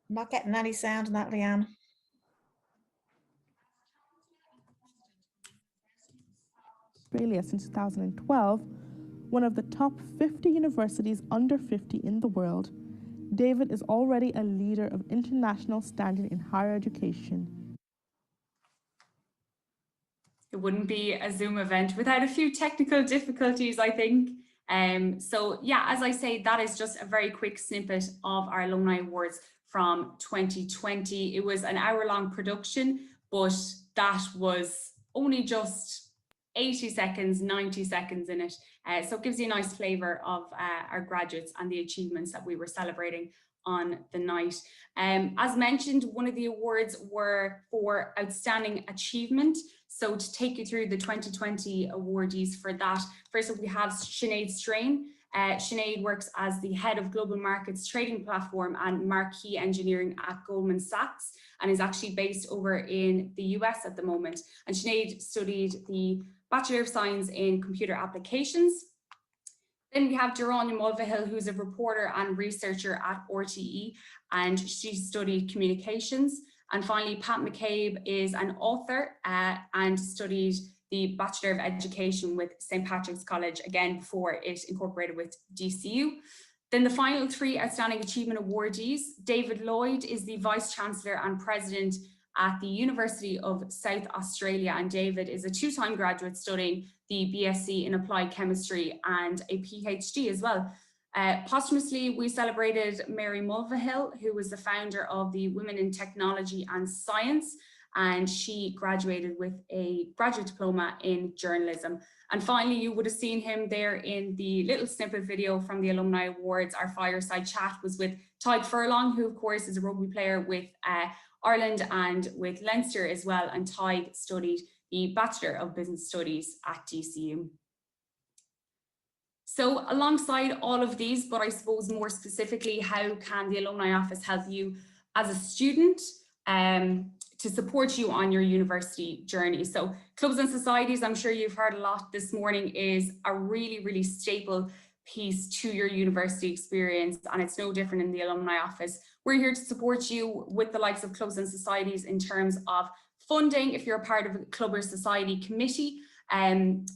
I'm not getting any sound in that, Leanne. Australia since 2012, one of the top 50 universities under 50 in the world, David is already a leader of international standing in higher education. It wouldn't be a Zoom event without a few technical difficulties, I think. So yeah, as I say, that is just a very quick snippet of our Alumni Awards from 2020. It was an hour-long production, but that was only just 80 seconds, 90 seconds in it. So it gives you a nice flavour of our graduates and the achievements that we were celebrating on the night. As mentioned, one of the awards were for Outstanding Achievement. So to take you through the 2020 awardees for that, first up we have Sinead Strain. Sinead works as the head of global markets trading platform and marquee engineering at Goldman Sachs, and is actually based over in the US at the moment. And Sinead studied the Bachelor of Science in Computer Applications. Then we have Geráine Mulvihill, who's a reporter and researcher at RTE, and she studied communications. And finally, Pat McCabe is an author and studied the Bachelor of Education with St. Patrick's College, again, before it incorporated with DCU. Then the final 3 Outstanding Achievement awardees. David Lloyd is the Vice Chancellor and President at the University of South Australia, and David is a 2-time graduate studying the BSc in Applied Chemistry and a PhD as well. Posthumously, we celebrated Mary Mulvihill, who was the founder of the Women in Technology and Science, and she graduated with a graduate diploma in journalism. And finally, you would have seen him there in the little snippet video from the Alumni Awards. Our fireside chat was with Tyg Furlong, who of course is a rugby player with Ireland and with Leinster as well. And Tyg studied the Bachelor of Business Studies at DCU. So alongside all of these, but I suppose more specifically, how can the Alumni Office help you as a student to support you on your university journey? So clubs and societies, I'm sure you've heard a lot this morning, is a really, really staple piece to your university experience, and it's no different in the Alumni Office. We're here to support you with the likes of clubs and societies in terms of funding. If you're a part of a club or society committee,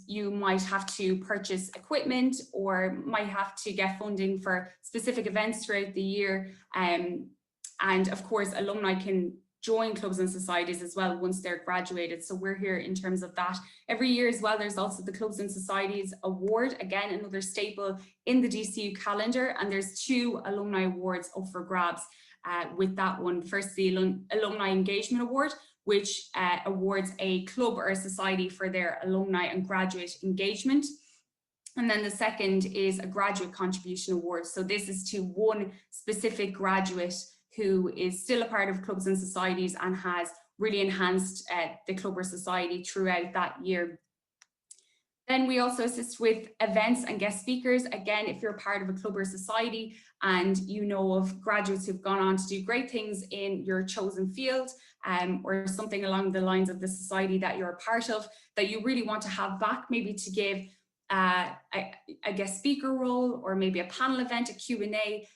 you might have to purchase equipment or might have to get funding for specific events throughout the year. And of course, alumni can join clubs and societies as well once they're graduated. So we're here in terms of that. Every year as well, there's also the Clubs and Societies Award, again, another staple in the DCU calendar. And there's 2 alumni awards up for grabs with that one. First, the Alumni Engagement Award, which awards a club or a society for their alumni and graduate engagement. And then the second is a Graduate Contribution Award. So this is to one specific graduate who is still a part of clubs and societies and has really enhanced the club or society throughout that year. Then we also assist with events and guest speakers. Again, if you're a part of a club or society and you know of graduates who've gone on to do great things in your chosen field, or something along the lines of the society that you're a part of, that you really want to have back, maybe to give a guest speaker role or maybe a panel event, a Q&A,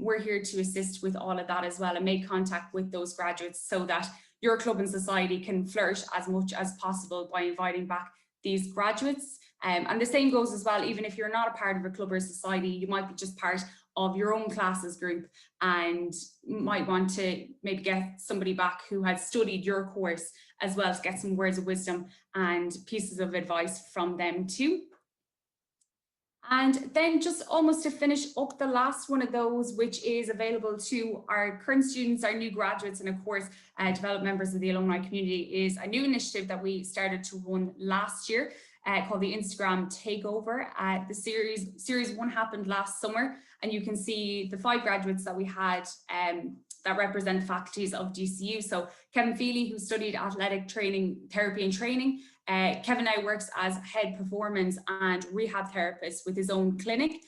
we're here to assist with all of that as well and make contact with those graduates so that your club and society can flourish as much as possible by inviting back these graduates. And the same goes as well, even if you're not a part of a club or society, you might be just part of your own classes group and might want to maybe get somebody back who has studied your course as well to get some words of wisdom and pieces of advice from them too. And then just almost to finish up, the last one of those, which is available to our current students, our new graduates, and of course, developed members of the alumni community, is a new initiative that we started to run last year called the Instagram Takeover. The series 1 happened last summer, and you can see the 5 graduates that we had that represent faculties of DCU. So Kevin Feely, who studied athletic training, therapy and training. Kevin now works as head performance and rehab therapist with his own clinic.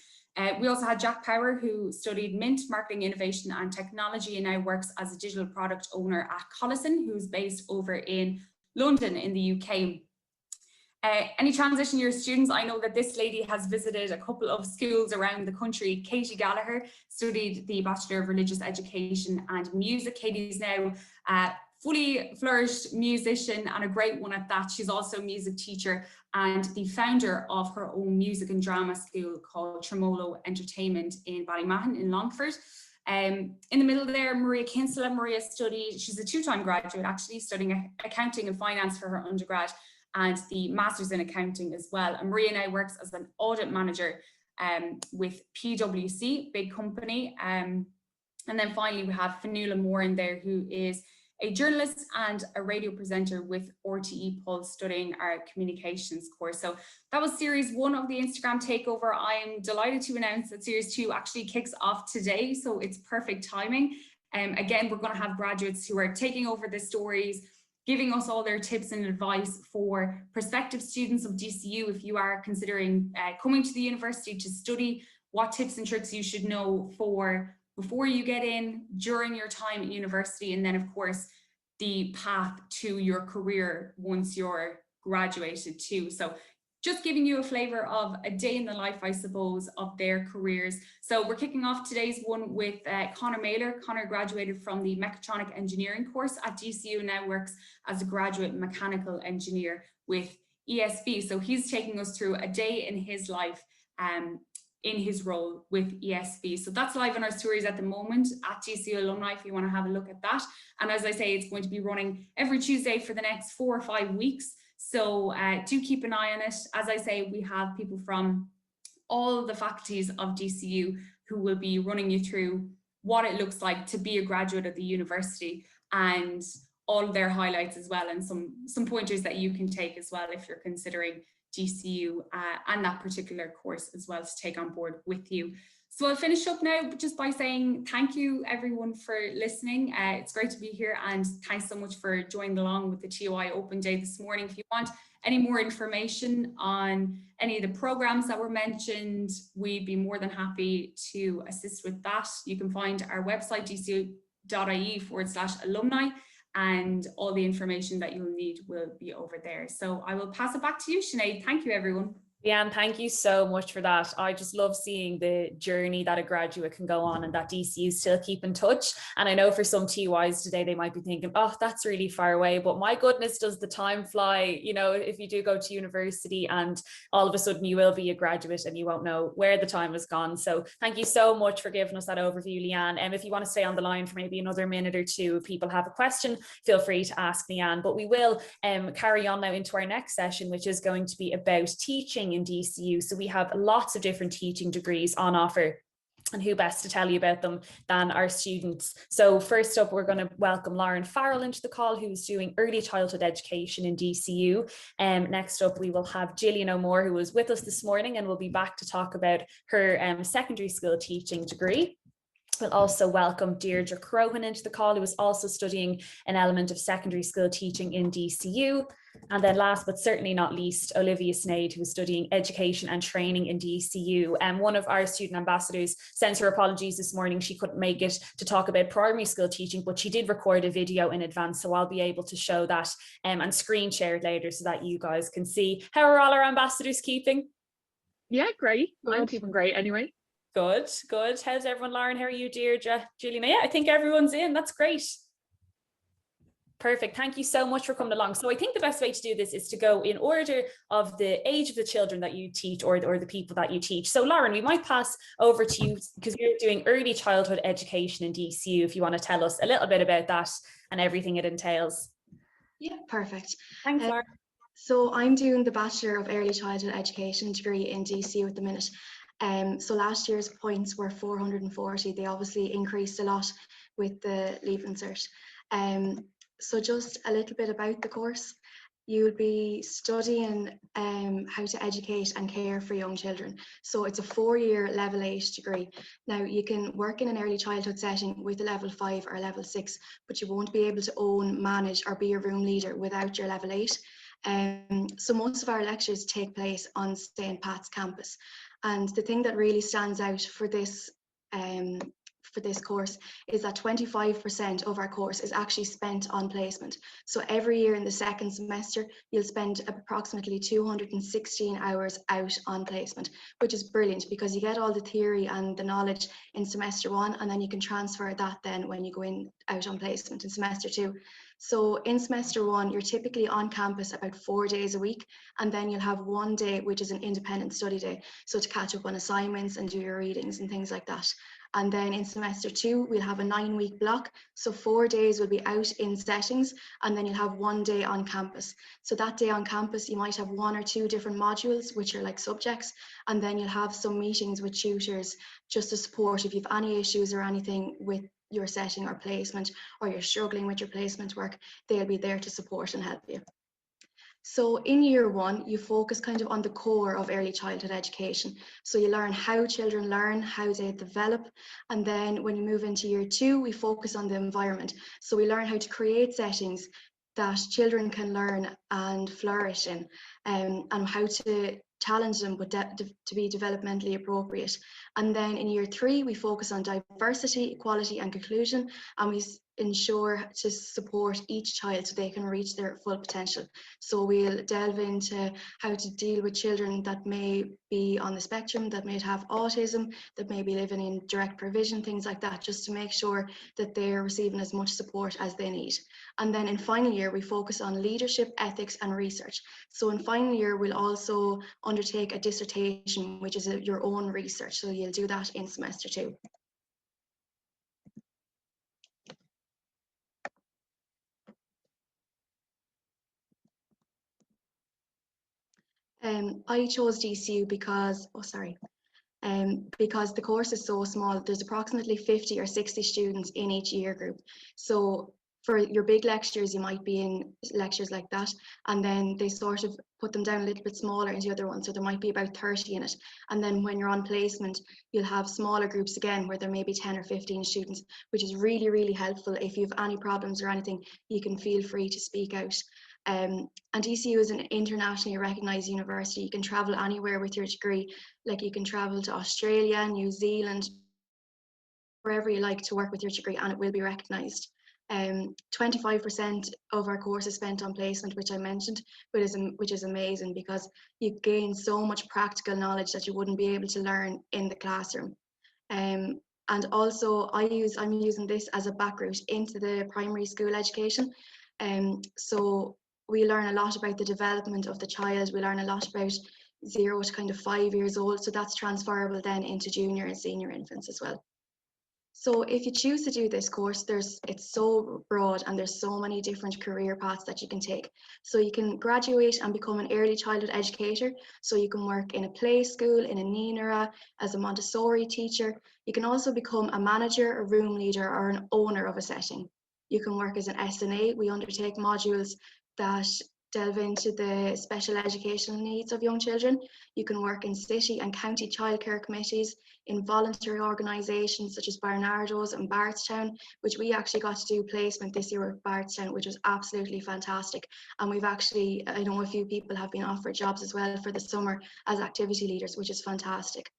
We also had Jack Power, who studied Mint, Marketing, Innovation and Technology, and now works as a digital product owner at Collison, who's based over in London in the UK. Any transition year students, I know that this lady has visited a couple of schools around the country. Katie Gallagher studied the Bachelor of Religious Education and Music. Katie's now fully flourished musician and a great one at that. She's also a music teacher and the founder of her own music and drama school called Tremolo Entertainment in Ballymahon in Longford. In the middle there, Maria Kinsella. Maria studied, she's a 2-time graduate actually, studying accounting and finance for her undergrad and the master's in accounting as well. And Maria now works as an audit manager with PwC, big company. And then finally we have Fanula Moore in there, who is a journalist and a radio presenter with RTE Pulse, studying our communications course. So that was series 1 of the Instagram Takeover. I am delighted to announce that series 2 actually kicks off today, so it's perfect timing. Again, we're going to have graduates who are taking over the stories, giving us all their tips and advice for prospective students of DCU. If you are considering coming to the university to study, what tips and tricks you should know for before you get in, during your time at university, and then of course the path to your career once you're graduated too. So just giving you a flavor of a day in the life, I suppose, of their careers. So we're kicking off today's one with Connor Mailer. Connor graduated from the mechatronic engineering course at DCU and now works as a graduate mechanical engineer with ESB. So he's taking us through a day in his life in his role with ESB. So that's live on our stories at the moment at DCU Alumni if you want to have a look at that. And as I say, it's going to be running every Tuesday for the next 4 or 5 weeks. So do keep an eye on it. As I say, we have people from all the faculties of DCU who will be running you through what it looks like to be a graduate at the university and all of their highlights as well, and some pointers that you can take as well if you're considering DCU and that particular course as well to take on board with you. So I'll finish up now just by saying thank you everyone for listening. It's great to be here, and thanks so much for joining along with the TOI Open Day this morning. If you want any more information on any of the programs that were mentioned, we'd be more than happy to assist with that. You can find our website dcu.ie/alumni, and all the information that you'll need will be over there. So I will pass it back to you, Sinead. Thank you, everyone. Leanne, thank you so much for that. I just love seeing the journey that a graduate can go on and that DCU still keep in touch. And I know for some TYs today, they might be thinking, oh, that's really far away, but my goodness, does the time fly? You know, if you do go to university and all of a sudden you will be a graduate and you won't know where the time has gone. So thank you so much for giving us that overview, Leanne. And if you want to stay on the line for maybe another minute or two, if people have a question, feel free to ask Leanne. But we will carry on now into our next session, which is going to be about teaching in DCU. So we have lots of different teaching degrees on offer, and who best to tell you about them than our students. So first up, we're going to welcome Lauren Farrell into the call, who's doing early childhood education in DCU. Next up, we will have Gillian O'Moore, who was with us this morning and will be back to talk about her secondary school teaching degree. We'll also welcome Deirdre Croghan into the call, who is also studying an element of secondary school teaching in DCU. And then last but certainly not least, Olivia Sneyd, who is studying education and training in DCU. And one of our student ambassadors sends her apologies this morning. She couldn't make it to talk about primary school teaching, but she did record a video in advance. So I'll be able to show that and screen share it later so that you guys can see. How are all our ambassadors keeping? Yeah, great. I'm keeping great anyway. Good, good. How's everyone? Lauren, how are you, Deirdre? Julian? Yeah, I think everyone's in. That's great. Perfect. Thank you so much for coming along. So I think the best way to do this is to go in order of the age of the children that you teach or the people that you teach. So Lauren, we might pass over to you because you're doing early childhood education in DCU, if you want to tell us a little bit about that and everything it entails. Yeah, perfect. Thanks, Lauren. So I'm doing the Bachelor of Early Childhood Education degree in DCU at the minute. So last year's points were 440. They obviously increased a lot with the Leaving Cert. So just a little bit about the course. You'll be studying how to educate and care for young children. So it's a 4-year level 8 degree. Now you can work in an early childhood setting with a level 5 or level 6, but you won't be able to own, manage or be a room leader without your level 8. So most of our lectures take place on St. Pat's campus. And the thing that really stands out for this course is that 25% of our course is actually spent on placement. So every year in the second semester, you'll spend approximately 216 hours out on placement, which is brilliant because you get all the theory and the knowledge in semester 1, and then you can transfer that then when you go in out on placement in semester 2. So in semester 1, you're typically on campus about 4 days a week, and then you'll have 1 day, which is an independent study day. So to catch up on assignments and do your readings and things like that. And then in semester 2, we'll have a 9-week block. So 4 days will be out in settings, and then you'll have 1 day on campus. So that day on campus, you might have 1 or 2 different modules, which are like subjects, and then you'll have some meetings with tutors just to support if you've any issues or anything with your setting or placement, or you're struggling with your placement work, they'll be there to support and help you. So in year 1, you focus kind of on the core of early childhood education. So you learn how children learn, how they develop. And then when you move into year 2, we focus on the environment. So we learn how to create settings that children can learn and flourish in, and how to challenge them but to be developmentally appropriate. And then in year 3, we focus on diversity, equality and inclusion, and we ensure to support each child so they can reach their full potential. So we'll delve into how to deal with children that may be on the spectrum, that may have autism, that may be living in direct provision, things like that, just to make sure that they're receiving as much support as they need. And then in final year, we focus on leadership, ethics and research. So in final year, we'll also undertake a dissertation, which is your own research. So you'll do that in semester 2. I chose DCU because, because the course is so small. There's approximately 50 or 60 students in each year group. So for your big lectures, you might be in lectures like that, and then they sort of put them down a little bit smaller into the other one. So there might be about 30 in it. And then when you're on placement, you'll have smaller groups again, where there may be 10 or 15 students, which is really, really helpful. If you have any problems or anything, you can feel free to speak out. And DCU is an internationally recognised university. You can travel anywhere with your degree. Like you can travel to Australia, New Zealand, wherever you like to work with your degree, and it will be recognised. 25% of our course is spent on placement, which I mentioned, which is amazing because you gain so much practical knowledge that you wouldn't be able to learn in the classroom. And also I'm using this as a back route into the primary school education. So we learn a lot about the development of the child. We learn a lot about 0 to kind of 5 years old. So that's transferable then into junior and senior infants as well. So if you choose to do this course, it's so broad and there's so many different career paths that you can take. So you can graduate and become an early childhood educator. So you can work in a play school, in a NENERA, as a Montessori teacher. You can also become a manager, a room leader, or an owner of a setting. You can work as an SNA. We undertake modules that delve into the special educational needs of young children. You can work in city and county childcare committees, in voluntary organisations such as Barnardo's and Bardstown, which we actually got to do placement this year with Bardstown, which was absolutely fantastic. And we've actually, I know a few people have been offered jobs as well for the summer as activity leaders, which is fantastic.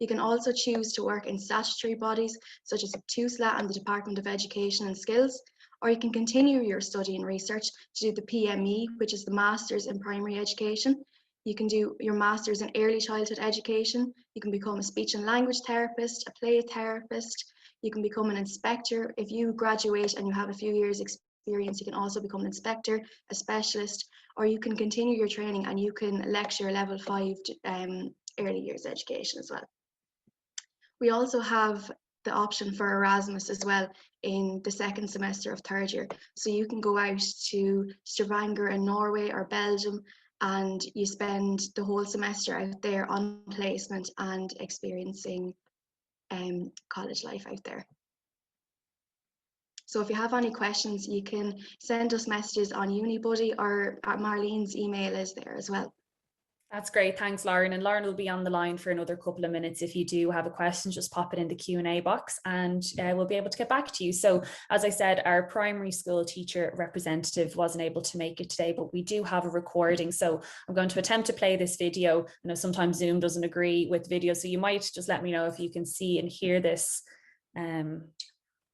You can also choose to work in statutory bodies such as TUSLA and the Department of Education and Skills, or you can continue your study and research to do the PME, which is the Masters in Primary Education. You can do your Masters in Early Childhood Education. You can become a speech and language therapist, a play therapist. You can become an inspector. If you graduate and you have a few years experience, you can also become an inspector, a specialist, or you can continue your training and you can lecture level 5 early years education as well. We also have the option for Erasmus as well in the second semester of 3rd year. So you can go out to Stavanger in Norway or Belgium, and you spend the whole semester out there on placement and experiencing college life out there. So if you have any questions, you can send us messages on Unibuddy, or Marlene's email is there as well. That's great. Thanks, Lauren. And Lauren will be on the line for another couple of minutes. If you do have a question, just pop it in the Q&A box and we'll be able to get back to you. So as I said, our primary school teacher representative wasn't able to make it today, but we do have a recording. So I'm going to attempt to play this video. I know sometimes Zoom doesn't agree with video, so you might just let me know if you can see and hear this.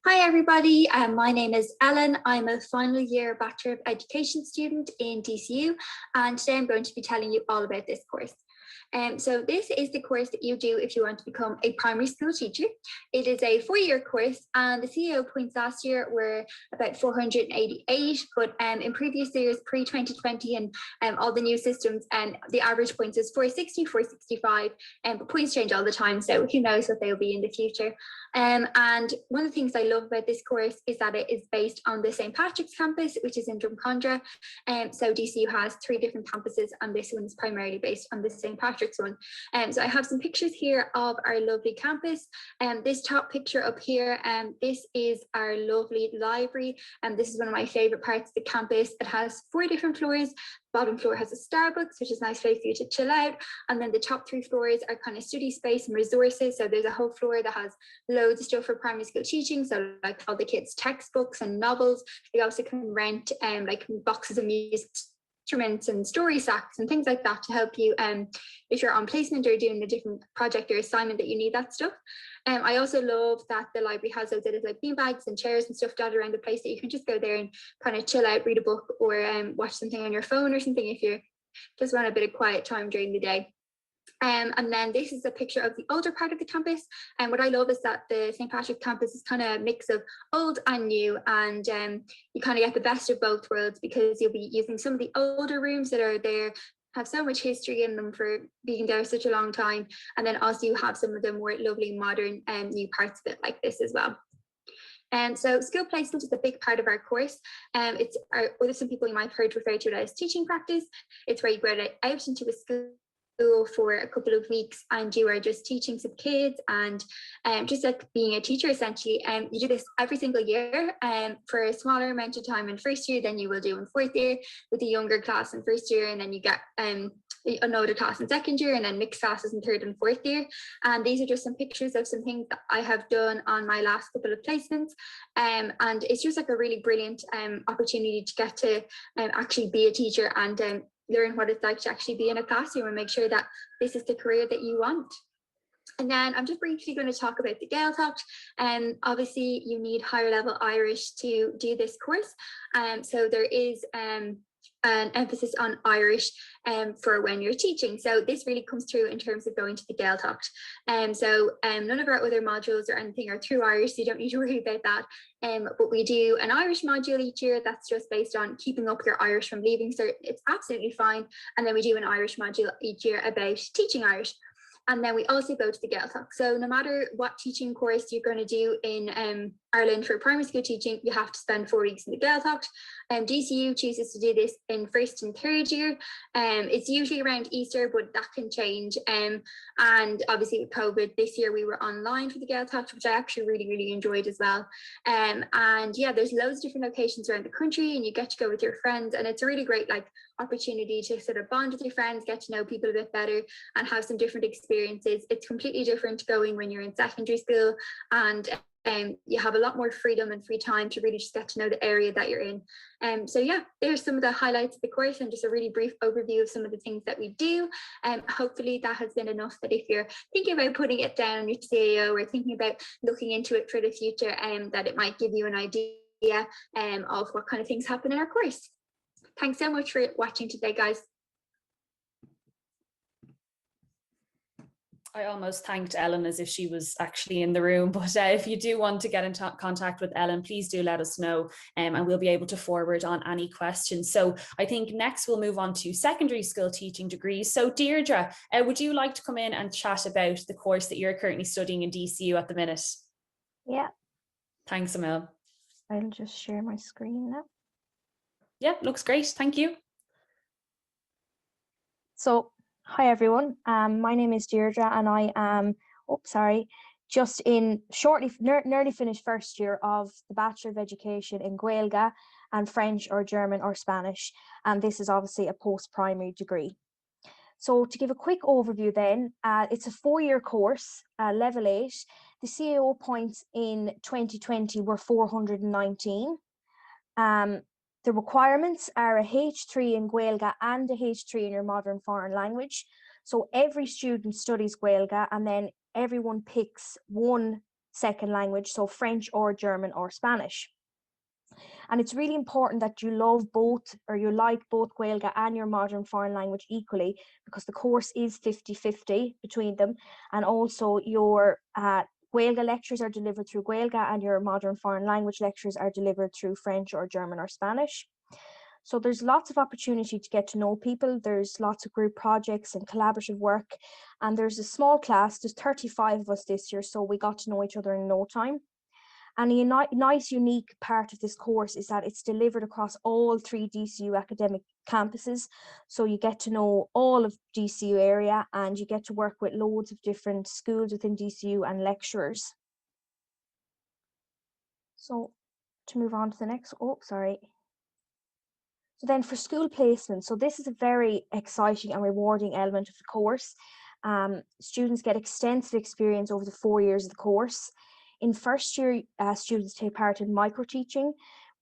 Hi everybody, my name is Ellen. I'm a final year Bachelor of Education student in DCU, and today I'm going to be telling you all about this course. So this is the course that you do if you want to become a primary school teacher. It is a 4-year course, and the CEO points last year were about 488, but in previous years, pre-2020 and all the new systems, and the average points is 460, 465, but points change all the time, so who knows what they'll be in the future. And one of the things I love about this course is that it is based on the St. Patrick's campus, which is in Drumcondra. So DCU has 3 different campuses, and this one is primarily based on the St. Patrick's one. So I have some pictures here of our lovely campus. This top picture up here, this is our lovely library, and this is one of my favorite parts of the campus. It has 4 different floors. Bottom floor has a Starbucks, which is a nice place for you to chill out. And then the top 3 floors are kind of study space and resources. So there's a whole floor that has loads of stuff for primary school teaching. So like all the kids' textbooks and novels. They also can rent like boxes of music instruments and story stacks and things like that to help you if you're on placement or doing a different project or assignment that you need that stuff. I also love that the library has those little like bean bags and chairs and stuff dotted around the place that you can just go there and kind of chill out, read a book, or watch something on your phone or something if you just want a bit of quiet time during the day. And then this is a picture of the older part of the campus. And what I love is that the St. Patrick's campus is kind of a mix of old and new, and you kind of get the best of both worlds because you'll be using some of the older rooms that are there, have so much history in them for being there such a long time, and then also you have some of the more lovely modern new parts of it like this as well. And so school placement is a big part of our course. It's or some people you might have heard refer to it as teaching practice. It's where you graduate out into a school for a couple of weeks and you are just teaching some kids and just like being a teacher essentially. You do this every single year for a smaller amount of time in first year than you will do in fourth year, with a younger class in first year, and then you get another class in second year, and then mixed classes in third and fourth year. And these are just some pictures of some things that I have done on my last couple of placements, and it's just like a really brilliant opportunity to get to actually be a teacher and learn what it's like to actually be in a classroom and make sure that this is the career that you want. And then I'm just briefly going to talk about the Gaeltacht. Obviously you need higher level Irish to do this course. So there is an emphasis on Irish for when you're teaching. So this really comes through in terms of going to the Gaeltacht. So none of our other modules or anything are through Irish, so you don't need to worry about that. But we do an Irish module each year that's just based on keeping up your Irish from leaving cert. It's absolutely fine. And then we do an Irish module each year about teaching Irish. And then we also go to the Gaeltacht. So no matter what teaching course you're going to do in Ireland for primary school teaching, you have to spend 4 weeks in the Gaeltacht. DCU chooses to do this in first and third year. It's usually around Easter, but that can change. And obviously with COVID, this year we were online for the Gaeltacht, which I actually really enjoyed as well. And yeah, there's loads of different locations around the country and you get to go with your friends, and it's a really great opportunity to sort of bond with your friends, get to know people a bit better and have some different experiences. It's completely different going when you're in secondary school, and you have a lot more freedom and free time to really just get to know the area that you're in. So yeah, there's some of the highlights of the course and just a really brief overview of some of the things that we do. Hopefully that has been enough that if you're thinking about putting it down on your CAO or thinking about looking into it for the future, that it might give you an idea of what kind of things happen in our course. Thanks so much for watching today, guys. I almost thanked Ellen as if she was actually in the room, but if you do want to get in contact with Ellen, please do let us know, and we'll be able to forward on any questions. So I think next we'll move on to secondary school teaching degrees. So Deirdre, would you like to come in and chat about the course that you're currently studying in DCU at the minute? Yeah. Thanks, Emil. I'll just share my screen now. Yeah, looks great. Thank you. So, hi everyone. My name is Deirdre and I am, just in nearly finished first year of the Bachelor of Education in Gaeilge and French or German or Spanish. And this is obviously a post-primary degree. So to give a quick overview then, it's a 4-year course, level 8. The CAO points in 2020 were 419. The requirements are a H3 in Gaeilge and a H3 in your modern foreign language. So every student studies Gaeilge and then everyone picks one second language, so French or German or Spanish. And it's really important that you love both, or you like both Gaeilge and your modern foreign language equally, because the course is 50-50 between them. And also your Gaeilge lectures are delivered through Gaeilge and your modern foreign language lectures are delivered through French or German or Spanish. So there's lots of opportunity to get to know people. There's lots of group projects and collaborative work. And there's a small class, there's 35 of us this year, so we got to know each other in no time. And a nice, unique part of this course is that it's delivered across all 3 DCU academic campuses. So you get to know all of DCU area and you get to work with loads of different schools within DCU and lecturers. So to move on to the next, So then for school placement, so this is a very exciting and rewarding element of the course. Students get extensive experience over the 4 years of the course. In first year, students take part in micro-teaching,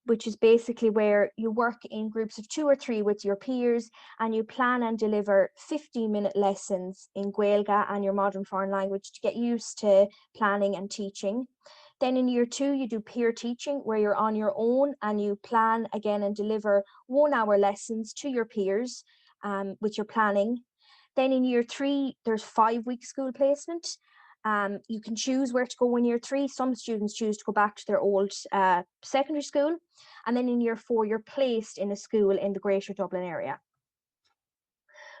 which is basically where you work in groups of 2 or 3 with your peers, and you plan and deliver 15-minute lessons in Gaeilge and your modern foreign language to get used to planning and teaching. Then in year 2, you do peer teaching, where you're on your own and you plan again and deliver 1-hour lessons to your peers with your planning. Then in year 3, there's 5-week school placement. You can choose where to go in year 3. Some students choose to go back to their old secondary school. And then in year 4, you're placed in a school in the Greater Dublin area.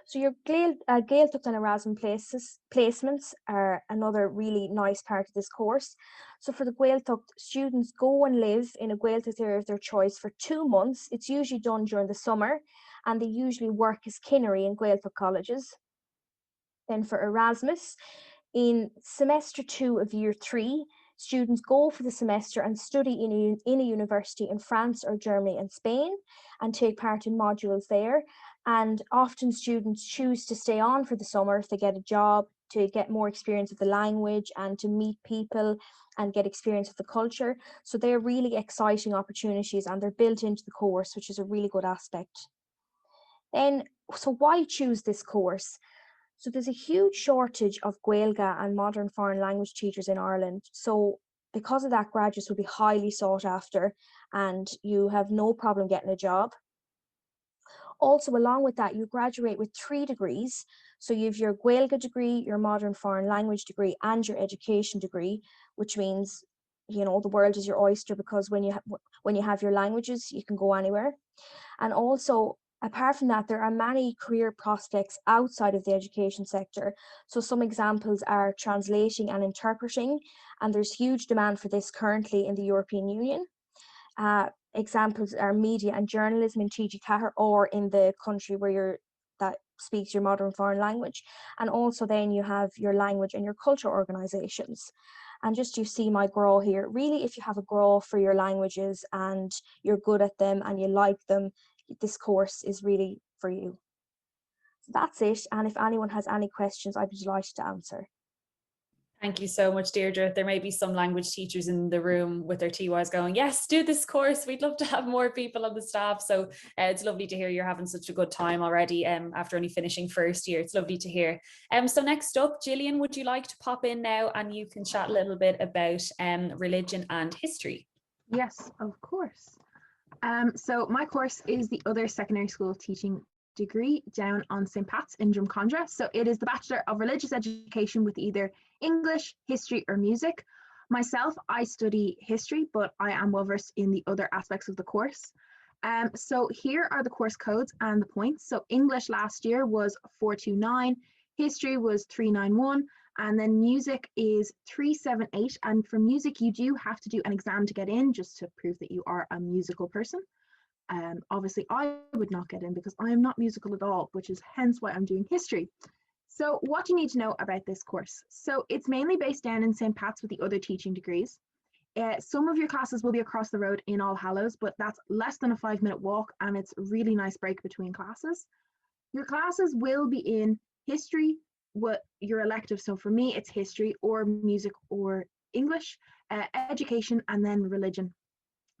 So your Gaeltacht and Erasmus placements are another really nice part of this course. So for the Gaeltacht, students go and live in a Gaeltacht area of their choice for 2 months. It's usually done during the summer, and they usually work as kinnery in Gaeltacht colleges. Then for Erasmus, in semester 2 of year 3, students go for the semester and study in a university in France or Germany and Spain and take part in modules there. And often students choose to stay on for the summer if they get a job, to get more experience of the language and to meet people and get experience of the culture. So they're really exciting opportunities, and they're built into the course, which is a really good aspect. Then, so why choose this course? So there's a huge shortage of Gaeilge and modern foreign language teachers in Ireland. So because of that, graduates will be highly sought after, and you have no problem getting a job. Also, along with that, you graduate with 3 degrees. So you have your Gaeilge degree, your modern foreign language degree, and your education degree, which means, you know, the world is your oyster, because when you have your languages, you can go anywhere. And also, apart from that, there are many career prospects outside of the education sector. So some examples are translating and interpreting, and there's huge demand for this currently in the European Union. Examples are media and journalism in TG Ceathair, or in the country where that speaks your modern foreign language. And also then you have your language and your culture organisations. And just, you see my grow here, really, if you have a grow for your languages and you're good at them and you like them, this course is really for you. So that's it. And if anyone has any questions, I'd be delighted to answer. Thank you so much, Deirdre. There may be some language teachers in the room with their TYs going, yes, do this course. We'd love to have more people on the staff. So it's lovely to hear you're having such a good time already after only finishing first year. It's lovely to hear. So next up, Gillian, would you like to pop in now and you can chat a little bit about religion and history? Yes, of course. So my course is the other secondary school teaching degree down on St. Pat's in Drumcondra. So it is the Bachelor of Religious Education with either English, history or music. Myself, I study history, but I am well versed in the other aspects of the course. So here are the course codes and the points. So English last year was 429, history was 391, and then music is 378. And for music, you do have to do an exam to get in, just to prove that you are a musical person. Obviously, I would not get in because I am not musical at all, which is hence why I'm doing history. So what do you need to know about this course? So it's mainly based down in St. Pat's with the other teaching degrees. Some of your classes will be across the road in All Hallows, but that's less than a 5-minute walk, and it's a really nice break between classes. Your classes will be in history, what your elective. So for me, it's history or music or English, education, and then religion.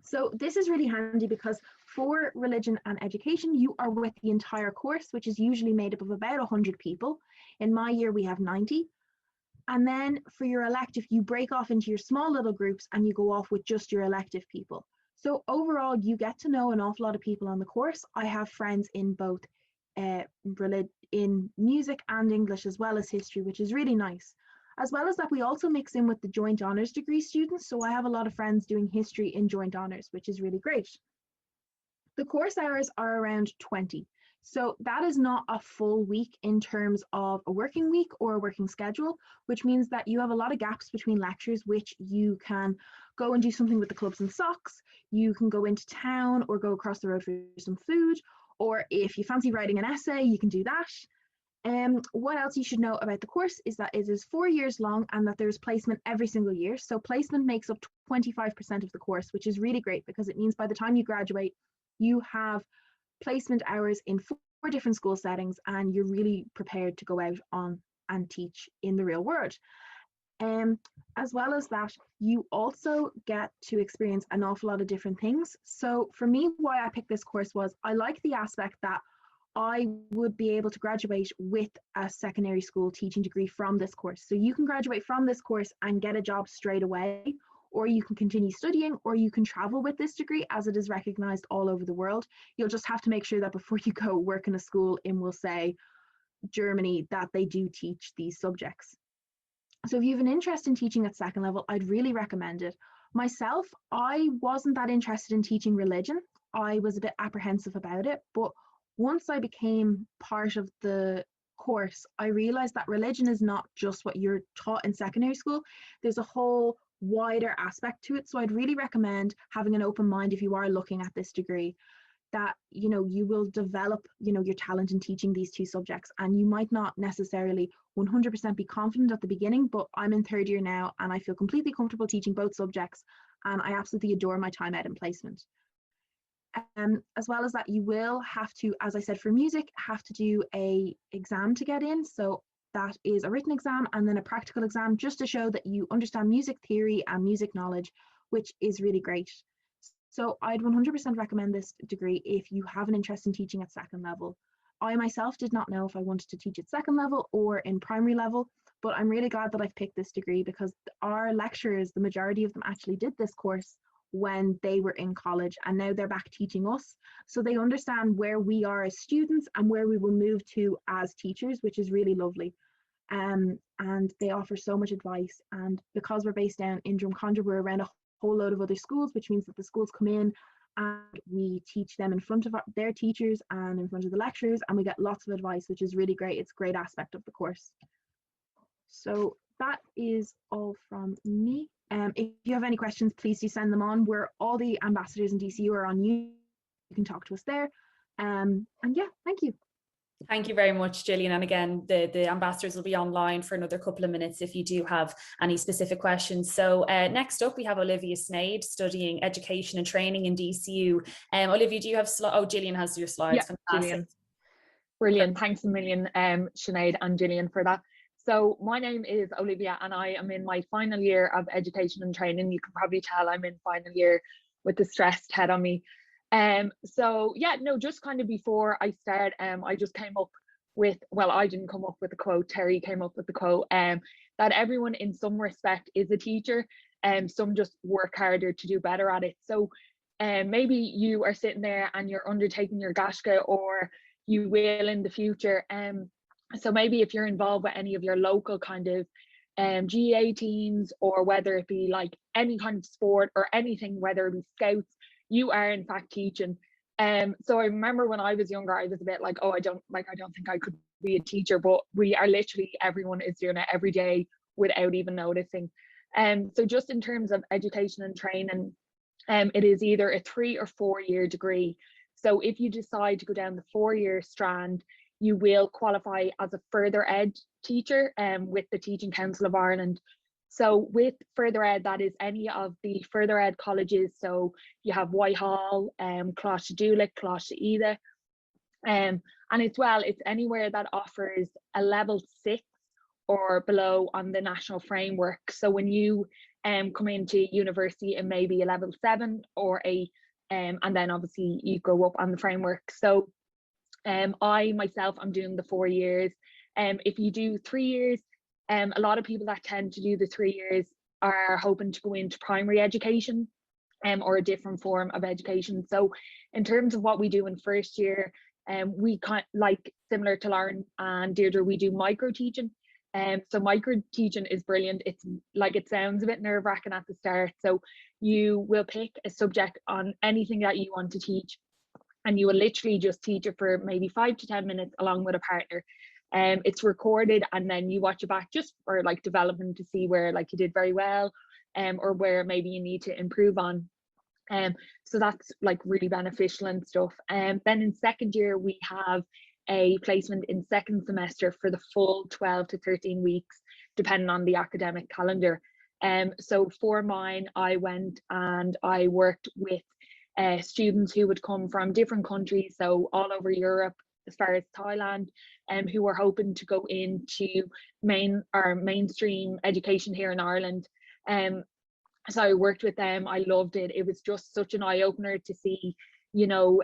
So this is really handy because for religion and education, you are with the entire course, which is usually made up of about 100 people. In my year, we have 90. And then for your elective, you break off into your small little groups and you go off with just your elective people. So overall, you get to know an awful lot of people on the course. I have friends in both in music and English, as well as history, which is really nice. As well as that, we also mix in with the joint honours degree students. So I have a lot of friends doing history in joint honours, which is really great. The course hours are around 20. So that is not a full week in terms of a working week or a working schedule, which means that you have a lot of gaps between lectures, which you can go and do something with the clubs and socks. You can go into town or go across the road for some food. Or if you fancy writing an essay, you can do that. What else you should know about the course is that it is 4 years long and that there's placement every single year. So placement makes up 25% of the course, which is really great because it means by the time you graduate, you have placement hours in 4 different school settings and you're really prepared to go out on and teach in the real world. As well as that, you also get to experience an awful lot of different things. So for me, why I picked this course was I like the aspect that I would be able to graduate with a secondary school teaching degree from this course. So you can graduate from this course and get a job straight away, or you can continue studying, or you can travel with this degree as it is recognized all over the world. You'll just have to make sure that before you go work in a school in, we'll say, Germany, that they do teach these subjects. So if you have an interest in teaching at second level, I'd really recommend it. Myself, I wasn't that interested in teaching religion. I was a bit apprehensive about it, but once I became part of the course, I realized that religion is not just what you're taught in secondary school. There's a whole wider aspect to it. So I'd really recommend having an open mind if you are looking at this degree, that you will develop your talent in teaching these two subjects, and you might not necessarily 100% be confident at the beginning, but I'm in third year now and I feel completely comfortable teaching both subjects, and I absolutely adore my time out in placement. As well as that, you will have to, as I said, for music, have to do a exam to get in. So that is a written exam and then a practical exam, just to show that you understand music theory and music knowledge, which is really great. So I'd 100% recommend this degree if you have an interest in teaching at second level. I myself did not know if I wanted to teach at second level or in primary level, but I'm really glad that I've picked this degree, because our lecturers, the majority of them actually did this course when they were in college, and now they're back teaching us. So they understand where we are as students and where we will move to as teachers, which is really lovely. And they offer so much advice. And because we're based down in Drumcondra, we're around a whole load of other schools, which means that the schools come in and we teach them in front of their teachers and in front of the lecturers, and we get lots of advice, which is really great. It's a great aspect of the course. So that is all from me. If you have any questions, please do send them on. All the ambassadors in DCU are on you. You can talk to us there. And yeah, thank you. Thank you very much, Gillian. And again, the ambassadors will be online for another couple of minutes if you do have any specific questions. So next up, we have Olivia Snade studying education and training in DCU. Olivia, do you have Gillian has your slides. Yeah, Gillian. Brilliant. Thanks a million, Sinead and Gillian, for that. So my name is Olivia and I am in my final year of education and training. You can probably tell I'm in final year with the stressed head on me. So yeah, no, just kind of before I start, I just came up with, well, I didn't come up with the quote, Terry came up with the quote, that everyone in some respect is a teacher, and some just work harder to do better at it. So maybe you are sitting there and you're undertaking your GASHCA, or you will in the future. So maybe if you're involved with any of your local kind of GA teams, or whether it be like any kind of sport or anything, whether it be scouts, you are in fact teaching. So I remember when I was younger, I was a bit like, oh, I don't think I could be a teacher, but we are literally, everyone is doing it every day without even noticing. So just in terms of education and training, it is either a 3 or 4 year degree. So if you decide to go down the 4-year strand, you will qualify as a further ed teacher with the Teaching Council of Ireland. So with further ed, that is any of the further ed colleges. So you have Whitehall, Cláiste Dúlaich, Cláiste Ida, and it's anywhere that offers a level 6 or below on the national framework. So when you come into university, it may be a level 7 or 8, and then obviously you go up on the framework. So I myself, I'm doing the 4 years. If you do 3 years, a lot of people that tend to do the 3 years are hoping to go into primary education or a different form of education. So in terms of what we do in first year, we like similar to Lauren and Deirdre, we do micro teaching. So micro teaching is brilliant. It's like, it sounds a bit nerve-wracking at the start. So you will pick a subject on anything that you want to teach, and you will literally just teach it for maybe 5 to 10 minutes along with a partner. It's recorded, and then you watch it back just for like development to see where like you did very well, or where maybe you need to improve on. So that's like really beneficial and stuff. Then in second year, we have a placement in second semester for the full 12 to 13 weeks, depending on the academic calendar. So for mine, I went and I worked with students who would come from different countries, so all over Europe, as far as Thailand, who were hoping to go into mainstream education here in Ireland. So I worked with them. I loved it. It was just such an eye opener to see, you know,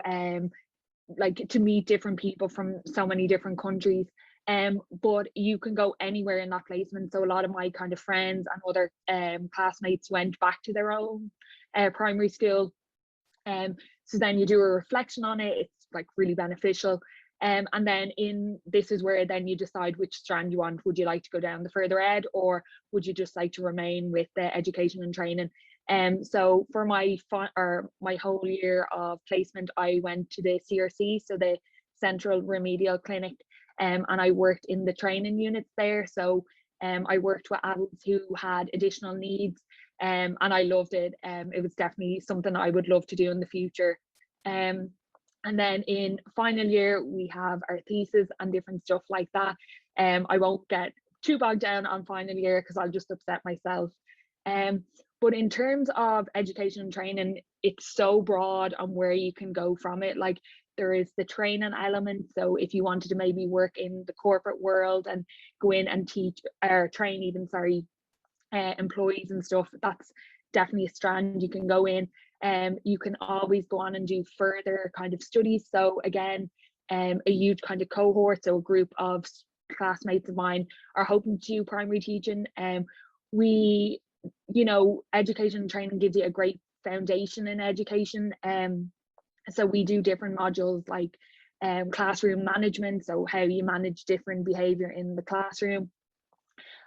like to meet different people from so many different countries. But you can go anywhere in that placement. So a lot of my kind of friends and other classmates went back to their own primary school. So then you do a reflection on it. It's like really beneficial. And then this is where then you decide which strand you want. Would you like to go down the further ed, or would you just like to remain with the education and training? So for my whole year of placement, I went to the CRC, so the Central Remedial Clinic, and I worked in the training units there. So I worked with adults who had additional needs, and I loved it. It was definitely something I would love to do in the future. And then in final year, we have our thesis and different stuff like that. I won't get too bogged down on final year because I'll just upset myself. But in terms of education and training, it's so broad on where you can go from it. Like there is the training element. So if you wanted to maybe work in the corporate world and go in and teach or train even, employees and stuff, that's definitely a strand you can go in. You can always go on and do further kind of studies. So again, a huge kind of cohort, so a group of classmates of mine are hoping to do primary teaching. We, you know, education and training gives you a great foundation in education. So we do different modules like classroom management, so how you manage different behavior in the classroom.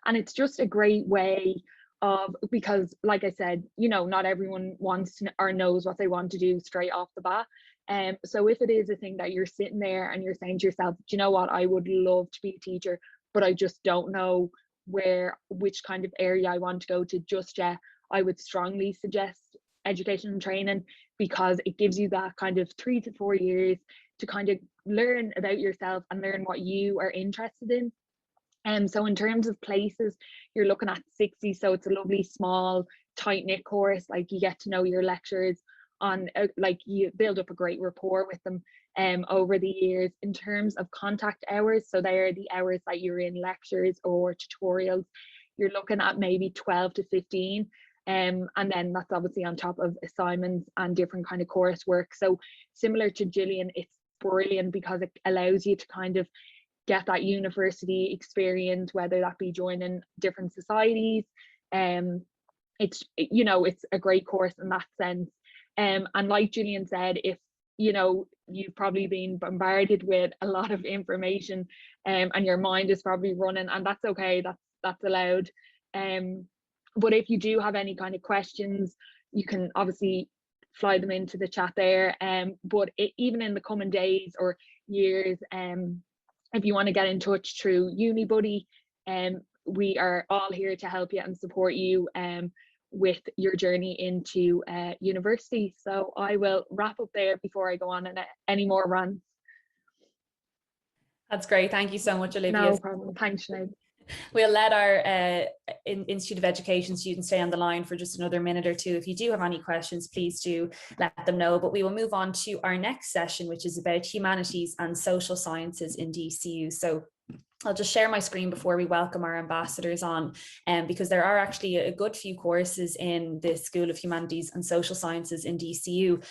And it's just a great way of, because like I said, you know, not everyone wants to or knows what they want to do straight off the bat. So if it is a thing that you're sitting there and you're saying to yourself, do you know what, I would love to be a teacher, but I just don't know which kind of area I want to go to just yet, I would strongly suggest education and training, because it gives you that kind of 3 to 4 years to kind of learn about yourself and learn what you are interested in. So in terms of places, you're looking at 60, so it's a lovely small tight-knit course. Like you get to know your lecturers on like you build up a great rapport with them over the years. In terms of contact hours, so they are the hours that you're in lectures or tutorials, you're looking at maybe 12 to 15, and then that's obviously on top of assignments and different kind of coursework. So similar to Gillian, it's brilliant because it allows you to kind of get that university experience, whether that be joining different societies. It's, you know, it's a great course in that sense. And like Gillian said, if, you know, you've probably been bombarded with a lot of information and your mind is probably running, and that's okay, that's allowed. But if you do have any kind of questions, you can obviously fly them into the chat there. But even in the coming days or years, if you want to get in touch through UniBuddy, we are all here to help you and support you with your journey into university. So I will wrap up there before I go on any more rants. That's great. Thank you so much, Olivia. No problem. Thanks, Sinead. We'll let our Institute of Education students stay on the line for just another minute or two. If you do have any questions, please do let them know. But we will move on to our next session, which is about humanities and social sciences in DCU. So I'll just share my screen before we welcome our ambassadors on, because there are actually a good few courses in the School of Humanities and Social Sciences in DCU.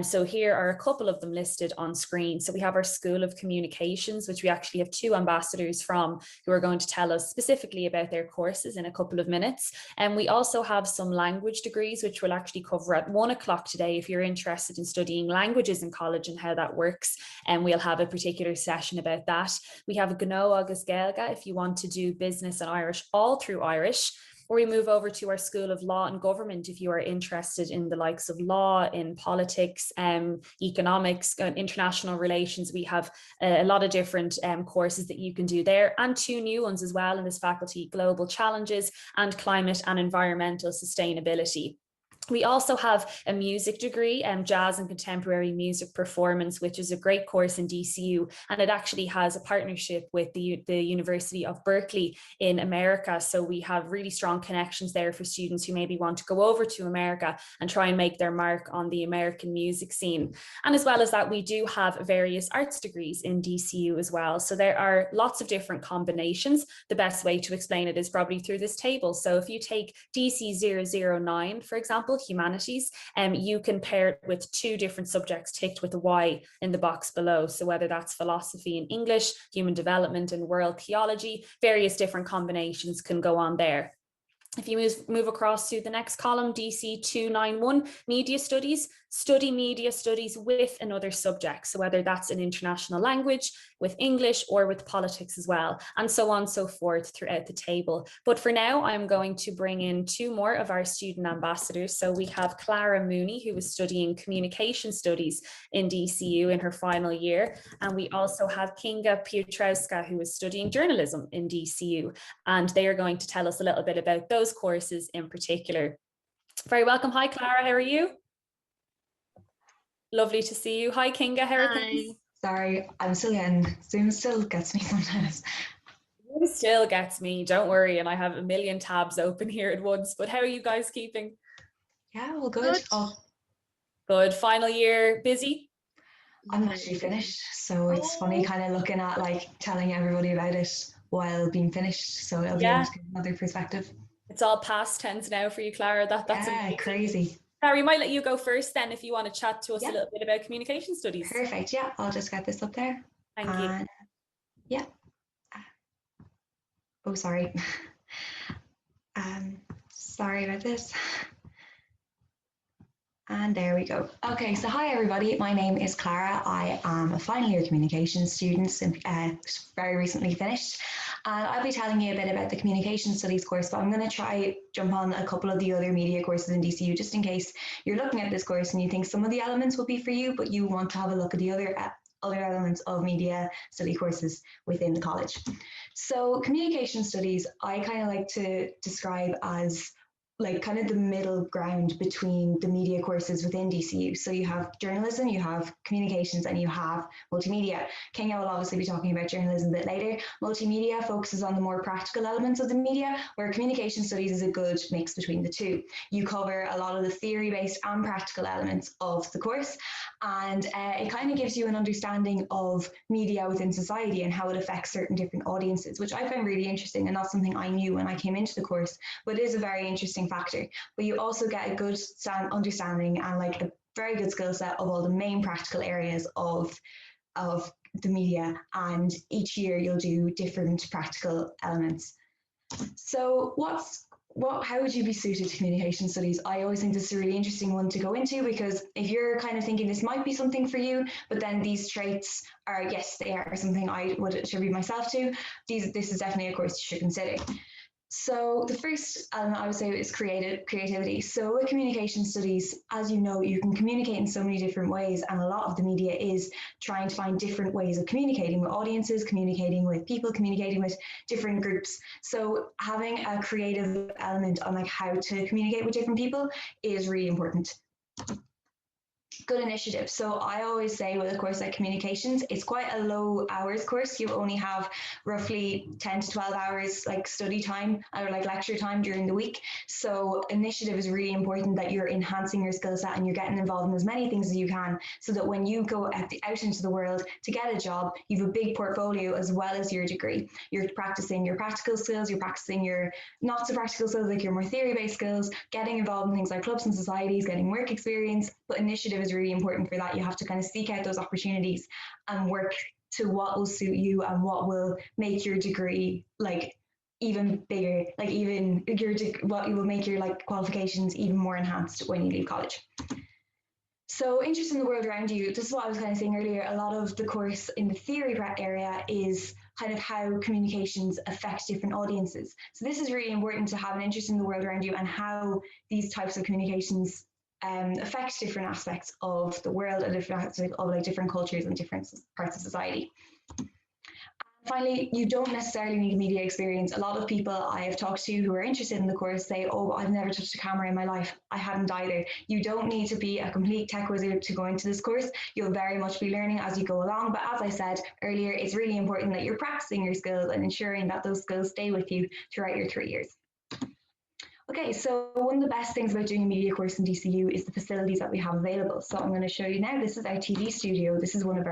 So here are a couple of them listed on screen. So we have our School of Communications, which we actually have 2 ambassadors from who are going to tell us specifically about their courses in a couple of minutes. And we also have some language degrees, which we'll actually cover at 1 o'clock today if you're interested in studying languages in college and how that works. And we'll have a particular session about that. We have a Gno Agus Gaelga if you want to do business and Irish all through Irish, or we move over to our School of Law and Government if you are interested in the likes of law, in politics, economics, international relations. We have a lot of different courses that you can do there, and 2 new ones as well in this faculty: Global Challenges and Climate and Environmental Sustainability. We also have a music degree, Jazz and Contemporary Music Performance, which is a great course in DCU, and it actually has a partnership with the University of Berkeley in America. So we have really strong connections there for students who maybe want to go over to America and try and make their mark on the American music scene. And as well as that, we do have various arts degrees in DCU as well. So there are lots of different combinations. The best way to explain it is probably through this table. So if you take DC 009, for example, Humanities, you can pair it with 2 different subjects ticked with a Y in the box below. So whether that's philosophy and English, human development and world theology, various different combinations can go on there. If you move across to the next column, DC 291, Media Studies, study media studies with another subject. So whether that's an international language, with English, or with politics as well, and so on and so forth throughout the table. But for now, I'm going to bring in 2 more of our student ambassadors. So we have Clara Mooney, who is studying communication studies in DCU in her final year. And we also have Kinga Piotrowska, who is studying journalism in DCU. And they are going to tell us a little bit about those courses in particular. Very welcome. Hi, Clara, how are you? Lovely to see you. Hi, Kinga, how are things? Sorry, I'm still in. Zoom still gets me sometimes. Zoom still gets me, don't worry. And I have a million tabs open here at once. But how are you guys keeping? Yeah, well, good. Good. Final year, busy? I'm actually finished. So it's funny kind of looking at like telling everybody about it while being finished. So it'll be able to give another perspective. It's all past tense now for you, Clara. That's amazing. Crazy. Clara, we might let you go first then if you want to chat to us a little bit about communication studies. Perfect. Yeah, I'll just get this up there. Thank you. Yeah. Oh, sorry. Sorry about this. And there we go. Okay, so hi everybody, my name is Clara. I am a final year communications student, very recently finished. And I'll be telling you a bit about the communication studies course, but I'm going to try jump on a couple of the other media courses in DCU, just in case you're looking at this course and you think some of the elements will be for you, but you want to have a look at the other elements of media study courses within the college. So communication studies, I kind of like to describe as like kind of the middle ground between the media courses within DCU. So you have journalism, you have communications, and you have multimedia. Kenya will obviously be talking about journalism a bit later. Multimedia focuses on the more practical elements of the media, where communication studies is a good mix between the two. You cover a lot of the theory-based and practical elements of the course, and it kind of gives you an understanding of media within society and how it affects certain different audiences, which I find really interesting and not something I knew when I came into the course, but it is a very interesting factor. But you also get a good understanding and like a very good skill set of all the main practical areas of the media, and each year you'll do different practical elements. So how would you be suited to communication studies? I always think this is a really interesting one to go into, because if you're kind of thinking this might be something for you, but then these traits are, yes, they are something I would attribute myself to, this is definitely a course you should consider. So the first element I would say is creativity. So with communication studies, as you know, you can communicate in so many different ways, and a lot of the media is trying to find different ways of communicating with audiences, communicating with people, communicating with different groups. So having a creative element on like how to communicate with different people is really important. Good initiative. So I always say with a course like communications, it's quite a low hours course. You only have roughly 10 to 12 hours like study time or like lecture time during the week. So initiative is really important, that you're enhancing your skill set and you're getting involved in as many things as you can, so that when you go out into the world to get a job, you have a big portfolio as well as your degree. You're practicing your practical skills, you're practicing your not so practical skills, like your more theory-based skills, getting involved in things like clubs and societies, getting work experience. But initiative is really important for that. You have to kind of seek out those opportunities and work to what will suit you and what will make your degree like even bigger, like even what will make your like qualifications even more enhanced when you leave college. So interest in the world around you, this is what I was kind of saying earlier. A lot of the course in the theory area is kind of how communications affect different audiences. So this is really important, to have an interest in the world around you and how these types of communications affect different aspects of the world and different aspects of like different cultures and different parts of society. finally, you don't necessarily need media experience. A lot of people I have talked to who are interested in the course say, oh, I've never touched a camera in my life. I hadn't either. You don't need to be a complete tech wizard to go into this course. You'll very much be learning as you go along. But as I said earlier, it's really important that you're practicing your skills and ensuring that those skills stay with you throughout your 3 years. Okay, so one of the best things about doing a media course in DCU is the facilities that we have available. So I'm going to show you now. This is our TV studio. This is one of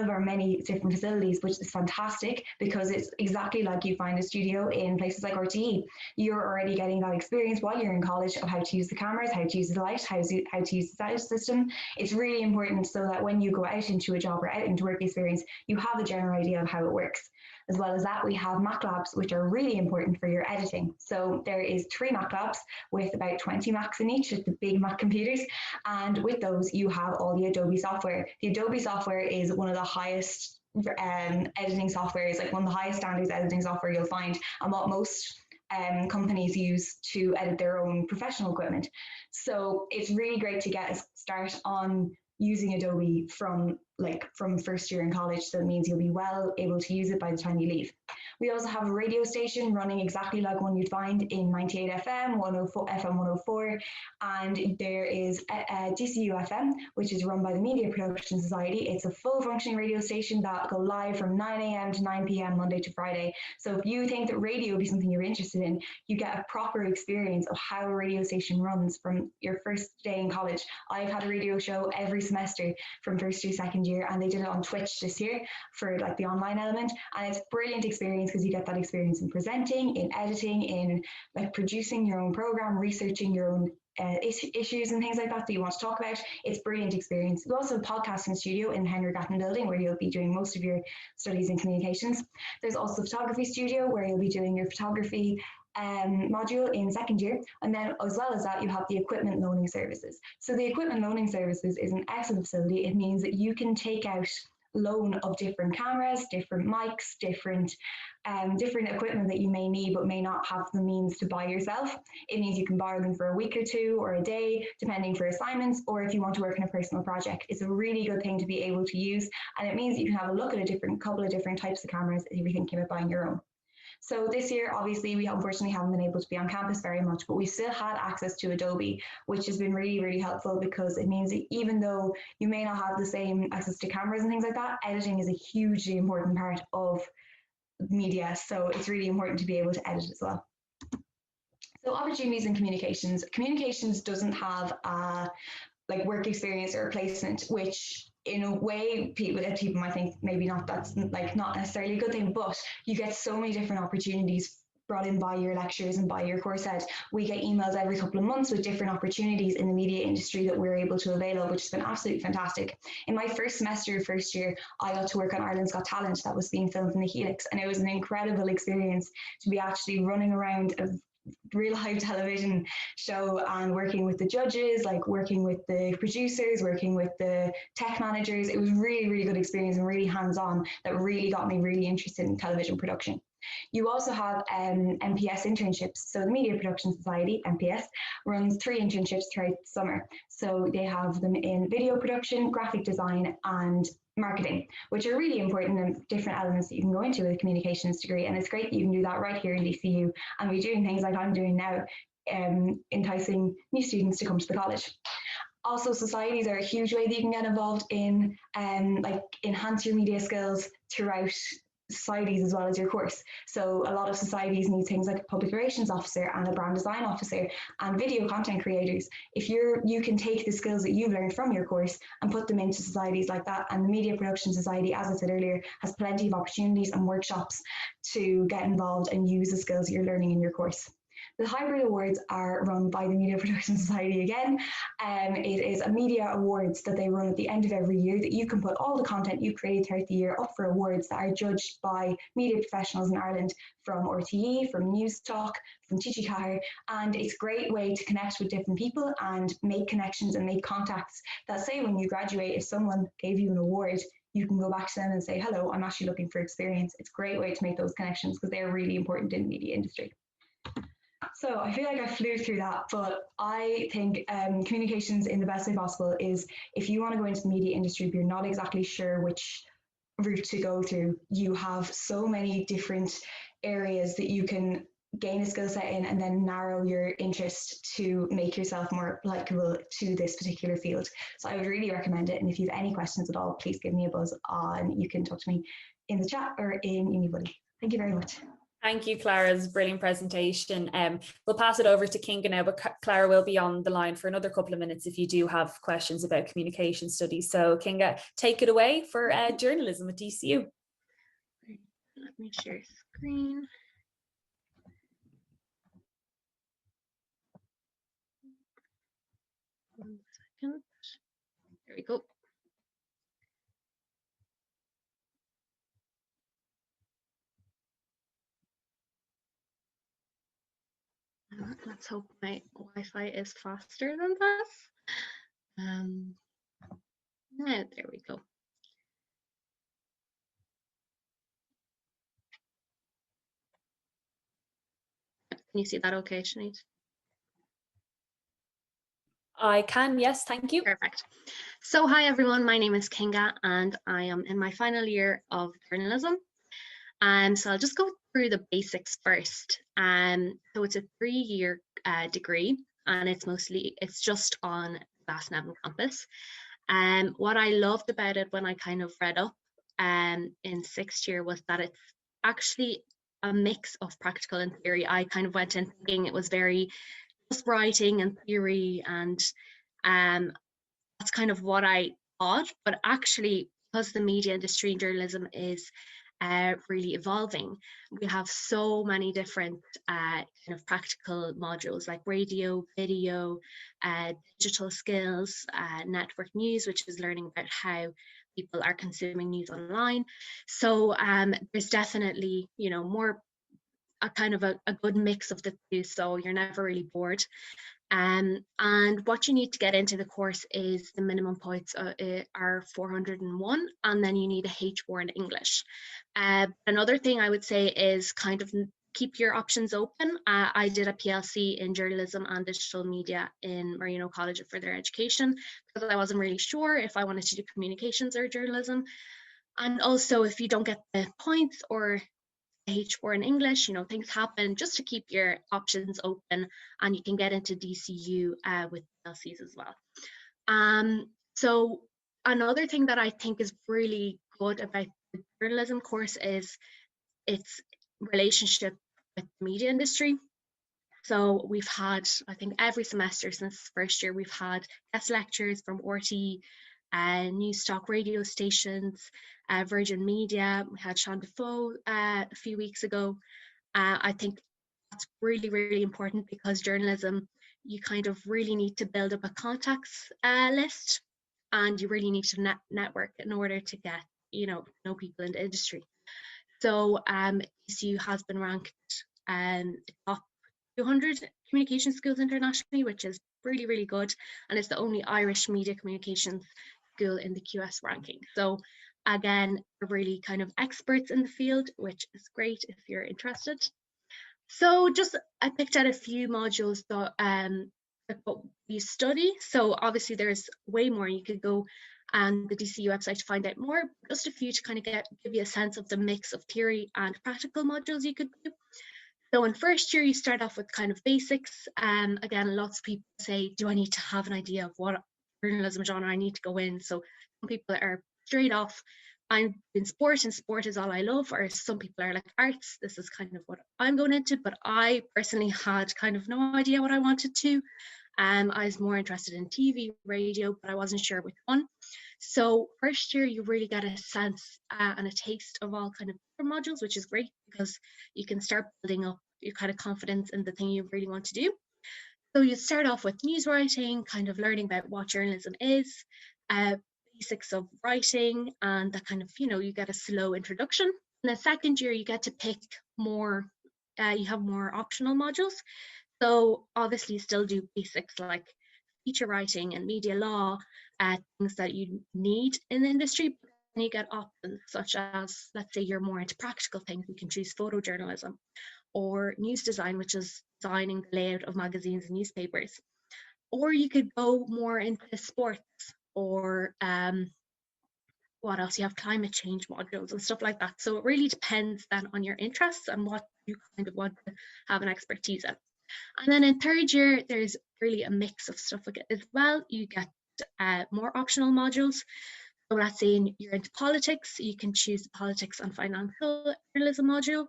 our many different facilities, which is fantastic because it's exactly like you find a studio in places like RTE. You're already getting that experience while you're in college of how to use the cameras, how to use the light, how to use the sound system. It's really important so that when you go out into a job or out into work experience, you have a general idea of how it works. As well as that, we have Mac labs, which are really important for your editing. So there is 3 Mac labs with about 20 Macs in each, with the big Mac computers. And with those, you have all the Adobe software. The Adobe software is one of the highest editing softwares, like one of the highest standards editing software you'll find, and what most companies use to edit their own professional equipment. So it's really great to get a start on using Adobe from first year in college, so it means you'll be well able to use it by the time you leave. We also have a radio station running exactly like one you'd find in 98 FM, 104, FM 104, and there is DCU FM, which is run by the Media Production Society. It's a full functioning radio station that go live from 9 AM to 9 PM Monday to Friday. So if you think that radio would be something you're interested in, you get a proper experience of how a radio station runs from your first day in college. I've had a radio show every semester from first to second year, and they did it on Twitch this year for like the online element, and it's brilliant experience because you get that experience in presenting, in editing, in like producing your own program, researching your own issues and things like that you want to talk about. It's brilliant experience. We also have a podcasting studio in Henry Gatton building where you'll be doing most of your studies in communications. There's also a photography studio where you'll be doing your photography module in second year, and then as well as that you have the equipment loaning services. So the equipment loaning services is an excellent facility. It means that you can take out loan of different cameras, different mics, different equipment that you may need but may not have the means to buy yourself. It means you can borrow them for a week or 2 or a day, depending for assignments, or if you want to work on a personal project. It's a really good thing to be able to use, and it means you can have a look at a couple of different types of cameras if you're thinking about buying your own. So this year, obviously, we unfortunately haven't been able to be on campus very much, but we still had access to Adobe, which has been really, really helpful because it means that even though you may not have the same access to cameras and things like that, editing is a hugely important part of media. So it's really important to be able to edit as well. So opportunities in communications. Communications doesn't have a work experience or a placement, which in a way people might think maybe not, that's not necessarily a good thing, but you get so many different opportunities brought in by your lecturers and by your course head. We get emails every couple of months with different opportunities in the media industry that we're able to avail of, which has been absolutely fantastic. In my first semester, first year, I got to work on Ireland's Got Talent that was being filmed in the Helix, and it was an incredible experience to be actually running around a real live television show and working with the judges, working with the producers, working with the tech managers. It was really, really good experience and really hands-on that really got me really interested in television production. You also have MPS internships. So the Media Production Society, MPS, runs 3 internships throughout the summer. So they have them in video production, graphic design, and marketing, which are really important and different elements that you can go into with a communications degree. And it's great that you can do that right here in DCU and be doing things like I'm doing now, enticing new students to come to the college. Also, societies are a huge way that you can get involved in enhance your media skills throughout societies as well as your course. So a lot of societies need things like a public relations officer and a brand design officer and video content creators. If you can take the skills that you've learned from your course and put them into societies like that, and the Media Production Society, as I said earlier, has plenty of opportunities and workshops to get involved and use the skills you're learning in your course. The hybrid awards are run by the Media Production Society again. It is a media awards that they run at the end of every year that you can put all the content you created throughout the year up for awards that are judged by media professionals in Ireland from RTE, from News Talk, from TG4, and it's a great way to connect with different people and make connections and make contacts that say when you graduate, if someone gave you an award, you can go back to them and say, hello, I'm actually looking for experience. It's a great way to make those connections because they're really important in the media industry. So I feel like I flew through that, but I think communications in the best way possible is if you want to go into the media industry, but you're not exactly sure which route to go through. You have so many different areas that you can gain a skill set in and then narrow your interest to make yourself more likable to this particular field. So I would really recommend it. And if you have any questions at all, please give me a buzz on. You can talk to me in the chat or in Unibuddy. Thank you very much. Thank you, Clara's brilliant presentation. We'll pass it over to Kinga now, but Clara will be on the line for another couple of minutes if you do have questions about communication studies. So Kinga, take it away for journalism at DCU. Let me share screen. One second. There we go. Let's hope my Wi-Fi is faster than this. Yeah, there we go. Can you see that okay, Sinead? I can, yes, thank you. Perfect. So hi everyone, my name is Kinga and I am in my final year of journalism. So I'll just go through the basics first. So it's a 3-year degree and it's just on Glasnevin campus. What I loved about it when I kind of read up in 6th year was that it's actually a mix of practical and theory. I kind of went in thinking it was very just writing and theory, and that's kind of what I thought, but actually because the media industry and journalism is really evolving, we have so many different kind of practical modules like radio, video, digital skills, network news, which is learning about how people are consuming news online. So there's definitely, you know, more a kind of a good mix of the two, so you're never really bored. And what you need to get into the course is the minimum points are 401, and then you need a H4 in English. Another thing I would say is kind of keep your options open. I did a PLC in journalism and digital media in Marino College of Further Education because I wasn't really sure if I wanted to do communications or journalism. And also, if you don't get the points or H4 in English, you know, things happen, just to keep your options open, and you can get into DCU with PLCs as well. So another thing that I think is really good about the journalism course is its relationship with the media industry. So we've had, I think every semester since first year, we've had guest lectures from RT, News Talk radio stations, Virgin Media. We had Sean Defoe a few weeks ago. I think that's really, really important because journalism, you kind of really need to build up a contacts list, and you really need to network in order to get, you know people in the industry. So DCU has been ranked top 200 communication schools internationally, which is really, really good. And it's the only Irish media communications school in the QS ranking. So again, we're really kind of experts in the field, which is great if you're interested. So I picked out a few modules that what you study. So obviously there's way more. You could go on the DCU website to find out more. Just a few to kind of give you a sense of the mix of theory and practical modules you could do. So in first year, you start off with kind of basics. Again, lots of people say, do I need to have an idea of what journalism genre I need to go in? So some people are straight off, I'm in sport and sport is all I love, or some people are like arts, this is kind of what I'm going into. But I personally had kind of no idea what I wanted to. I was more interested in TV, radio, but I wasn't sure which one. So first year, you really get a sense and a taste of all kind of different modules, which is great because you can start building up your kind of confidence in the thing you really want to do. So you start off with news writing, kind of learning about what journalism is, basics of writing, and that kind of, you get a slow introduction. In the second year, you get to pick more, you have more optional modules. So obviously you still do basics like feature writing and media law, things that you need in the industry. But then you get options such as, let's say you're more into practical things, you can choose photojournalism, or news design, which is designing the layout of magazines and newspapers. Or you could go more into sports or what else? You have climate change modules and stuff like that. So it really depends then on your interests and what you kind of want to have an expertise in. And then in third year, there's really a mix of stuff as well. You get more optional modules. So let's say you're into politics, you can choose the politics and financial journalism module.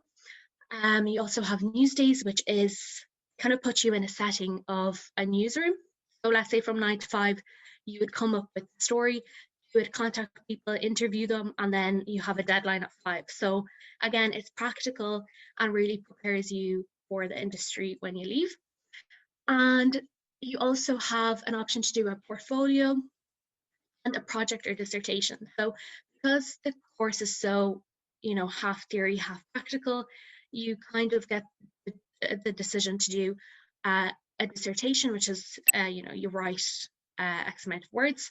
You also have news days, which is kind of put you in a setting of a newsroom. So let's say from 9 to 5, you would come up with a story, you would contact people, interview them, and then you have a deadline at 5. So again, it's practical and really prepares you for the industry when you leave. And you also have an option to do a portfolio and a project or dissertation. So because the course is so, you know, half theory, half practical, you kind of get the decision to do a dissertation, which is, you know, you write X amount of words,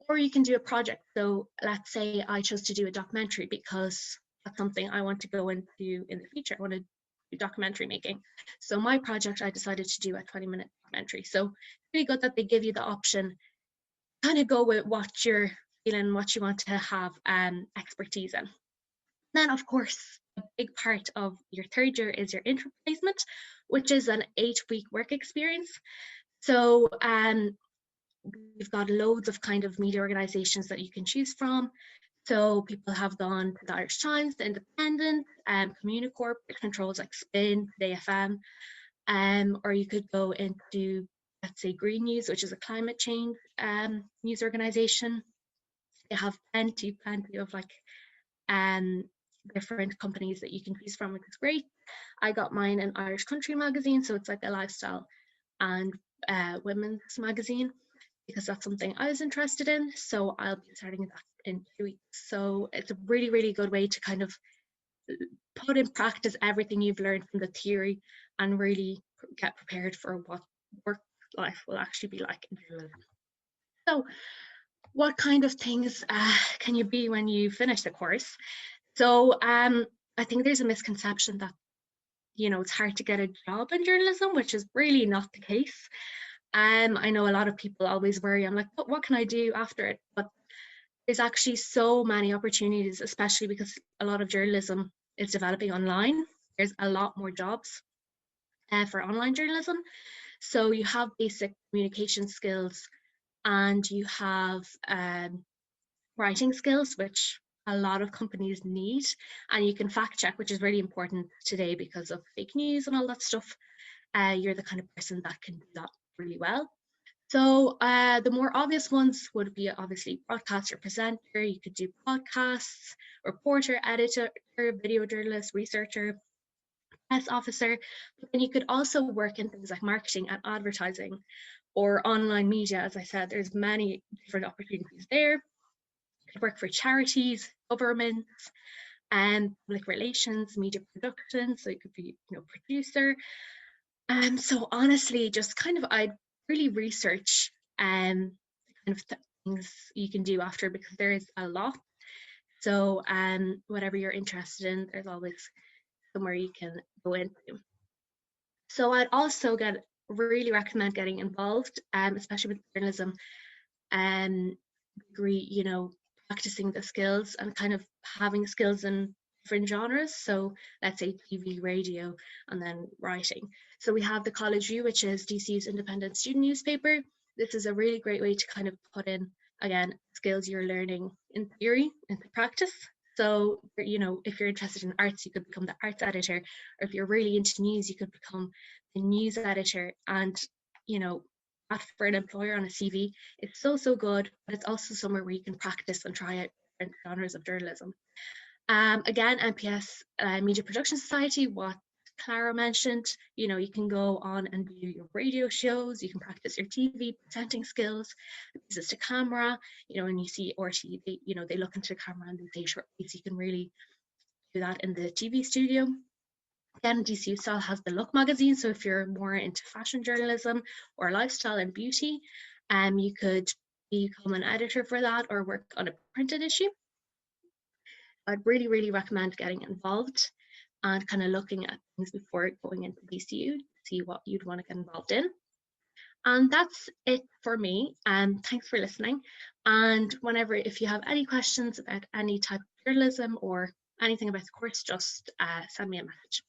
or you can do a project. So let's say I chose to do a documentary because that's something I want to go into in the future. I want to do documentary making. So my project, I decided to do a 20-minute documentary. So it's really good that they give you the option, kind of go with what you're feeling, what you want to have expertise in. Then, of course, a big part of your third year is your intern placement, which is an 8-week work experience. So we've got loads of kind of media organizations that you can choose from. So people have gone to the Irish Times, The Independent, Communicorp, which controls like Spin, Today FM, or you could go into, let's say, Green News, which is a climate change news organization. They have plenty of like different companies that you can choose from, which is great. I got mine in Irish Country magazine, so it's like a lifestyle and women's magazine, because that's something I was interested in. So I'll be starting that in 2 weeks. So it's a really, really good way to kind of put in practice everything you've learned from the theory and really get prepared for what work life will actually be like in journalism. So what kind of things can you be when you finish the course? So I think there's a misconception that, you know, it's hard to get a job in journalism, which is really not the case. I know a lot of people always worry, I'm like, what can I do after it? But there's actually so many opportunities, especially because a lot of journalism is developing online. There's a lot more jobs for online journalism. So you have basic communication skills and you have writing skills, which a lot of companies need, and you can fact check, which is really important today because of fake news and all that stuff. You're the kind of person that can do that really well. So the more obvious ones would be obviously broadcaster, presenter. You could do podcasts, reporter, editor, video journalist, researcher, press officer. But then you could also work in things like marketing and advertising or online media. As I said, there's many different opportunities there. You could work for charities, governments, and public relations, media production. So you could be, you know, producer. So honestly, just kind of I'd really research kind of things you can do after, because there is a lot. So whatever you're interested in, there's always somewhere you can go into. So I'd also really recommend getting involved, especially with journalism degree, you know, practicing the skills and kind of having skills in different genres. So let's say TV, radio, and then writing. So we have the College View, which is DCU's independent student newspaper. This is a really great way to kind of put in, again, skills you're learning in theory into practice. So, you know, if you're interested in arts, you could become the arts editor, or if you're really into news, you could become the news editor. And, you know, that for an employer on a CV, it's so good, but it's also somewhere where you can practice and try out different genres of journalism. Again, MPS Media Production Society, what Clara mentioned, you know, you can go on and do your radio shows, you can practice your TV presenting skills, business to camera, you know, when you see RT, they, you know, they look into the camera and they say short beats, you can really do that in the TV studio. Again, DCU Style has the Look magazine, so if you're more into fashion journalism or lifestyle and beauty, you could become an editor for that or work on a printed issue. I'd really recommend getting involved and kind of looking at things before going into DCU to see what you'd want to get involved in. And that's it for me. Thanks for listening. And if you have any questions about any type of journalism or anything about the course, just send me a message.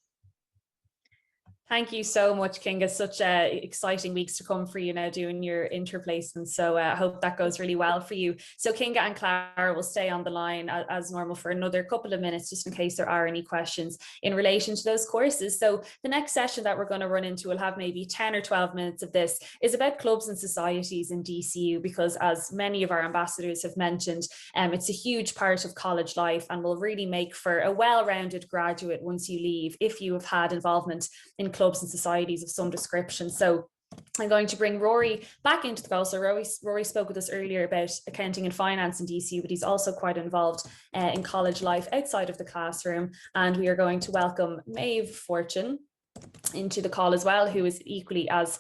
Thank you so much, Kinga. Such exciting weeks to come for you now doing your interplacement. So I hope that goes really well for you. So Kinga and Clara will stay on the line as normal for another couple of minutes, just in case there are any questions in relation to those courses. So the next session that we're going to run into, will have maybe 10 or 12 minutes of this, is about clubs and societies in DCU, because as many of our ambassadors have mentioned, it's a huge part of college life and will really make for a well-rounded graduate once you leave, if you have had involvement in clubs and societies of some description. So I'm going to bring Rory back into the call. So Rory spoke with us earlier about accounting and finance in DCU, but he's also quite involved in college life outside of the classroom. And we are going to welcome Maeve Fortune into the call as well, who is equally as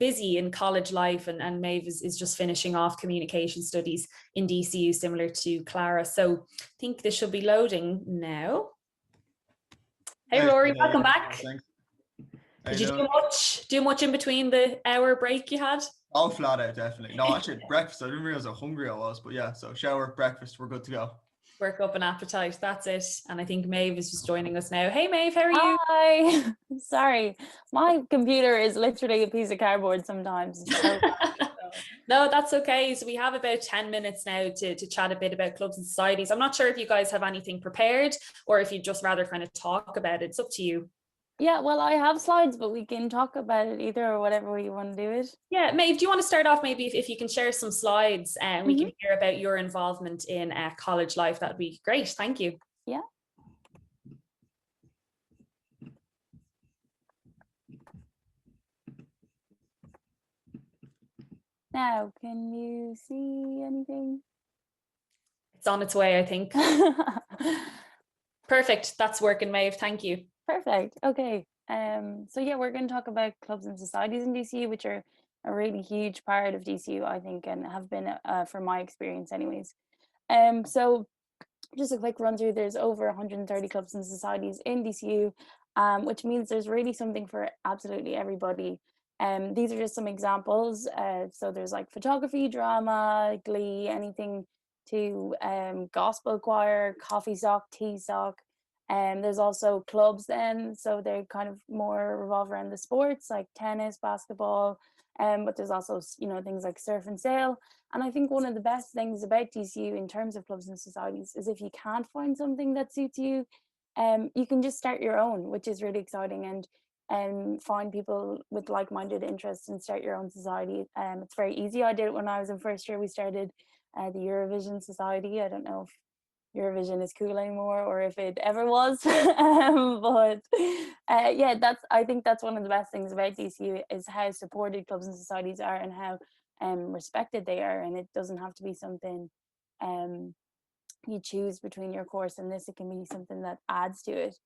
busy in college life, and Maeve is just finishing off communication studies in DCU, similar to Clara. So I think this should be loading now. Hey Rory, welcome back. Thanks. Did you do much in between the hour break you had? Oh, flat out, definitely. No, actually breakfast. I didn't realize how hungry I was, but yeah, so shower, breakfast, we're good to go. Work up an appetite, that's it. And I think Maeve is just joining us now. Hey Maeve, how are you? Hi. Sorry, my computer is literally a piece of cardboard sometimes. No, that's okay. So we have about 10 minutes now to chat a bit about clubs and societies. I'm not sure if you guys have anything prepared or if you'd just rather kind of talk about it. It's up to you. Yeah, well, I have slides, but we can talk about it either, or whatever way you want to do it. Yeah, Maeve, do you want to start off maybe if you can share some slides and we can hear about your involvement in college life? That'd be great. Thank you. Yeah. Now, can you see anything? It's on its way, I think. Perfect. That's working, Maeve. Thank you. Perfect. Okay. So yeah, we're going to talk about clubs and societies in DCU, which are a really huge part of DCU, I think, and have been from my experience anyways. So just a quick run through, there's over 130 clubs and societies in DCU, which means there's really something for absolutely everybody. These are just some examples. So there's like photography, drama, glee, anything to gospel choir, coffee sock, tea sock. There's also clubs then, so they kind of more revolve around the sports like tennis, basketball, but there's also, you know, things like surf and sail. And I think one of the best things about DCU in terms of clubs and societies is if you can't find something that suits you, you can just start your own, which is really exciting, and find people with like-minded interests and start your own society. It's very easy. I did it when I was in first year. We started the Eurovision Society. I don't know if Eurovision is cool anymore or if it ever was, but yeah, I think that's one of the best things about DCU is how supported clubs and societies are and how respected they are, and it doesn't have to be something you choose between your course and this. It can be something that adds to it.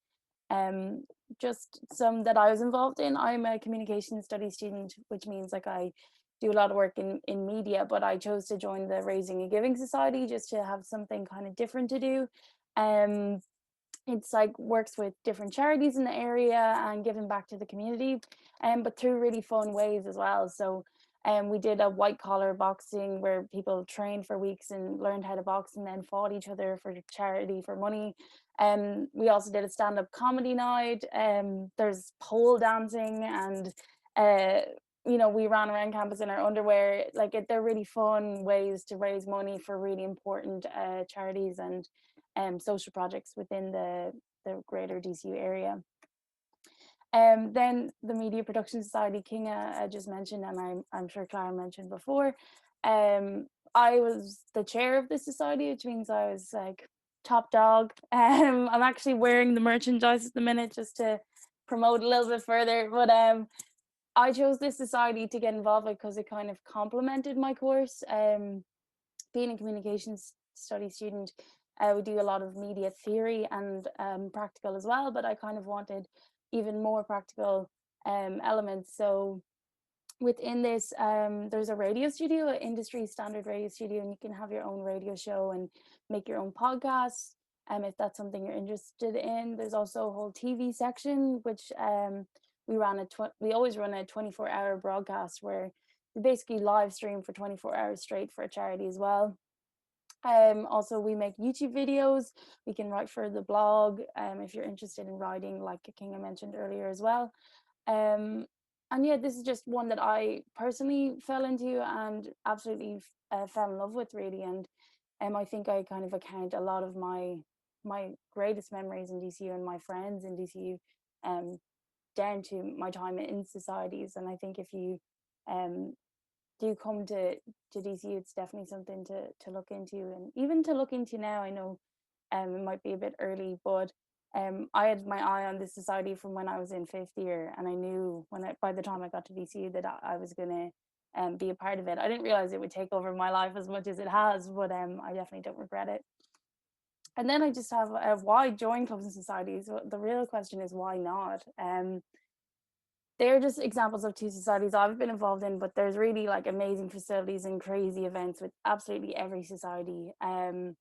Just some that I was involved in. I'm a communication studies student, which means like I do a lot of work in media, but I chose to join the Raising and Giving Society just to have something kind of different to do. It's like works with different charities in the area and giving back to the community, but through really fun ways as well. So we did a white collar boxing where people trained for weeks and learned how to box and then fought each other for charity, for money. We also did a stand-up comedy night. There's pole dancing, and you know, we ran around campus in our underwear. Like they're really fun ways to raise money for really important charities and social projects within the greater DCU area. Then the Media Production Society, Kinga just mentioned, and I'm sure Clara mentioned before. I was the chair of this society, which means I was like top dog. I'm actually wearing the merchandise at the minute just to promote a little bit further, but I chose this society to get involved with because it kind of complemented my course. Being a communications study student, we do a lot of media theory and practical as well, but I kind of wanted even more practical elements. So within this, there's a radio studio, an industry standard radio studio, and you can have your own radio show and make your own podcasts if that's something you're interested in. There's also a whole TV section, which we always run a 24-hour broadcast where we basically live stream for 24 hours straight for a charity as well. Also, we make YouTube videos. We can write for the blog if you're interested in writing, like Kinga mentioned earlier as well. And yeah, this is just one that I personally fell into and absolutely fell in love with, really. And I think I kind of account a lot of my greatest memories in DCU and my friends in DCU down to my time in societies. And I think if you do come to DCU, it's definitely something to look into, and even to look into now. I know it might be a bit early, but I had my eye on this society from when I was in 5th year, and I knew by the time I got to DCU that I was going to be a part of it. I didn't realize it would take over my life as much as it has, but I definitely don't regret it. And then I just have why join clubs and societies? Well, the real question is why not? They're just examples of 2 societies I've been involved in, but there's really like amazing facilities and crazy events with absolutely every society. You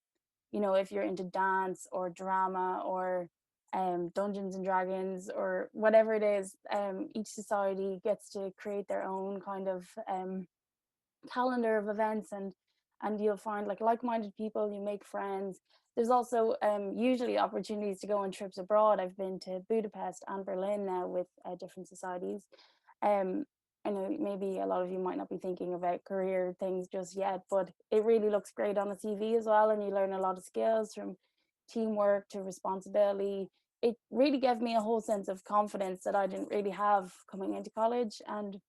know, if you're into dance or drama or Dungeons and Dragons or whatever it is, each society gets to create their own kind of calendar of events, and you'll find like-minded people, you make friends. There's also usually opportunities to go on trips abroad. I've been to Budapest and Berlin now with different societies. I know maybe a lot of you might not be thinking about career things just yet, but it really looks great on the CV as well, and you learn a lot of skills from teamwork to responsibility. It really gave me a whole sense of confidence that I didn't really have coming into college. And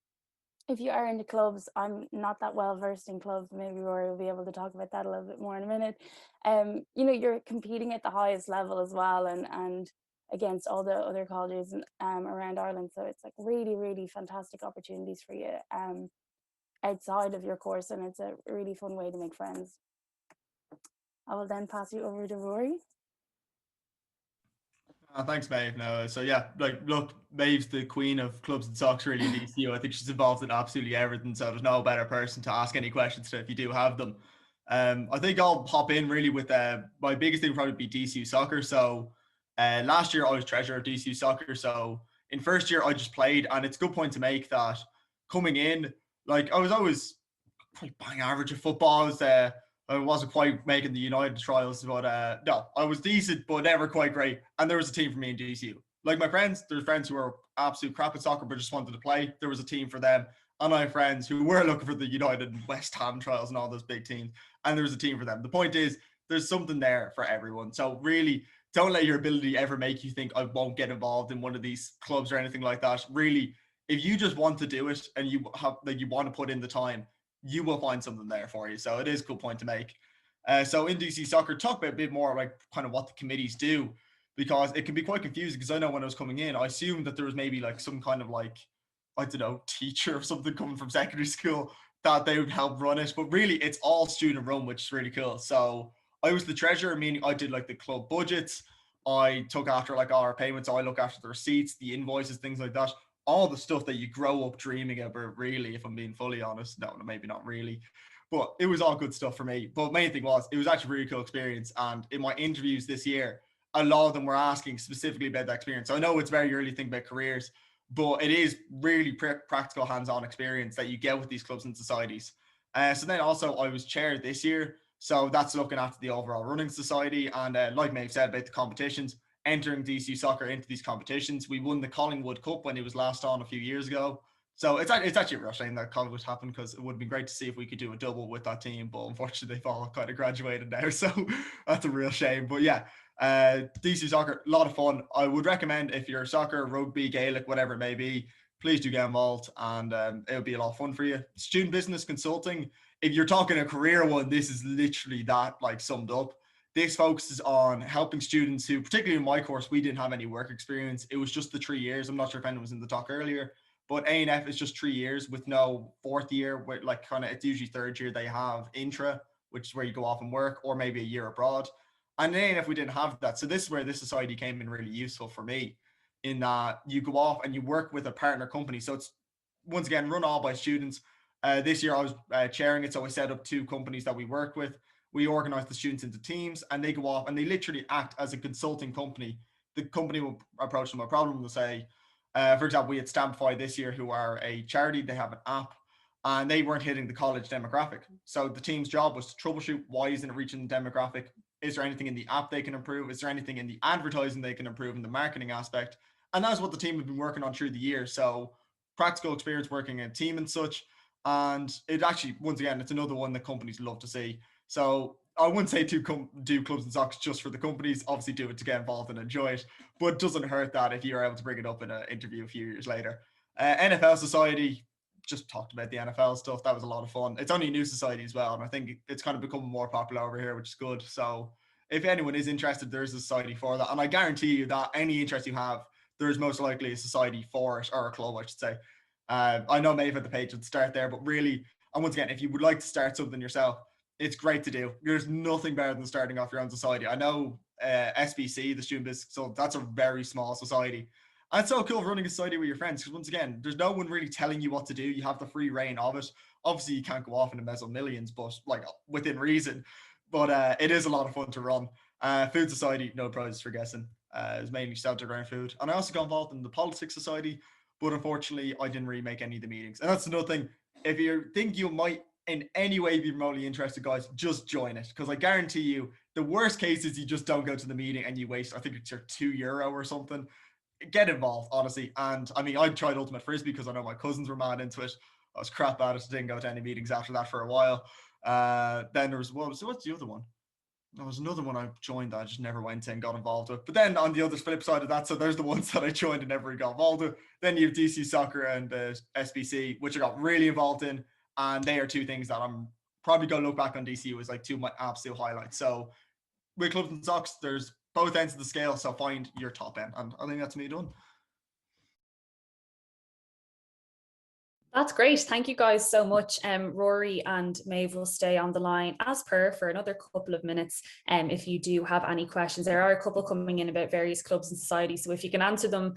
if you are into clubs, I'm not that well versed in clubs. Maybe Rory will be able to talk about that a little bit more in a minute. You know, you're competing at the highest level as well, and against all the other colleges around Ireland. So it's like really, really fantastic opportunities for you outside of your course, and it's a really fun way to make friends. I will then pass you over to Rory. Thanks, Maeve. No, so yeah, like, look, Maeve's the queen of clubs and socks really in DCU. I think she's involved in absolutely everything, so there's no better person to ask any questions to if you do have them. I think I'll hop in really with my biggest thing would probably be DCU soccer. So last year I was treasurer of DCU soccer. So in first year I just played, and it's a good point to make that coming in, like, I was always quite bang average at football. I wasn't quite making the United trials, but no, I was decent, but never quite great. And there was a team for me in DCU. Like my friends, there's friends who were absolute crap at soccer, but just wanted to play. There was a team for them. And I have friends who were looking for the United and West Ham trials and all those big teams. And there was a team for them. The point is, there's something there for everyone. So really, don't let your ability ever make you think I won't get involved in one of these clubs or anything like that. Really, if you just want to do it and you want to put in the time, you will find something there for you. So it is a good point to make. So in DC soccer, talk about a bit more like kind of what the committees do, because it can be quite confusing. Because I know when I was coming in, I assumed that there was maybe like some kind of like, I don't know, teacher or something coming from secondary school that they would help run it. But really, it's all student run, which is really cool. So I was the treasurer, meaning I did like the club budgets. I took after like all our payments. I look after the receipts, the invoices, things like that. All the stuff that you grow up dreaming about, really, if I'm being fully honest. No, maybe not really. But it was all good stuff for me. But main thing was, it was actually a really cool experience. And in my interviews this year, a lot of them were asking specifically about that experience. So I know it's very early to think about careers, but it is really practical hands-on experience that you get with these clubs and societies. So then also I was chair this year. So that's looking after the overall running society. And like Maeve said about the competitions, entering DCU soccer into these competitions. We won the Collingwood Cup when it was last on a few years ago. So it's actually a real shame that Collingwood happened, because it would have been great to see if we could do a double with that team. But unfortunately, they've all kind of graduated now. So that's a real shame. But yeah, DCU soccer, a lot of fun. I would recommend, if you're soccer, rugby, Gaelic, whatever it may be, please do get involved, and it'll be a lot of fun for you. Student business consulting, if you're talking a career one, this is literally that, like, summed up. This focuses on helping students who, particularly in my course, we didn't have any work experience. It was just the 3 years. I'm not sure if anyone was in the talk earlier, but A&F is just 3 years with no fourth year, where like kind of it's usually third year they have intra, which is where you go off and work, or maybe a year abroad. And in A&F we didn't have that. So this is where this society came in really useful for me, in that you go off and you work with a partner company. So it's, once again, run all by students. This year I was chairing it, so I set up 2 companies that we work with. We organize the students into teams, and they go off and they literally act as a consulting company. The company will approach them a problem and they'll say, For example, we had Stampify this year, who are a charity. They have an app, and they weren't hitting the college demographic. So the team's job was to troubleshoot, why isn't it reaching the demographic? Is there anything in the app they can improve? Is there anything in the advertising they can improve in the marketing aspect? And that's what the team have been working on through the year. So practical experience working in a team and such. And it actually, once again, it's another one that companies love to see. So I wouldn't say do clubs and socks just for the companies. Obviously do it to get involved and enjoy it, but it doesn't hurt that if you're able to bring it up in an interview a few years later. NFL Society, just talked about the NFL stuff. That was a lot of fun. It's only a new society as well, and I think it's kind of becoming more popular over here, which is good. So if anyone is interested, there's a society for that, and I guarantee you that any interest you have, there's most likely a society for it, or a club, I should say. I know Maeve had the page at the start there, but really, and once again, if you would like to start something yourself, it's great to do. There's nothing better than starting off your own society. I know SBC, the Student Business, so that's a very small society. And it's so cool running a society with your friends, because once again, there's no one really telling you what to do. You have the free reign of it. Obviously, you can't go off and embezzle millions, but like within reason. But it is a lot of fun to run. Food Society, no prizes for guessing. It's mainly centered around food. And I also got involved in the Politics Society, but unfortunately, I didn't really make any of the meetings. And that's another thing. If you think you might in any way be remotely interested, guys, just join it, because I guarantee you the worst case is you just don't go to the meeting and you waste, I think it's your €2 or something. Get involved, honestly. And I mean, I tried Ultimate Frisbee because I know my cousins were mad into it. I was crap at it, didn't go to any meetings after that for a while. Then there was, what's the other one? There was another one I joined that I just never went in, got involved with. But then on the other flip side of that, so there's the ones that I joined and never got involved with. Then you have DC Soccer and SBC, which I got really involved in. And they are two things that I'm probably going to look back on DCU as like two of my absolute highlights. So with clubs and socks, there's both ends of the scale. So find your top end. And I think that's me done. That's great. Thank you guys so much. Rory and Maeve will stay on the line as per for another couple of minutes. If you do have any questions, there are a couple coming in about various clubs and societies. So if you can answer them,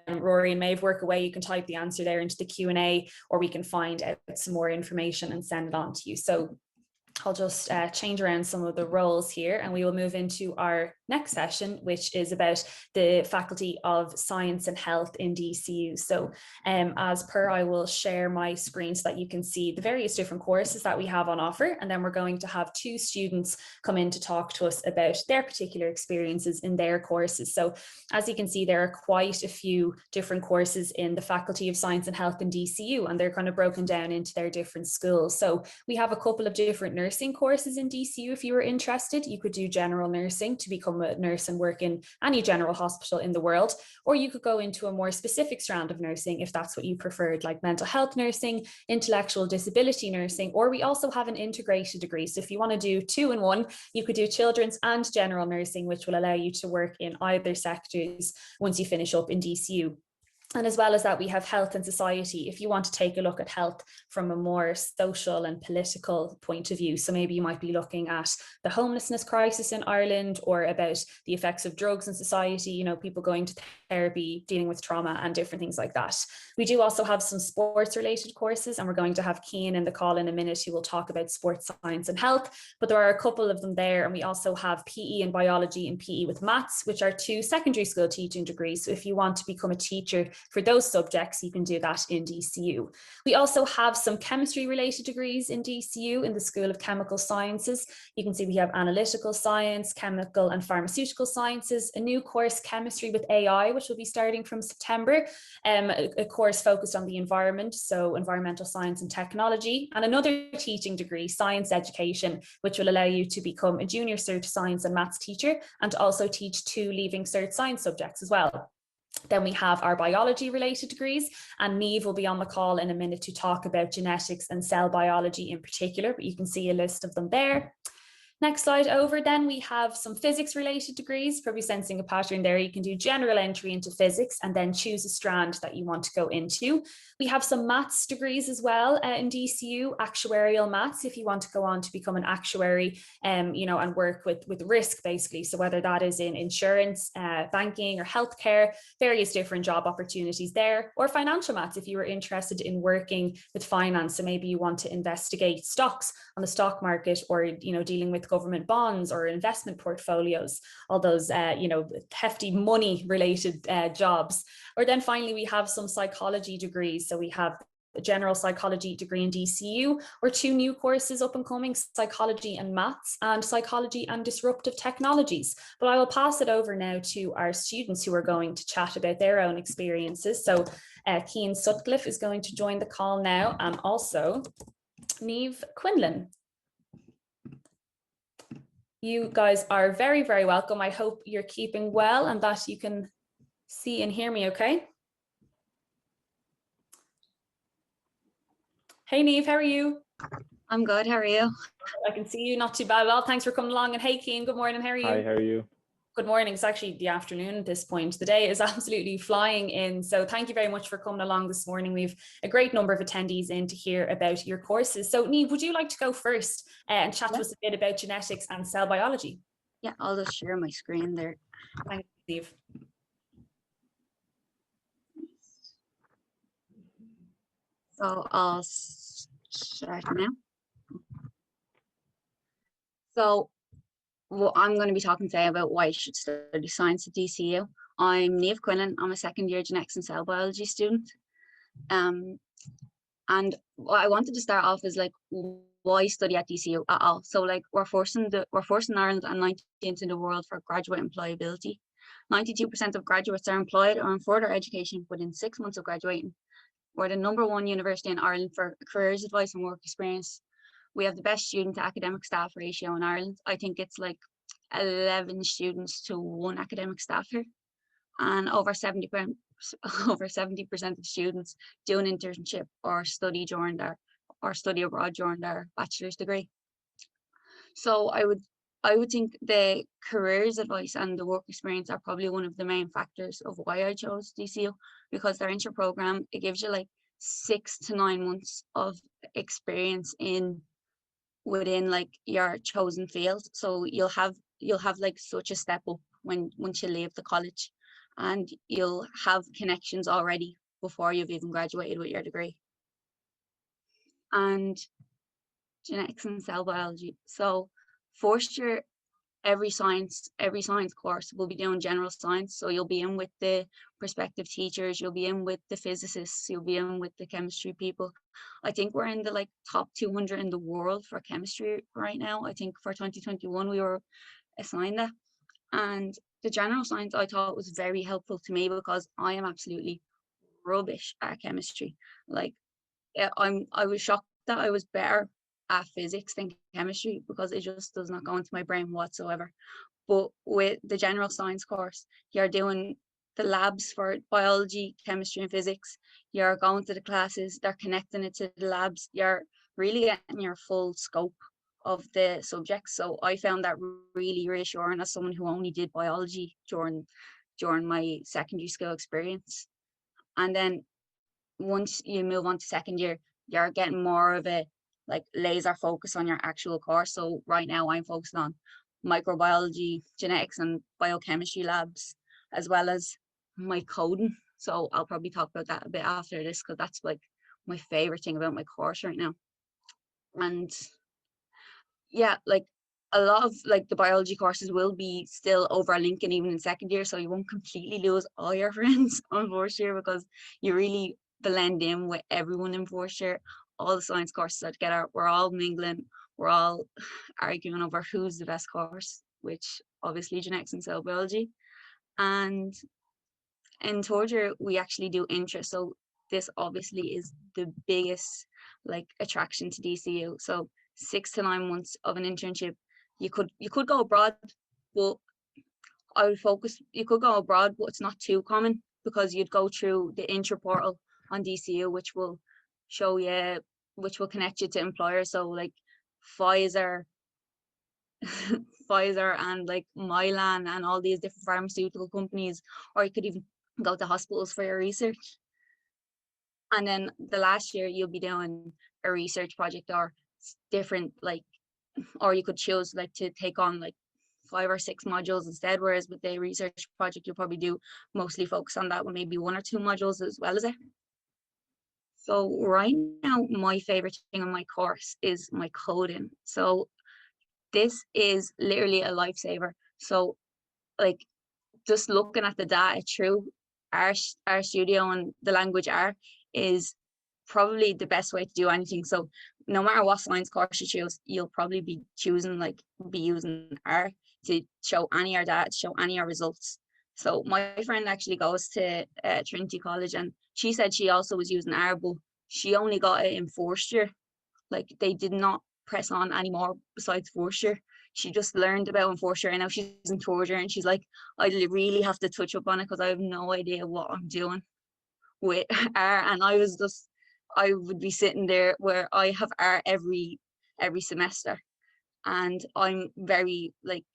Rory and Maeve, work away. You can type the answer there into the Q&A, or we can find out some more information and send it on to you. So I'll just change around some of the roles here, and we will move into our next session, which is about the Faculty of Science and Health in DCU. So as per, I will share my screen so that you can see the various different courses that we have on offer, and then we're going to have two students come in to talk to us about their particular experiences in their courses. So as you can see, there are quite a few different courses in the Faculty of Science and Health in DCU, and they're kind of broken down into their different schools. So we have a couple of different nursing courses in DCU. If you were interested, you could do general nursing to become a nurse and work in any general hospital in the world, or you could go into a more specific strand of nursing if that's what you preferred, like mental health nursing, intellectual disability nursing, or we also have an integrated degree. So if you want to do 2 in 1, you could do children's and general nursing, which will allow you to work in either sectors once you finish up in DCU. And as well as that, we have health and society, if you want to take a look at health from a more social and political point of view. So maybe you might be looking at the homelessness crisis in Ireland, or about the effects of drugs in society, you know, people going to therapy, dealing with trauma and different things like that. We do also have some sports related courses, and we're going to have Cian in the call in a minute who will talk about sports science and health, but there are a couple of them there. And we also have PE and biology and PE with maths, which are 2 secondary school teaching degrees. So if you want to become a teacher for those subjects, you can do that in DCU. We also have some chemistry related degrees in DCU in the School of Chemical Sciences. You can see we have analytical science, chemical and pharmaceutical sciences, a new course, chemistry with AI, which will be starting from September, a course focused on the environment, so environmental science and technology, and another teaching degree, science education, which will allow you to become a junior cert science and maths teacher, and also teach 2 leaving cert science subjects as well. Then we have our biology related degrees, and Niamh will be on the call in a minute to talk about genetics and cell biology in particular, but you can see a list of them there. Next slide over, then we have some physics related degrees, probably sensing a pattern there. You can do general entry into physics and then choose a strand that you want to go into. We have some maths degrees as well in DCU, actuarial maths, if you want to go on to become an actuary, you know, and work with risk basically. So whether that is in insurance, banking or healthcare, various different job opportunities there, or financial maths if you were interested in working with finance. So maybe you want to investigate stocks on the stock market, or, you know, dealing with government bonds or investment portfolios, all those, you know, hefty money related jobs. Or then finally, we have some psychology degrees. So we have a general psychology degree in DCU, or 2 new courses up and coming, psychology and maths, and psychology and disruptive technologies. But I will pass it over now to our students who are going to chat about their own experiences. So Cian Sutcliffe is going to join the call now, and also Niamh Quinlan. You guys are very, very welcome. I hope you're keeping well and that you can see and hear me okay. Hey Niamh, how are you? I'm good, how are you? I can see you, not too bad at all. Thanks for coming along. And hey Cian, good morning, how are you? Hi, how are you? Good morning. It's actually the afternoon at this point. The day is absolutely flying in. So thank you very much for coming along this morning. We've a great number of attendees in to hear about your courses. So Niamh, would you like to go first and chat to us a bit about genetics and cell biology? Yeah, I'll just share my screen there. Thank you, Niamh. So I'll start now. So I'm going to be talking today about why you should study science at DCU. I'm Niamh Quinlan. I'm a second-year genetics and cell biology student. And what I wanted to start off is like why study at DCU at all. So like we're forcing Ireland and 19th in the world for graduate employability. 92% of graduates are employed or in further education within 6 months of graduating. We're the #1 university in Ireland for careers advice and work experience. We have the best student to academic staff ratio in Ireland. I think it's like 11 students to 1 academic staff here. And over 70% of students do an internship or study abroad during their bachelor's degree. So I would think the careers advice and the work experience are probably one of the main factors of why I chose DCU, because their intro program, it gives you like 6 to 9 months of experience within like your chosen field. So you'll have like such a step up once you leave the college, and you'll have connections already before you've even graduated with your degree. And genetics and cell biology. So first year, every science course will be doing general science. So you'll be in with the prospective teachers, you'll be in with the physicists, you'll be in with the chemistry people. I think we're in the like top 200 in the world for chemistry right now. I think for 2021 we were assigned that. And the general science I thought was very helpful to me because I am absolutely rubbish at chemistry. Like I was shocked that I was better at physics than chemistry because it just does not go into my brain whatsoever. But with the general science course, you're doing the labs for biology, chemistry, and physics. You're going to the classes, they're connecting it to the labs. You're really getting your full scope of the subjects. So I found that really reassuring as someone who only did biology during my secondary school experience. And then once you move on to second year, you're getting more of a like laser focus on your actual course. So right now I'm focused on microbiology, genetics, and biochemistry labs, as well as my coding. So I'll probably talk about that a bit after this because that's like my favorite thing about my course right now. And yeah, like a lot of like the biology courses will be still over Lincoln even in second year, so you won't completely lose all your friends on first year because you really blend in with everyone in first year. All the science courses are together, we're all mingling, we're all arguing over who's the best course, which obviously genetics and cell biology. And in third year we actually do intro, so this obviously is the biggest like attraction to DCU. So 6 to 9 months of an internship. You could go abroad, but I would focus, you could go abroad, but it's not too common because you'd go through the intro portal on DCU, which will show you, which will connect you to employers. So like Pfizer and like Mylan and all these different pharmaceutical companies, or you could even go to hospitals for your research. And then the last year you'll be doing a research project or different, like, or you could choose like to take on like 5 or 6 modules instead, whereas with the research project you'll probably do mostly focus on that with maybe 1 or 2 modules as well as it. So right now my favorite thing on my course is my coding. So this is literally a lifesaver. So like just looking at the data through our studio and the language R is probably the best way to do anything. So no matter what science course you choose, you'll probably be using R to show any of our data, to show any of our results. So my friend actually goes to Trinity College, and she said she also was using R, but she only got it in first year. Like they did not press on anymore besides first year. She just learned about in first year, and now she's in third year, and she's like, I really have to touch up on it because I have no idea what I'm doing with R. And I would be sitting there where I have R every semester, and I'm very like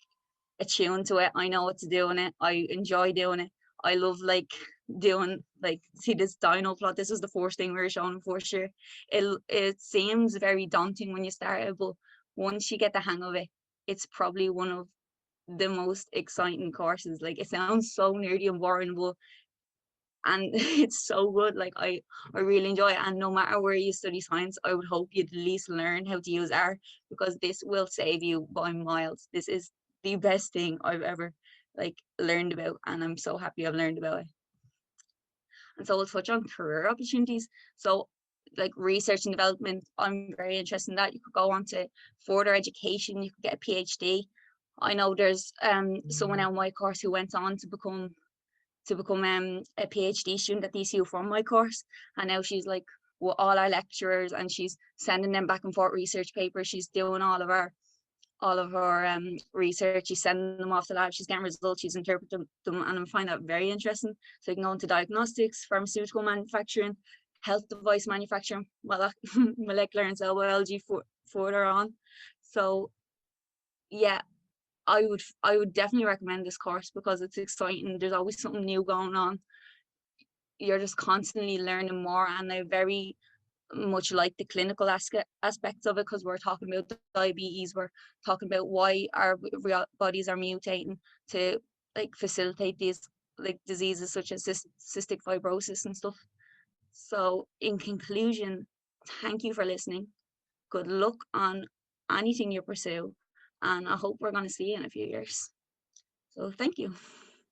attuned to it. I know what to do in it. I enjoy doing it. I love like doing like, see this dino plot. This is the first thing we were showing in first year. It seems very daunting when you start it, but once you get the hang of it, it's probably one of the most exciting courses. Like it sounds so nerdy and boring, but and it's so good. Like I really enjoy it. And no matter where you study science, I would hope you'd at least learn how to use R, because this will save you by miles. This is the best thing I've ever like learned about, and I'm so happy I've learned about it. And so we'll touch on career opportunities. So like research and development, I'm very interested in that. You could go on to further education, you could get a PhD. I know there's someone out in my course who went on to become a PhD student at DCU from my course, and now she's like with all our lecturers, and she's sending them back and forth research papers. She's doing all of her research. She's sending them off the lab. She's getting results. She's interpreting them, and I find that very interesting. So you can go into diagnostics, pharmaceutical manufacturing, health device manufacturing, molecular and cell biology further on. So yeah, I would definitely recommend this course because it's exciting. There's always something new going on. You're just constantly learning more, and I very much like the clinical aspects of it, because we're talking about diabetes, we're talking about why our bodies are mutating to like facilitate these like diseases such as cystic fibrosis and stuff. So in conclusion, thank you for listening. Good luck on anything you pursue, and I hope we're going to see you in a few years. So thank you.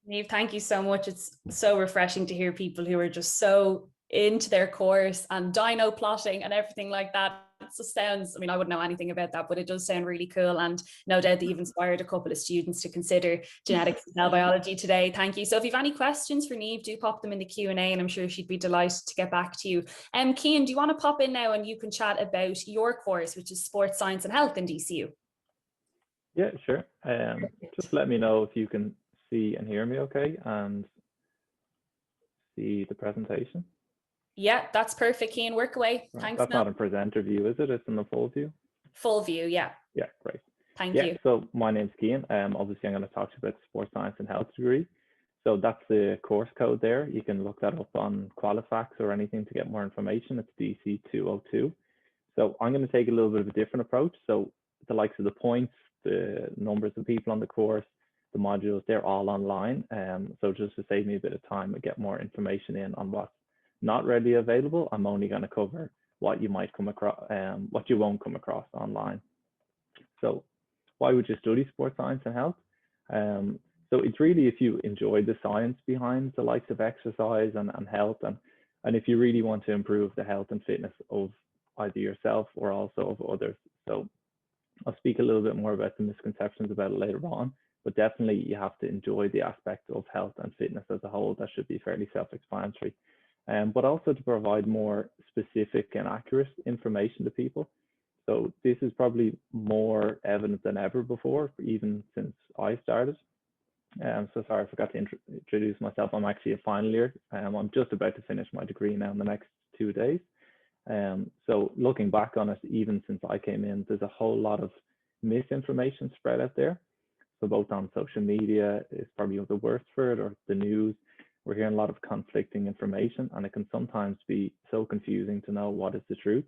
Niamh, thank you so much. It's so refreshing to hear people who are just so into their course and dino plotting and everything like that. It just sounds, I mean, I wouldn't know anything about that, but it does sound really cool. And no doubt that you've inspired a couple of students to consider genetics and cell biology today. Thank you. So if you have any questions for Niamh, do pop them in the Q&A, and I'm sure she'd be delighted to get back to you. Cian, do you want to pop in now and you can chat about your course, which is Sports Science and Health in DCU? Yeah, sure. Just let me know if you can see and hear me okay, and see the presentation. Yeah, that's perfect, Cian. Work away. Right. Thanks. That's not a presenter view, is it? It's in the full view? Full view, yeah. Yeah, great. Thank you. So my name's Cian. Obviously, I'm going to talk to you about the Sports Science and Health degree. So that's the course code there. You can look that up on Qualifax or anything to get more information. It's DC202. So I'm going to take a little bit of a different approach. So the likes of the points, the numbers of people on the course, the modules, they're all online. So just to save me a bit of time and get more information in on what's not readily available, I'm only going to cover what you might come across, what you won't come across online. So why would you study sports science and health? So it's really if you enjoy the science behind the likes of exercise and health, and if you really want to improve the health and fitness of either yourself or also of others. So I'll speak a little bit more about the misconceptions about it later on, but definitely you have to enjoy the aspect of health and fitness as a whole. That should be fairly self-explanatory. But also to provide more specific and accurate information to people. So this is probably more evident than ever before, even since I started. So sorry, I forgot to introduce myself. I'm actually a final year. I'm just about to finish my degree now in the next 2 days. So looking back on it, even since I came in, there's a whole lot of misinformation spread out there. So both on social media is probably the worst for it, or the news. We're hearing a lot of conflicting information, and it can sometimes be so confusing to know what is the truth.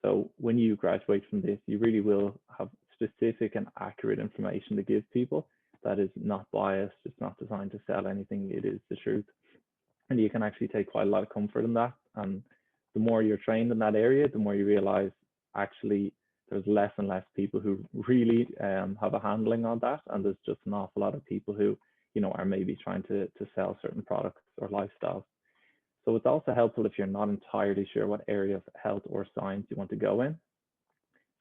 So when you graduate from this, you really will have specific and accurate information to give people that is not biased. It's not designed to sell anything. It is the truth. And you can actually take quite a lot of comfort in that. And the more you're trained in that area, the more you realize actually there's less and less people who really have a handling on that, and there's just an awful lot of people who, you know, are maybe trying to sell certain products or lifestyles. So it's also helpful if you're not entirely sure what area of health or science you want to go in.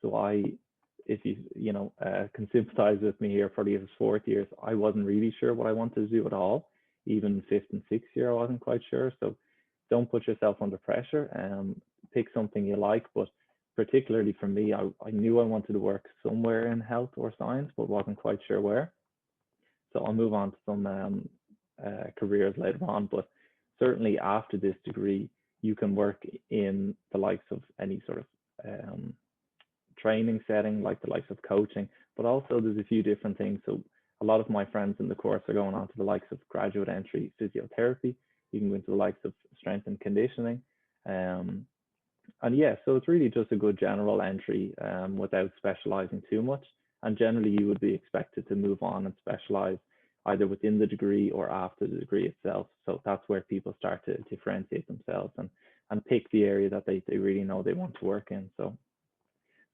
So if you know, can sympathize with me here, probably as fourth years, I wasn't really sure what I wanted to do at all. Even fifth and sixth year, I wasn't quite sure. So don't put yourself under pressure. Pick something you like, but particularly for me, I knew I wanted to work somewhere in health or science, but wasn't quite sure where. So I'll move on to some careers later on, but certainly after this degree, you can work in the likes of any sort of training setting, like the likes of coaching, but also there's a few different things. So a lot of my friends in the course are going on to the likes of graduate entry physiotherapy. You can go into the likes of strength and conditioning. And yeah, so it's really just a good general entry without specializing too much. And generally you would be expected to move on and specialize either within the degree or after the degree itself. So that's where people start to differentiate themselves and pick the area that they really know they want to work in. So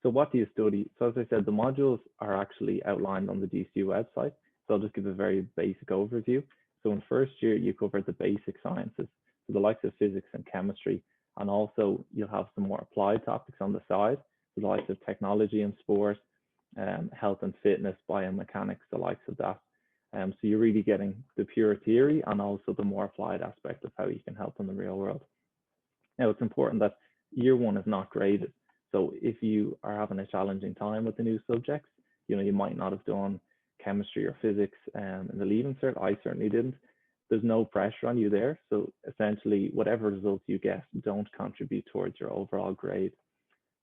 what do you study? So as I said, the modules are actually outlined on the DCU website. So I'll just give a very basic overview. So in first year, you cover the basic sciences, so the likes of physics and chemistry, and also you'll have some more applied topics on the side, so the likes of technology and sport, health and fitness, biomechanics, the likes of that. So you're really getting the pure theory and also the more applied aspect of how you can help in the real world. Now, it's important that year one is not graded. So if you are having a challenging time with the new subjects, you know, you might not have done chemistry or physics in the Leaving Cert. I certainly didn't. There's no pressure on you there. So essentially, whatever results you get don't contribute towards your overall grade.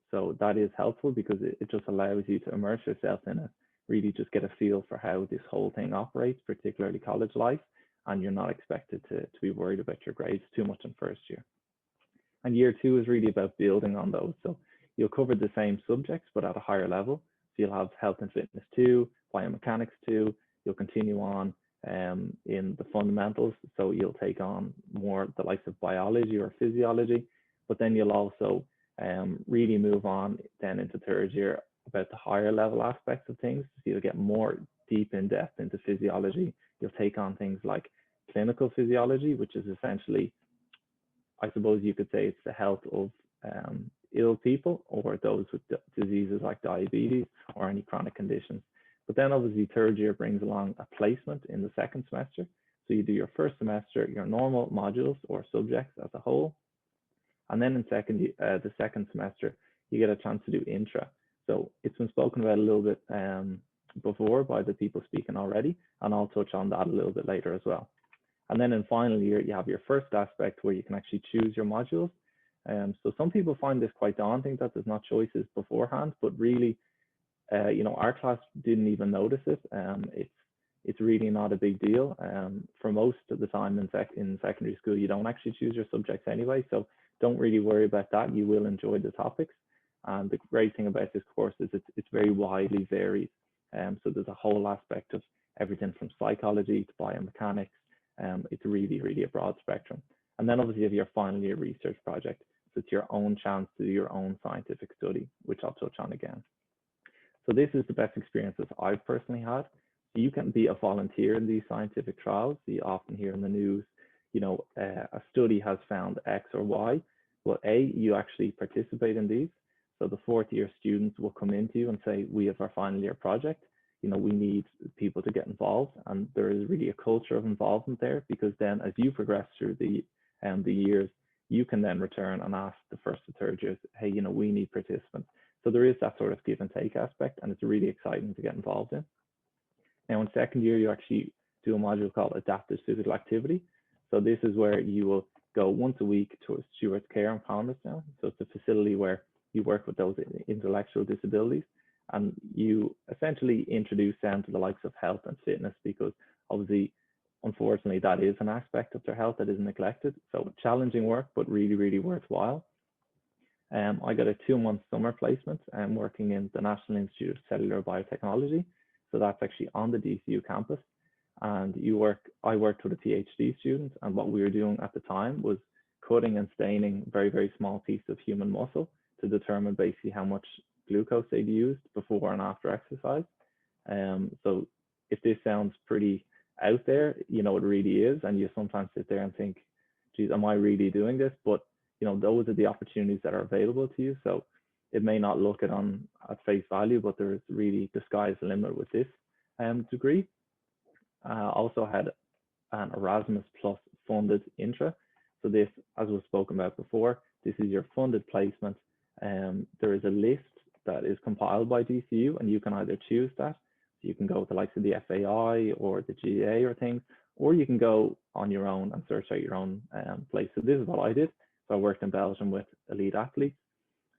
So that is helpful because it just allows you to immerse yourself in it, really just get a feel for how this whole thing operates, particularly college life, and you're not expected to be worried about your grades too much in first year. And year two is really about building on those. So you'll cover the same subjects, but at a higher level. So you'll have health and fitness 2, biomechanics 2, you'll continue on in the fundamentals. So you'll take on more the likes of biology or physiology, but then you'll also really move on then into third year about the higher level aspects of things. So you'll get more deep in depth into physiology. You'll take on things like clinical physiology, which is essentially, I suppose you could say it's the health of ill people or those with diseases like diabetes or any chronic conditions. But then obviously third year brings along a placement in the second semester. So you do your first semester, your normal modules or subjects as a whole. And then in the second semester, you get a chance to do intra. So it's been spoken about a little bit before by the people speaking already, and I'll touch on that a little bit later as well. And then in final year, you have your first aspect where you can actually choose your modules. So some people find this quite daunting that there's not choices beforehand, but really, you know, our class didn't even notice it. It's really not a big deal. For most of the time in secondary school, you don't actually choose your subjects anyway, so don't really worry about that. You will enjoy the topics. And the great thing about this course is it's very widely varied. So there's a whole aspect of everything from psychology to biomechanics. It's really, really a broad spectrum. And then obviously you have your final year research project. So it's your own chance to do your own scientific study, which I'll touch on again. So this is the best experiences I've personally had. So you can be a volunteer in these scientific trials. So you often hear in the news, you know, a study has found X or Y. Well, you actually participate in these. So the fourth year students will come into you and say, we have our final year project. You know, we need people to get involved. And there is really a culture of involvement there, because then as you progress through the years, you can then return and ask the first to third years, hey, you know, we need participants. So there is that sort of give and take aspect, and it's really exciting to get involved in. Now in second year, you actually do a module called Adaptive Physical Activity. So this is where you will go once a week to Stewart's Care in Palmerstown. So it's a facility where you work with those intellectual disabilities, and you essentially introduce them to the likes of health and fitness, because obviously, unfortunately, that is an aspect of their health that is neglected. So challenging work, but really, really worthwhile. I got a 2-month summer placement working in the National Institute of Cellular Biotechnology. So that's actually on the DCU campus. And I worked with a PhD student, and what we were doing at the time was cutting and staining very, very small pieces of human muscle to determine basically how much glucose they'd used before and after exercise. So if this sounds pretty out there, you know, it really is. And you sometimes sit there and think, geez, am I really doing this? But, you know, those are the opportunities that are available to you. So it may not look it on at face value, but there is really the sky's the limit with this degree. Also had an Erasmus Plus funded intra. So this, as was spoken about before, this is your funded placement. There is a list that is compiled by DCU, and you can either choose that. So you can go to the likes of the FAI or the GA or things, or you can go on your own and search out your own place. So this is what I did. So I worked in Belgium with elite athletes,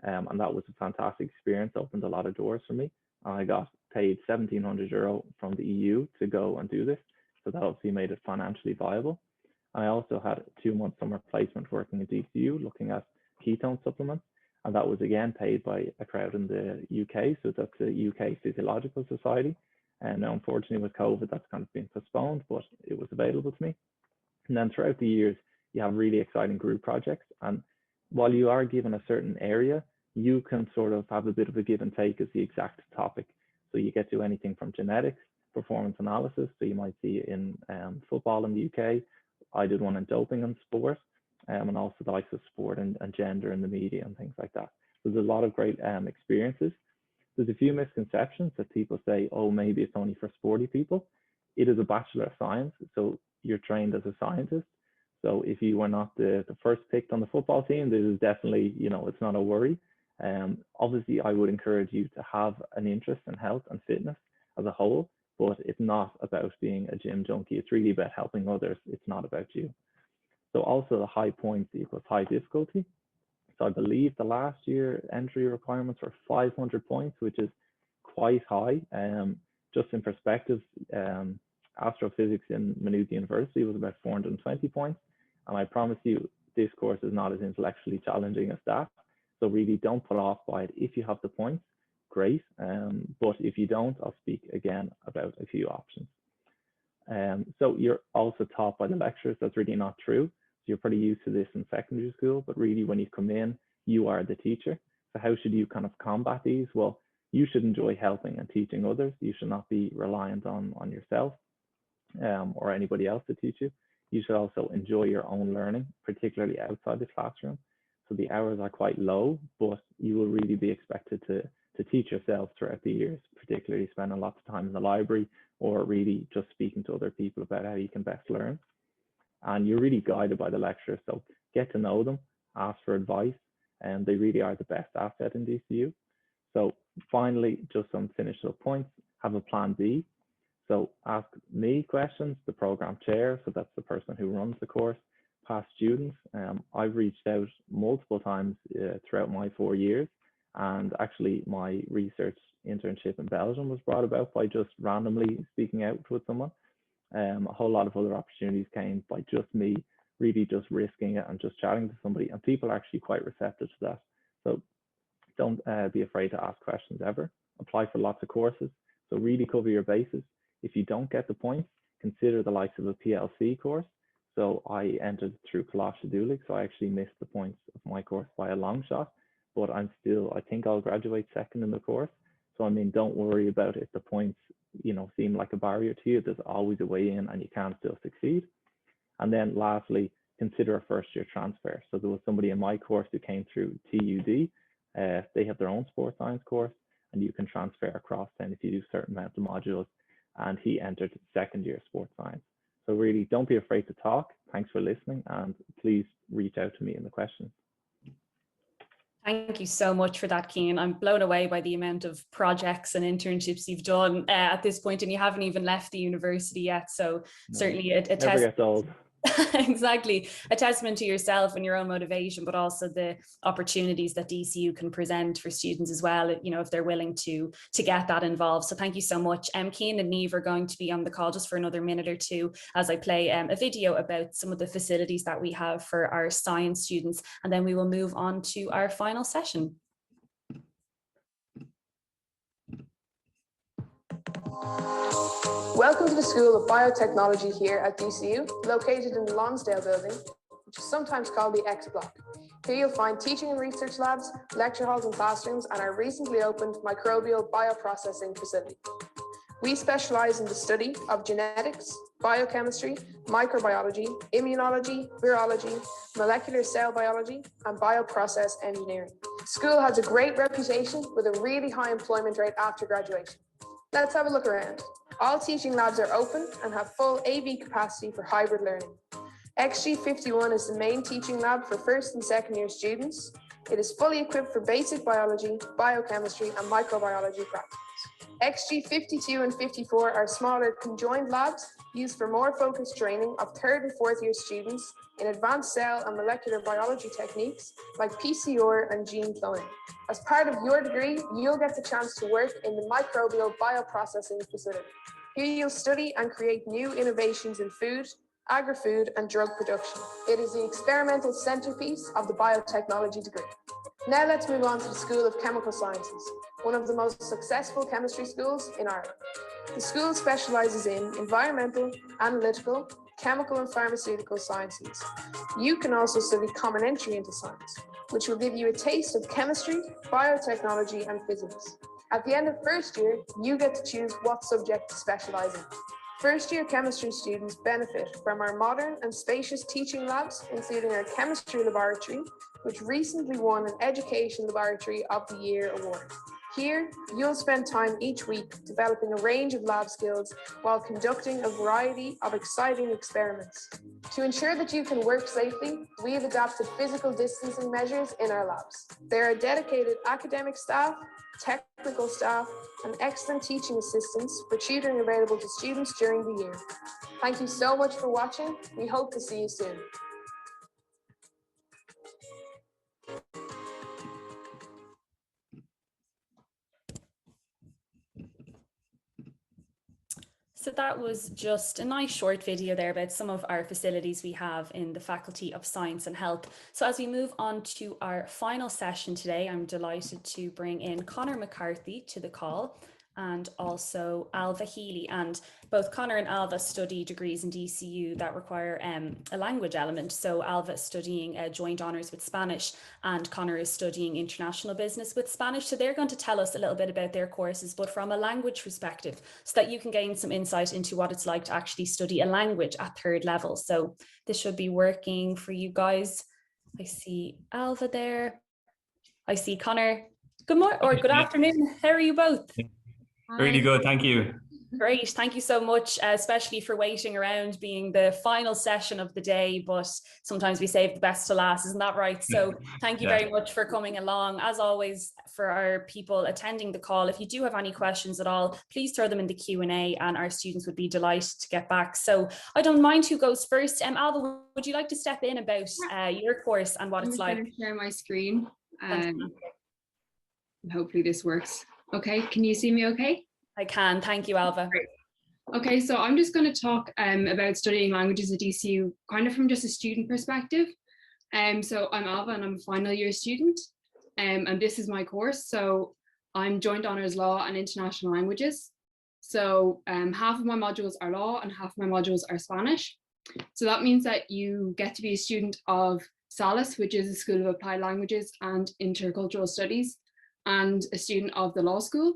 and that was a fantastic experience, opened a lot of doors for me. I got paid €1,700 from the EU to go and do this. So that obviously made it financially viable. I also had a 2-month summer placement working at DCU, looking at ketone supplements. And that was again paid by a crowd in the UK. So that's the UK Physiological Society. And now, unfortunately, with COVID, that's kind of been postponed, but it was available to me. And then throughout the years, you have really exciting group projects. And while you are given a certain area, you can sort of have a bit of a give and take as the exact topic. So you get to anything from genetics, performance analysis. So you might see in football in the UK. I did one in doping and sport, and also the likes of sport and gender in the media and things like that. So there's a lot of great experiences. There's a few misconceptions that people say, oh, maybe it's only for sporty people. It is a Bachelor of Science, so you're trained as a scientist. So if you were not the first picked on the football team, this is definitely, you know, it's not a worry. Obviously, I would encourage you to have an interest in health and fitness as a whole, but it's not about being a gym junkie. It's really about helping others. It's not about you. So also the high points equals high difficulty. So I believe the last year entry requirements were 500 points, which is quite high. Just in perspective, astrophysics in Maynooth University was about 420 points. And I promise you, this course is not as intellectually challenging as that. So really don't put off by it. If you have the points, great. But if you don't, I'll speak again about a few options. So you're also taught by the lecturers. That's really not true. So you're pretty used to this in secondary school, but really when you come in, you are the teacher. So how should you kind of combat these? Well, you should enjoy helping and teaching others. You should not be reliant on yourself or anybody else to teach you. You should also enjoy your own learning, particularly outside the classroom. So the hours are quite low, but you will really be expected to teach yourself throughout the years, particularly spending lots of time in the library or really just speaking to other people about how you can best learn. And you're really guided by the lecturers, so get to know them, ask for advice, and they really are the best asset in DCU. So finally, just some finished up points, have a plan B. So ask me questions, the program chair, so that's the person who runs the course, past students. I've reached out multiple times throughout my 4 years, and actually my research internship in Belgium was brought about by just randomly speaking out with someone. A whole lot of other opportunities came by just me really just risking it and just chatting to somebody, and people are actually quite receptive to that. So don't be afraid to ask questions ever. Apply for lots of courses, so really cover your bases. If you don't get the points, consider the likes of a PLC course. So I entered through Kalash Dulik, so I actually missed the points of my course by a long shot, but I think I'll graduate second in the course. So I mean, don't worry about if the points, you know, seem like a barrier to you. There's always a way in and you can still succeed. And then lastly, consider a first year transfer. So there was somebody in my course who came through TUD. They have their own sports science course, and you can transfer across then if you do certain amount of modules. And he entered second year sports science. So really don't be afraid to talk. Thanks for listening, and please reach out to me in the questions. Thank you so much for that, Cian. I'm blown away by the amount of projects and internships you've done at this point, and you haven't even left the university yet. So no, certainly a never gets old. Exactly, a testament to yourself and your own motivation, but also the opportunities that DCU can present for students as well, you know, if they're willing to get that involved. So thank you so much. Cian and Niamh are going to be on the call just for another minute or two as I play a video about some of the facilities that we have for our science students, and then we will move on to our final session. Welcome to the School of Biotechnology here at DCU, located in the Lonsdale building, which is sometimes called the X Block. Here you'll find teaching and research labs, lecture halls and classrooms, and our recently opened microbial bioprocessing facility. We specialise in the study of genetics, biochemistry, microbiology, immunology, virology, molecular cell biology, and bioprocess engineering. The school has a great reputation with a really high employment rate after graduation. Let's have a look around. All teaching labs are open and have full AV capacity for hybrid learning. XG51 is the main teaching lab for first and second year students. It is fully equipped for basic biology, biochemistry, and microbiology practicums. XG52 and 54 are smaller conjoined labs used for more focused training of third and fourth year students in advanced cell and molecular biology techniques like PCR and gene cloning. As part of your degree, you'll get the chance to work in the microbial bioprocessing facility. Here you'll study and create new innovations in food, agri-food and drug production. It is the experimental centerpiece of the biotechnology degree. Now let's move on to the School of Chemical Sciences, one of the most successful chemistry schools in Ireland. The school specialises in environmental, analytical, chemical and pharmaceutical sciences. You can also study common entry into science, which will give you a taste of chemistry, biotechnology and physics. At the end of first year, you get to choose what subject to specialise in. First year chemistry students benefit from our modern and spacious teaching labs, including our chemistry laboratory, which recently won an Education Laboratory of the Year award. Here, you'll spend time each week developing a range of lab skills while conducting a variety of exciting experiments. To ensure that you can work safely, we have adapted physical distancing measures in our labs. There are dedicated academic staff, technical staff, and excellent teaching assistants for tutoring available to students during the year. Thank you so much for watching. We hope to see you soon. So that was just a nice short video there about some of our facilities we have in the Faculty of Science and Health. So as we move on to our final session today, I'm delighted to bring in Conor McCarthy to the call and also Alva Healy. And both Conor and Alva study degrees in DCU that require a language element. So Alva is studying joint honours with Spanish and Conor is studying international business with Spanish. So they're going to tell us a little bit about their courses, but from a language perspective, so that you can gain some insight into what it's like to actually study a language at third level. So this should be working for you guys. I see Alva there. I see Conor. Good morning or good afternoon. How are you both? Really good, thank you. Great, thank you so much, especially for waiting around, being the final session of the day, but sometimes we save the best to last, isn't that right? So thank you very much for coming along. As always, for our people attending the call, if you do have any questions at all, please throw them in the Q&A and our students would be delighted to get back. So I don't mind who goes first. Alva, would you like to step in about your course and what it's like? I'm going to share my screen. Hopefully this works. Okay, can you see me okay? I can, thank you, Alva. Great. Okay, so I'm just going to talk about studying languages at DCU, kind of from just a student perspective. So I'm Alva and I'm a final year student, and this is my course. So I'm joint honours law and international languages. So half of my modules are law and half of my modules are Spanish. So that means that you get to be a student of SALIS, which is the School of Applied Languages and Intercultural Studies, and a student of the law school.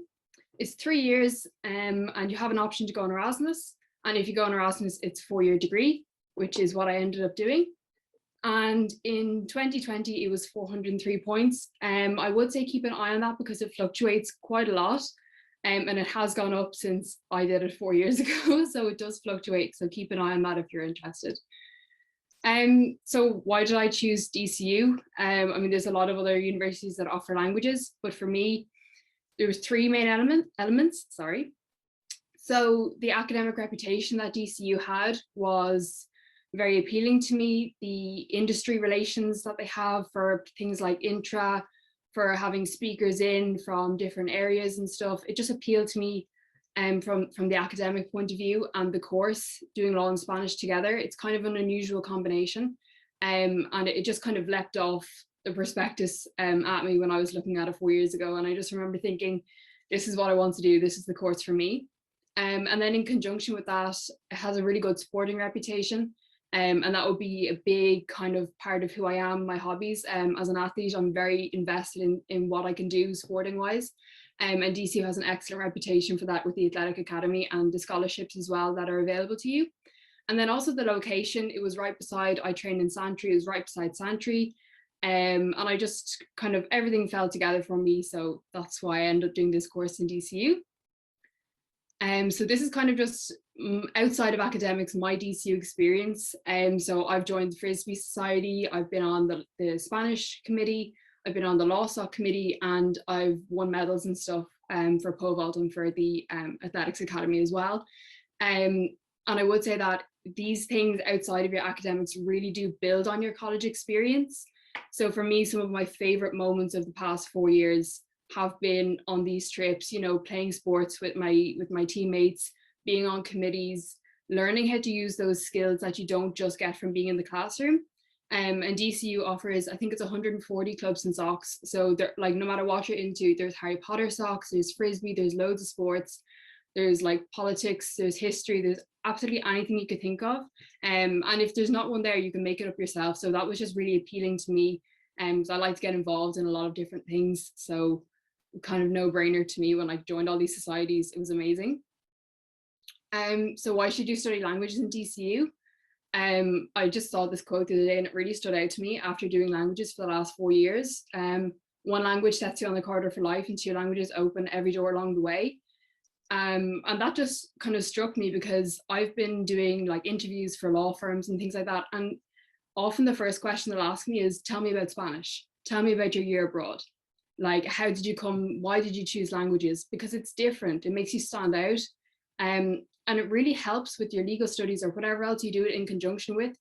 It's 3 years and you have an option to go on Erasmus. And if you go on Erasmus, it's a 4-year degree, which is what I ended up doing. And in 2020, it was 403 points. I would say keep an eye on that because it fluctuates quite a lot. And it has gone up since I did it 4 years ago. So it does fluctuate. So keep an eye on that if you're interested. So why did I choose DCU? I mean, there's a lot of other universities that offer languages, but for me, there was 3 main elements. So the academic reputation that DCU had was very appealing to me. The industry relations that they have for things like intra, for having speakers in from different areas and stuff, it just appealed to me. From the academic point of view, and the course, doing law and Spanish together, it's kind of an unusual combination, and it just kind of leapt off the prospectus at me when I was looking at it 4 years ago, and I just remember thinking, this is what I want to do, this is the course for me. And then in conjunction with that, it has a really good sporting reputation. And that would be a big kind of part of who I am, my hobbies. As an athlete, I'm very invested in what I can do sporting wise. And DCU has an excellent reputation for that with the Athletic Academy and the scholarships as well that are available to you. And then also the location, it was right beside, I trained in Santry, it was right beside Santry. And I just kind of, everything fell together for me. So that's why I ended up doing this course in DCU. So this is kind of just outside of academics, my DCU experience. So I've joined the Frisbee Society, I've been on the Spanish committee, I've been on the law soc committee, and I've won medals and stuff for pole vaulting for the Athletics Academy as well. And I would say that these things outside of your academics really do build on your college experience. So for me, some of my favorite moments of the past 4 years have been on these trips, you know, playing sports with my teammates, being on committees, learning how to use those skills that you don't just get from being in the classroom. And DCU offers, I think it's 140 clubs and socks. So they're like, no matter what you're into, there's Harry Potter socks, there's Frisbee, there's loads of sports, there's like politics, there's history, there's absolutely anything you could think of. And if there's not one there, you can make it up yourself. So that was just really appealing to me. So I like to get involved in a lot of different things. So kind of no-brainer to me when I joined all these societies. It was amazing. So why should you study languages in DCU? I just saw this quote the other day and it really stood out to me after doing languages for the last 4 years. One language sets you on the corridor for life, and 2 languages open every door along the way. And that just kind of struck me because I've been doing like interviews for law firms and things like that. And often the first question they'll ask me is, tell me about Spanish. Tell me about your year abroad. Like, how did you come? Why did you choose languages? Because it's different. It makes you stand out. And it really helps with your legal studies or whatever else you do it in conjunction with.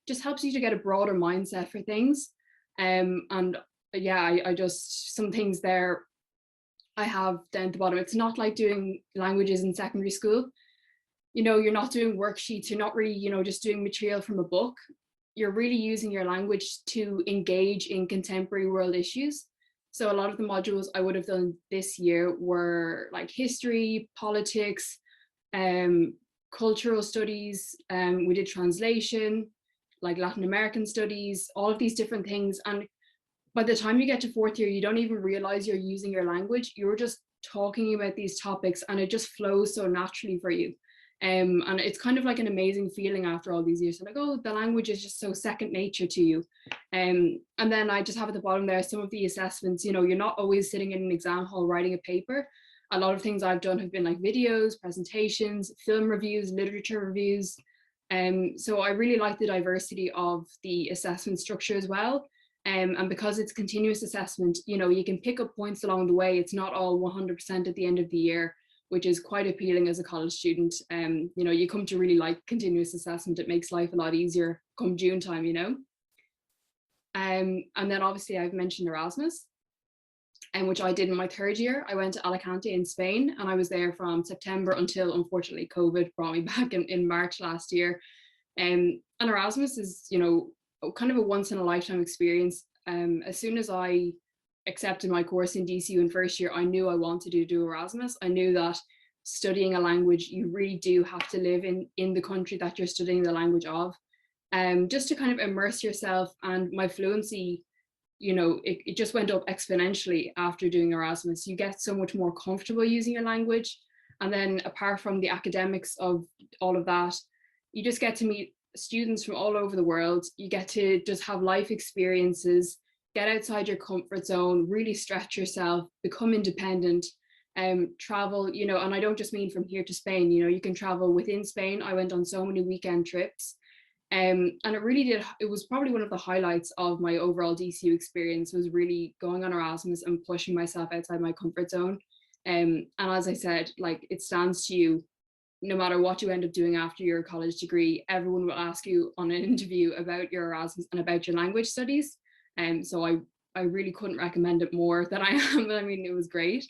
Just helps you to get a broader mindset for things. And yeah, I just, some things there I have down at the bottom. It's not like doing languages in secondary school. You know, you're not doing worksheets. You're not really, you know, just doing material from a book. You're really using your language to engage in contemporary world issues. So a lot of the modules I would have done this year were like history, politics, cultural studies. We did translation, like Latin American studies, all of these different things. And by the time you get to 4th year, you don't even realize you're using your language. You're just talking about these topics and it just flows so naturally for you. And it's kind of like an amazing feeling after all these years. So like, oh, the language is just so second nature to you. And then I just have at the bottom there some of the assessments. You know, you're not always sitting in an exam hall writing a paper. A lot of things I've done have been like videos, presentations, film reviews, literature reviews. So I really like the diversity of the assessment structure as well. And because it's continuous assessment, you know, you can pick up points along the way. It's not all 100% at the end of the year, which is quite appealing as a college student. You know, you come to really like continuous assessment. It makes life a lot easier come June time, you know. And then obviously I've mentioned Erasmus, which I did in my 3rd year. I went to Alicante in Spain, and I was there from September until, unfortunately, COVID brought me back in March last year. And Erasmus is, you know, kind of a once in a lifetime experience. As soon as I accepted my course in DCU in 1st year, I knew I wanted to do Erasmus. I knew that studying a language, you really do have to live in the country that you're studying the language of, just to kind of immerse yourself. And my fluency, you know, it just went up exponentially after doing Erasmus. You get so much more comfortable using your language. And then apart from the academics of all of that, you just get to meet students from all over the world. You get to just have life experiences, get outside your comfort zone, really stretch yourself, become independent, travel, you know, and I don't just mean from here to Spain, you know, you can travel within Spain. I went on so many weekend trips. And it really did, it was probably one of the highlights of my overall DCU experience, was really going on Erasmus and pushing myself outside my comfort zone. And as I said, like, it stands to you, no matter what you end up doing after your college degree, everyone will ask you on an interview about your Erasmus and about your language studies. So I really couldn't recommend it more than I am. I mean, it was great.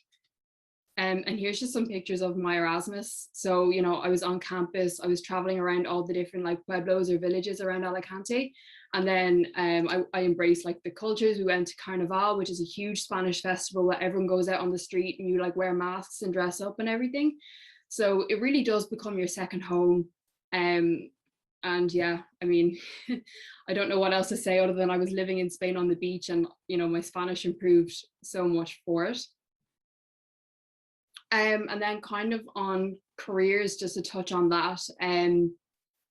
And here's just some pictures of my Erasmus. So, you know, I was on campus, I was traveling around all the different like pueblos or villages around Alicante. And then I embraced like the cultures. We went to Carnival, which is a huge Spanish festival where everyone goes out on the street and you like wear masks and dress up and everything. So it really does become your second home. And yeah, I mean, I don't know what else to say other than I was living in Spain on the beach, and you know, my Spanish improved so much for it. And then kind of on careers, just to touch on that,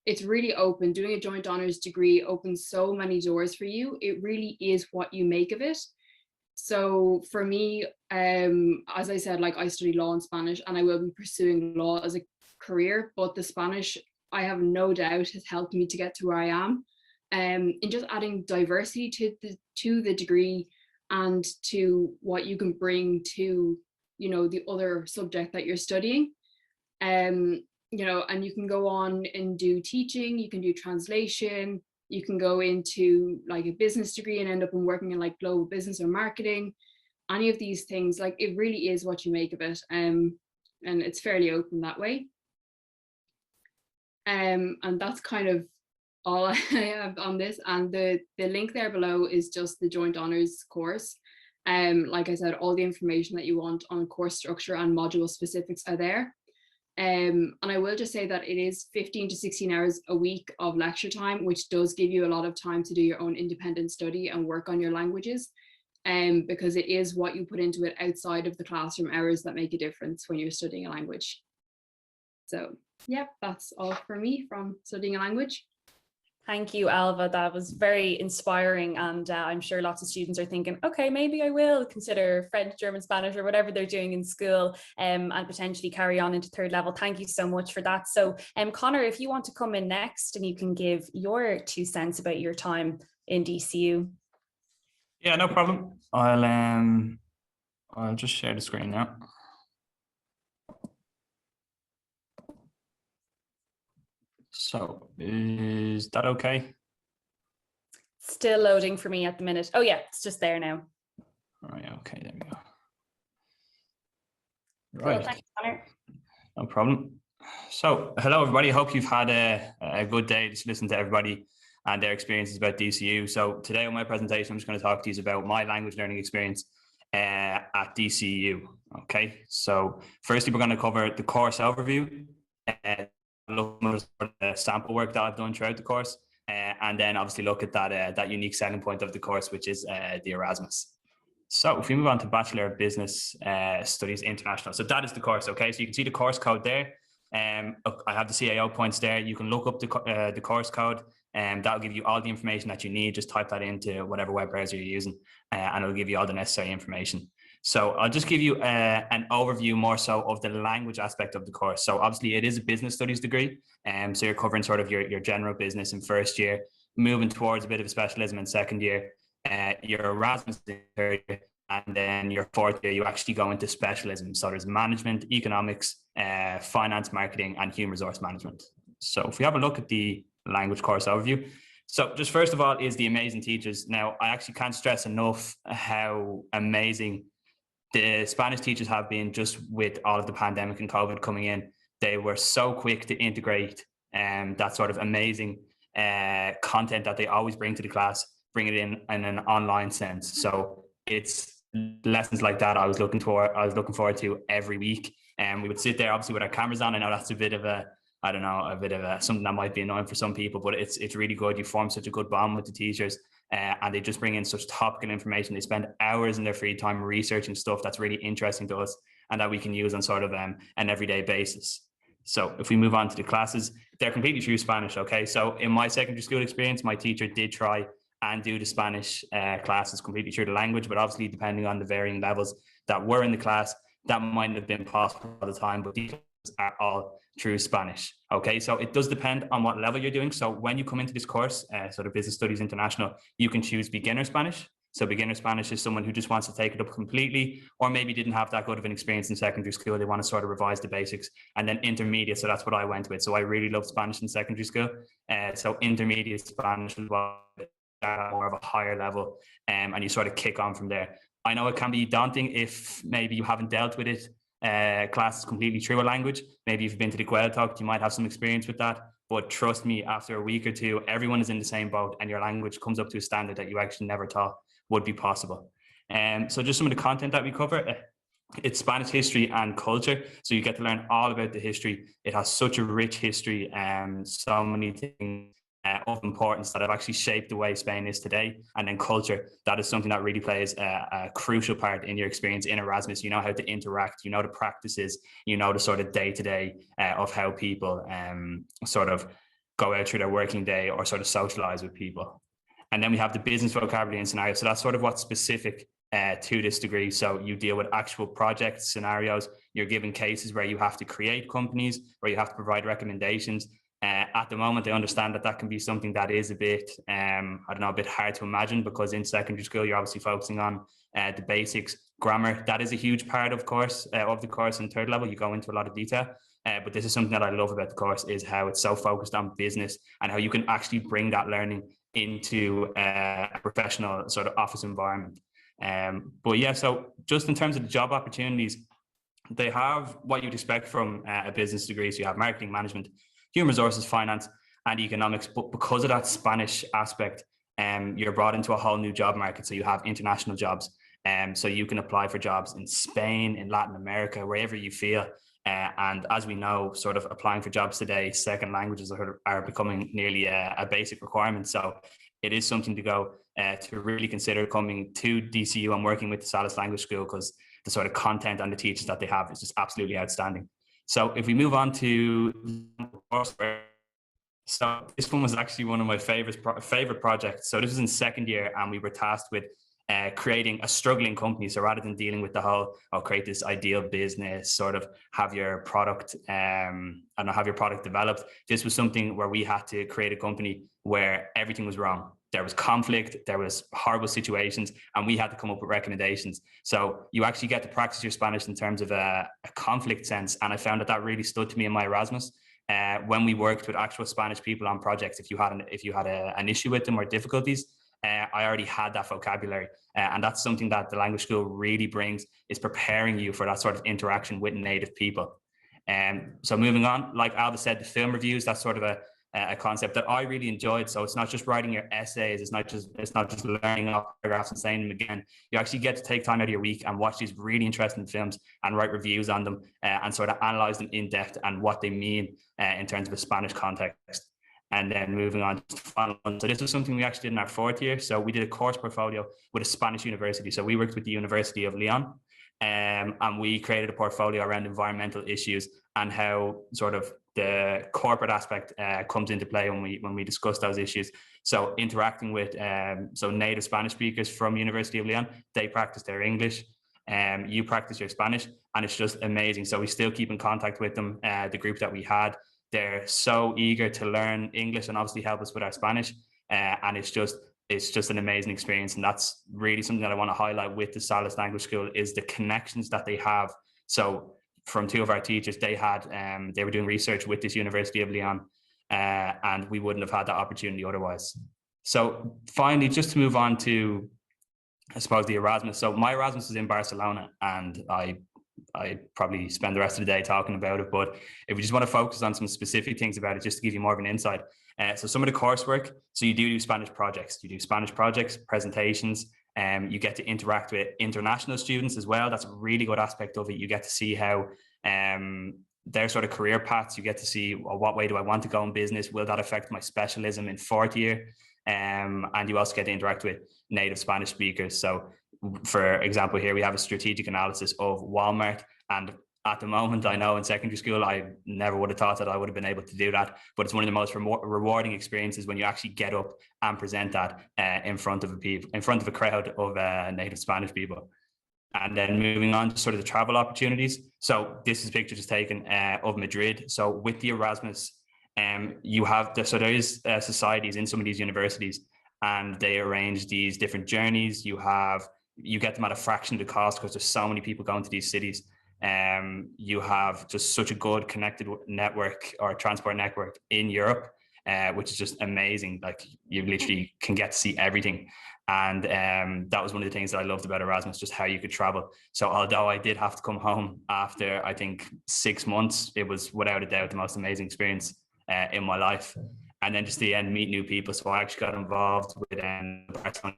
it's really open. Doing a joint honors degree opens so many doors for you. It really is what you make of it. So for me, as I said, like I study law and Spanish, and I will be pursuing law as a career, but the Spanish, I have no doubt, has helped me to get to where I am. In just adding diversity to the degree and to what you can bring to, you know, the other subject that you're studying. You know, and you can go on and do teaching, you can do translation, you can go into like a business degree and end up in working in like global business or marketing. Any of these things, like it really is what you make of it. And it's fairly open that way. And that's kind of all I have on this. And the link there below is just the joint honors course. Like I said, all the information that you want on course structure and module specifics are there. And I will just say that it is 15 to 16 hours a week of lecture time, which does give you a lot of time to do your own independent study and work on your languages. Because it is what you put into it outside of the classroom hours that make a difference when you're studying a language. So yeah, that's all for me from studying a language. Thank you, Alva. That was very inspiring, and I'm sure lots of students are thinking, okay, maybe I will consider French, German, Spanish, or whatever they're doing in school, and potentially carry on into third level. Thank you so much for that. So Connor, if you want to come in next and you can give your 2 cents about your time in DCU. Yeah, no problem. I'll just share the screen now. So is that okay? Still loading for me at the minute. Oh yeah, it's just there now. All right, okay, there we go. Cool, Right. thanks, Connor. No problem. So hello everybody, hope you've had a good day. Just listen to everybody and their experiences about DCU. So today on my presentation, I'm just going to talk to you about my language learning experience at DCU. Okay, so firstly, we're going to cover the course overview, look at the sample work that I've done throughout the course, and then obviously look at that unique selling point of the course, which is the Erasmus. So if we move on to Bachelor of Business Studies International, so that is the course. Okay, so you can see the course code there. I have the CAO points there. You can look up the course code, and that'll give you all the information that you need. Just type that into whatever web browser you're using, and it'll give you all the necessary information. So I'll just give you an overview more so of the language aspect of the course. So obviously it is a business studies degree, so you're covering sort of your general business in first year, moving towards a bit of a specialism in second year, your Erasmus in third year, and then your fourth year you actually go into specialism. So there's management, economics, finance, marketing, and human resource management. So if we have a look at the language course overview, so just first of all is the amazing teachers. Now I actually can't stress enough how amazing the Spanish teachers have been. Just with all of the pandemic and COVID coming in, they were so quick to integrate that sort of amazing content that they always bring to the class, bring it in an online sense. So it's lessons like that I was looking forward to every week. And we would sit there obviously with our cameras on. I know that's a bit of something that might be annoying for some people, but it's really good. You form such a good bond with the teachers. And they just bring in such topical information. They spend hours in their free time researching stuff that's really interesting to us and that we can use on sort of an everyday basis. So if we move on to the classes, they're completely through Spanish. Okay, so in my secondary school experience, my teacher did try and do the Spanish classes completely through the language, but obviously depending on the varying levels that were in the class, that might have been possible at the time, but these are all through Spanish. Okay, so it does depend on what level you're doing. So when you come into this course, sort of Business Studies International, you can choose beginner Spanish. So beginner Spanish is someone who just wants to take it up completely, or maybe didn't have that good of an experience in secondary school. They want to sort of revise the basics. And then intermediate, so that's what I went with. So I really loved Spanish in secondary school. So intermediate Spanish was more of a higher level, and you sort of kick on from there. I know it can be daunting if maybe you haven't dealt with it. Classes completely through a language. Maybe if you've been to the Gaeltacht, you might have some experience with that. But trust me, after a week or two, everyone is in the same boat, and your language comes up to a standard that you actually never thought would be possible. So just some of the content that we cover. it's Spanish history and culture. So you get to learn all about the history. It has such a rich history and so many things of importance that have actually shaped the way Spain is today. And then culture, that is something that really plays a crucial part in your experience in Erasmus. You know how to interact, you know the practices, you know the sort of day-to-day of how people sort of go out through their working day or sort of socialize with people. And then we have the business vocabulary and scenario. So that's sort of what's specific to this degree. So you deal with actual project scenarios. You're given cases where you have to create companies, where you have to provide recommendations. At the moment, I understand that that can be something that is a bit, I don't know, a bit hard to imagine, because in secondary school, you're obviously focusing on the basics. Grammar, that is a huge part of the course in third level. You go into a lot of detail. But this is something that I love about the course, is how it's so focused on business and how you can actually bring that learning into a professional sort of office environment. But yeah, so just in terms of the job opportunities, they have what you'd expect from a business degree. So you have marketing, management, human resources, finance, and economics. But because of that Spanish aspect, you're brought into a whole new job market. So you have international jobs. So you can apply for jobs in Spain, in Latin America, wherever you feel. And as we know, sort of applying for jobs today, second languages are becoming nearly a basic requirement. So it is something to go to really consider coming to DCU and working with the Salas Language School, because the sort of content and the teachers that they have is just absolutely outstanding. So if we move on to courseware, so this one was actually one of my favorite projects. So this was in second year, and we were tasked with creating a struggling company. So rather than dealing with the whole, create this ideal business, sort of have your product, have your product developed. This was something where we had to create a company where everything was wrong. There was conflict, there was horrible situations, and we had to come up with recommendations. So you actually get to practice your Spanish in terms of a conflict sense. And I found that really stood to me in my Erasmus. When we worked with actual Spanish people on projects, if you had an issue with them or difficulties, I already had that vocabulary, and that's something that the language school really brings, is preparing you for that sort of interaction with native people. So moving on, like Alba said, the film reviews, that's sort of a concept that I really enjoyed. So it's not just writing your essays, it's not just learning off paragraphs and saying them again. You actually get to take time out of your week and watch these really interesting films and write reviews on them, and sort of analyze them in depth and what they mean in terms of a Spanish context. And then moving on to the final one. So this was something we actually did in our fourth year. So we did a course portfolio with a Spanish university. So we worked with the University of Leon, and we created a portfolio around environmental issues and how sort of the corporate aspect comes into play when we discuss those issues. So interacting with native Spanish speakers from University of Leon, they practice their English, you practice your Spanish, and it's just amazing. So we still keep in contact with them, the group that we had. They're so eager to learn English and obviously help us with our Spanish. And it's just an amazing experience. And that's really something that I want to highlight with the Salas Language School, is the connections that they have. So from two of our teachers, they were doing research with this University of Leon, and we wouldn't have had that opportunity otherwise. So finally, just to move on to, I suppose, the Erasmus. So my Erasmus is in Barcelona, and I probably spend the rest of the day talking about it, but if we just want to focus on some specific things about it, just to give you more of an insight. So some of the coursework, so you do Spanish projects, presentations, you get to interact with international students as well. That's a really good aspect of it. You get to see how their sort of career paths, you get to see, well, what way do I want to go in business? Will that affect my specialism in fourth year? And you also get to interact with native Spanish speakers. So for example, here we have a strategic analysis of Walmart. And at the moment, I know in secondary school, I never would have thought that I would have been able to do that. But it's one of the most rewarding experiences when you actually get up and present that in front of a crowd of native Spanish people. And then moving on to sort of the travel opportunities. So this is a picture just taken of Madrid. So with the Erasmus, you have there is societies in some of these universities, and they arrange these different journeys. You get them at a fraction of the cost because there's so many people going to these cities. You have just such a good connected network or transport network in Europe, which is just amazing. Like, you literally can get to see everything. And that was one of the things that I loved about Erasmus, just how you could travel. So although I did have to come home after, I think, 6 months, it was without a doubt the most amazing experience in my life. And then just the end, meet new people. So I actually got involved with Barcelona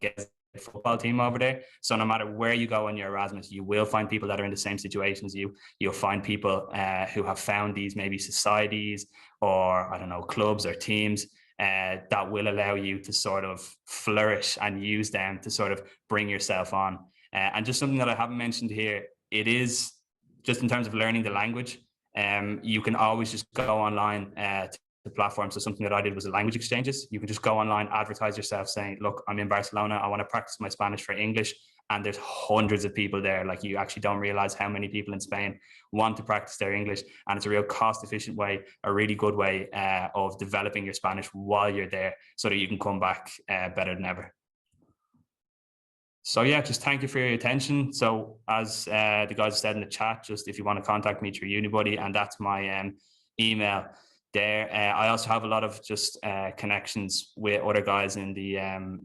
football team over there. So no matter where you go on your Erasmus, you will find people that are in the same situation as you. You'll find people who have found these maybe societies or, I don't know, clubs or teams that will allow you to sort of flourish and use them to sort of bring yourself on. And just something that I haven't mentioned here, it is just in terms of learning the language. You can always just go online to the platform. So something that I did was language exchanges. You can just go online, advertise yourself saying, look, I'm in Barcelona, I want to practice my Spanish for English. And there's hundreds of people there. Like, you actually don't realize how many people in Spain want to practice their English. And it's a real cost efficient way, a really good way of developing your Spanish while you're there so that you can come back better than ever. So yeah, just thank you for your attention. So as the guys said in the chat, just if you want to contact me through Unibuddy, and that's my email there. I also have a lot of just connections with other guys in the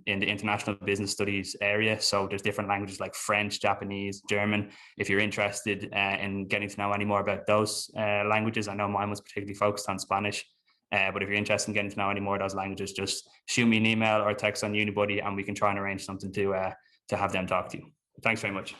international business studies area. So there's different languages like French, Japanese, German. If you're interested in getting to know any more about those languages, I know mine was particularly focused on Spanish. But if you're interested in getting to know any more of those languages, just shoot me an email or a text on Unibuddy, and we can try and arrange something to have them talk to you. Thanks very much.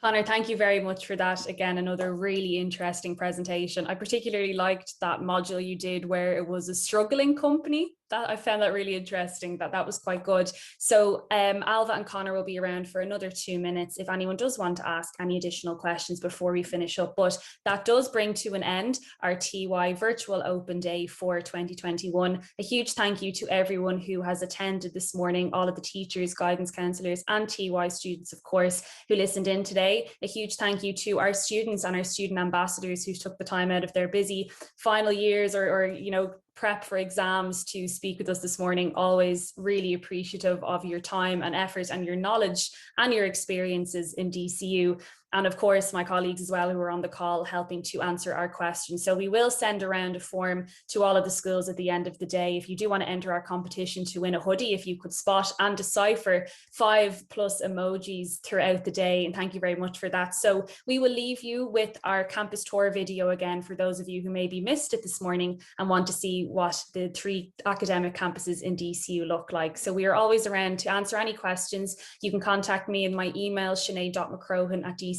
Connor, thank you very much for that. Again, another really interesting presentation. I particularly liked that module you did where it was a struggling company. That I found that really interesting. That was quite good. So Alva and Connor will be around for another 2 minutes if anyone does want to ask any additional questions before we finish up. But that does bring to an end our TY Virtual Open Day for 2021. A huge thank you to everyone who has attended this morning, all of the teachers, guidance counsellors and TY students, of course, who listened in today. A huge thank you to our students and our student ambassadors who took the time out of their busy final years or you know, prep for exams to speak with us this morning. Always really appreciative of your time and effort and your knowledge and your experiences in DCU. And of course, my colleagues as well who are on the call helping to answer our questions. So we will send around a form to all of the schools at the end of the day. If you do want to enter our competition to win a hoodie, if you could spot and decipher 5+ emojis throughout the day. And thank you very much for that. So we will leave you with our campus tour video again for those of you who maybe missed it this morning and want to see what the 3 academic campuses in DCU look like. So we are always around to answer any questions. You can contact me in my email, sinead.mccrohan@dcu.ie,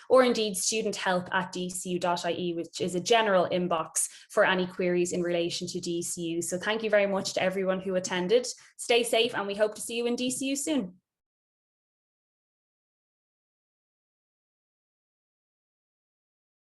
or indeed studenthelp@dcu.ie, which is a general inbox for any queries in relation to DCU. So thank you very much to everyone who attended. Stay safe and we hope to see you in DCU soon.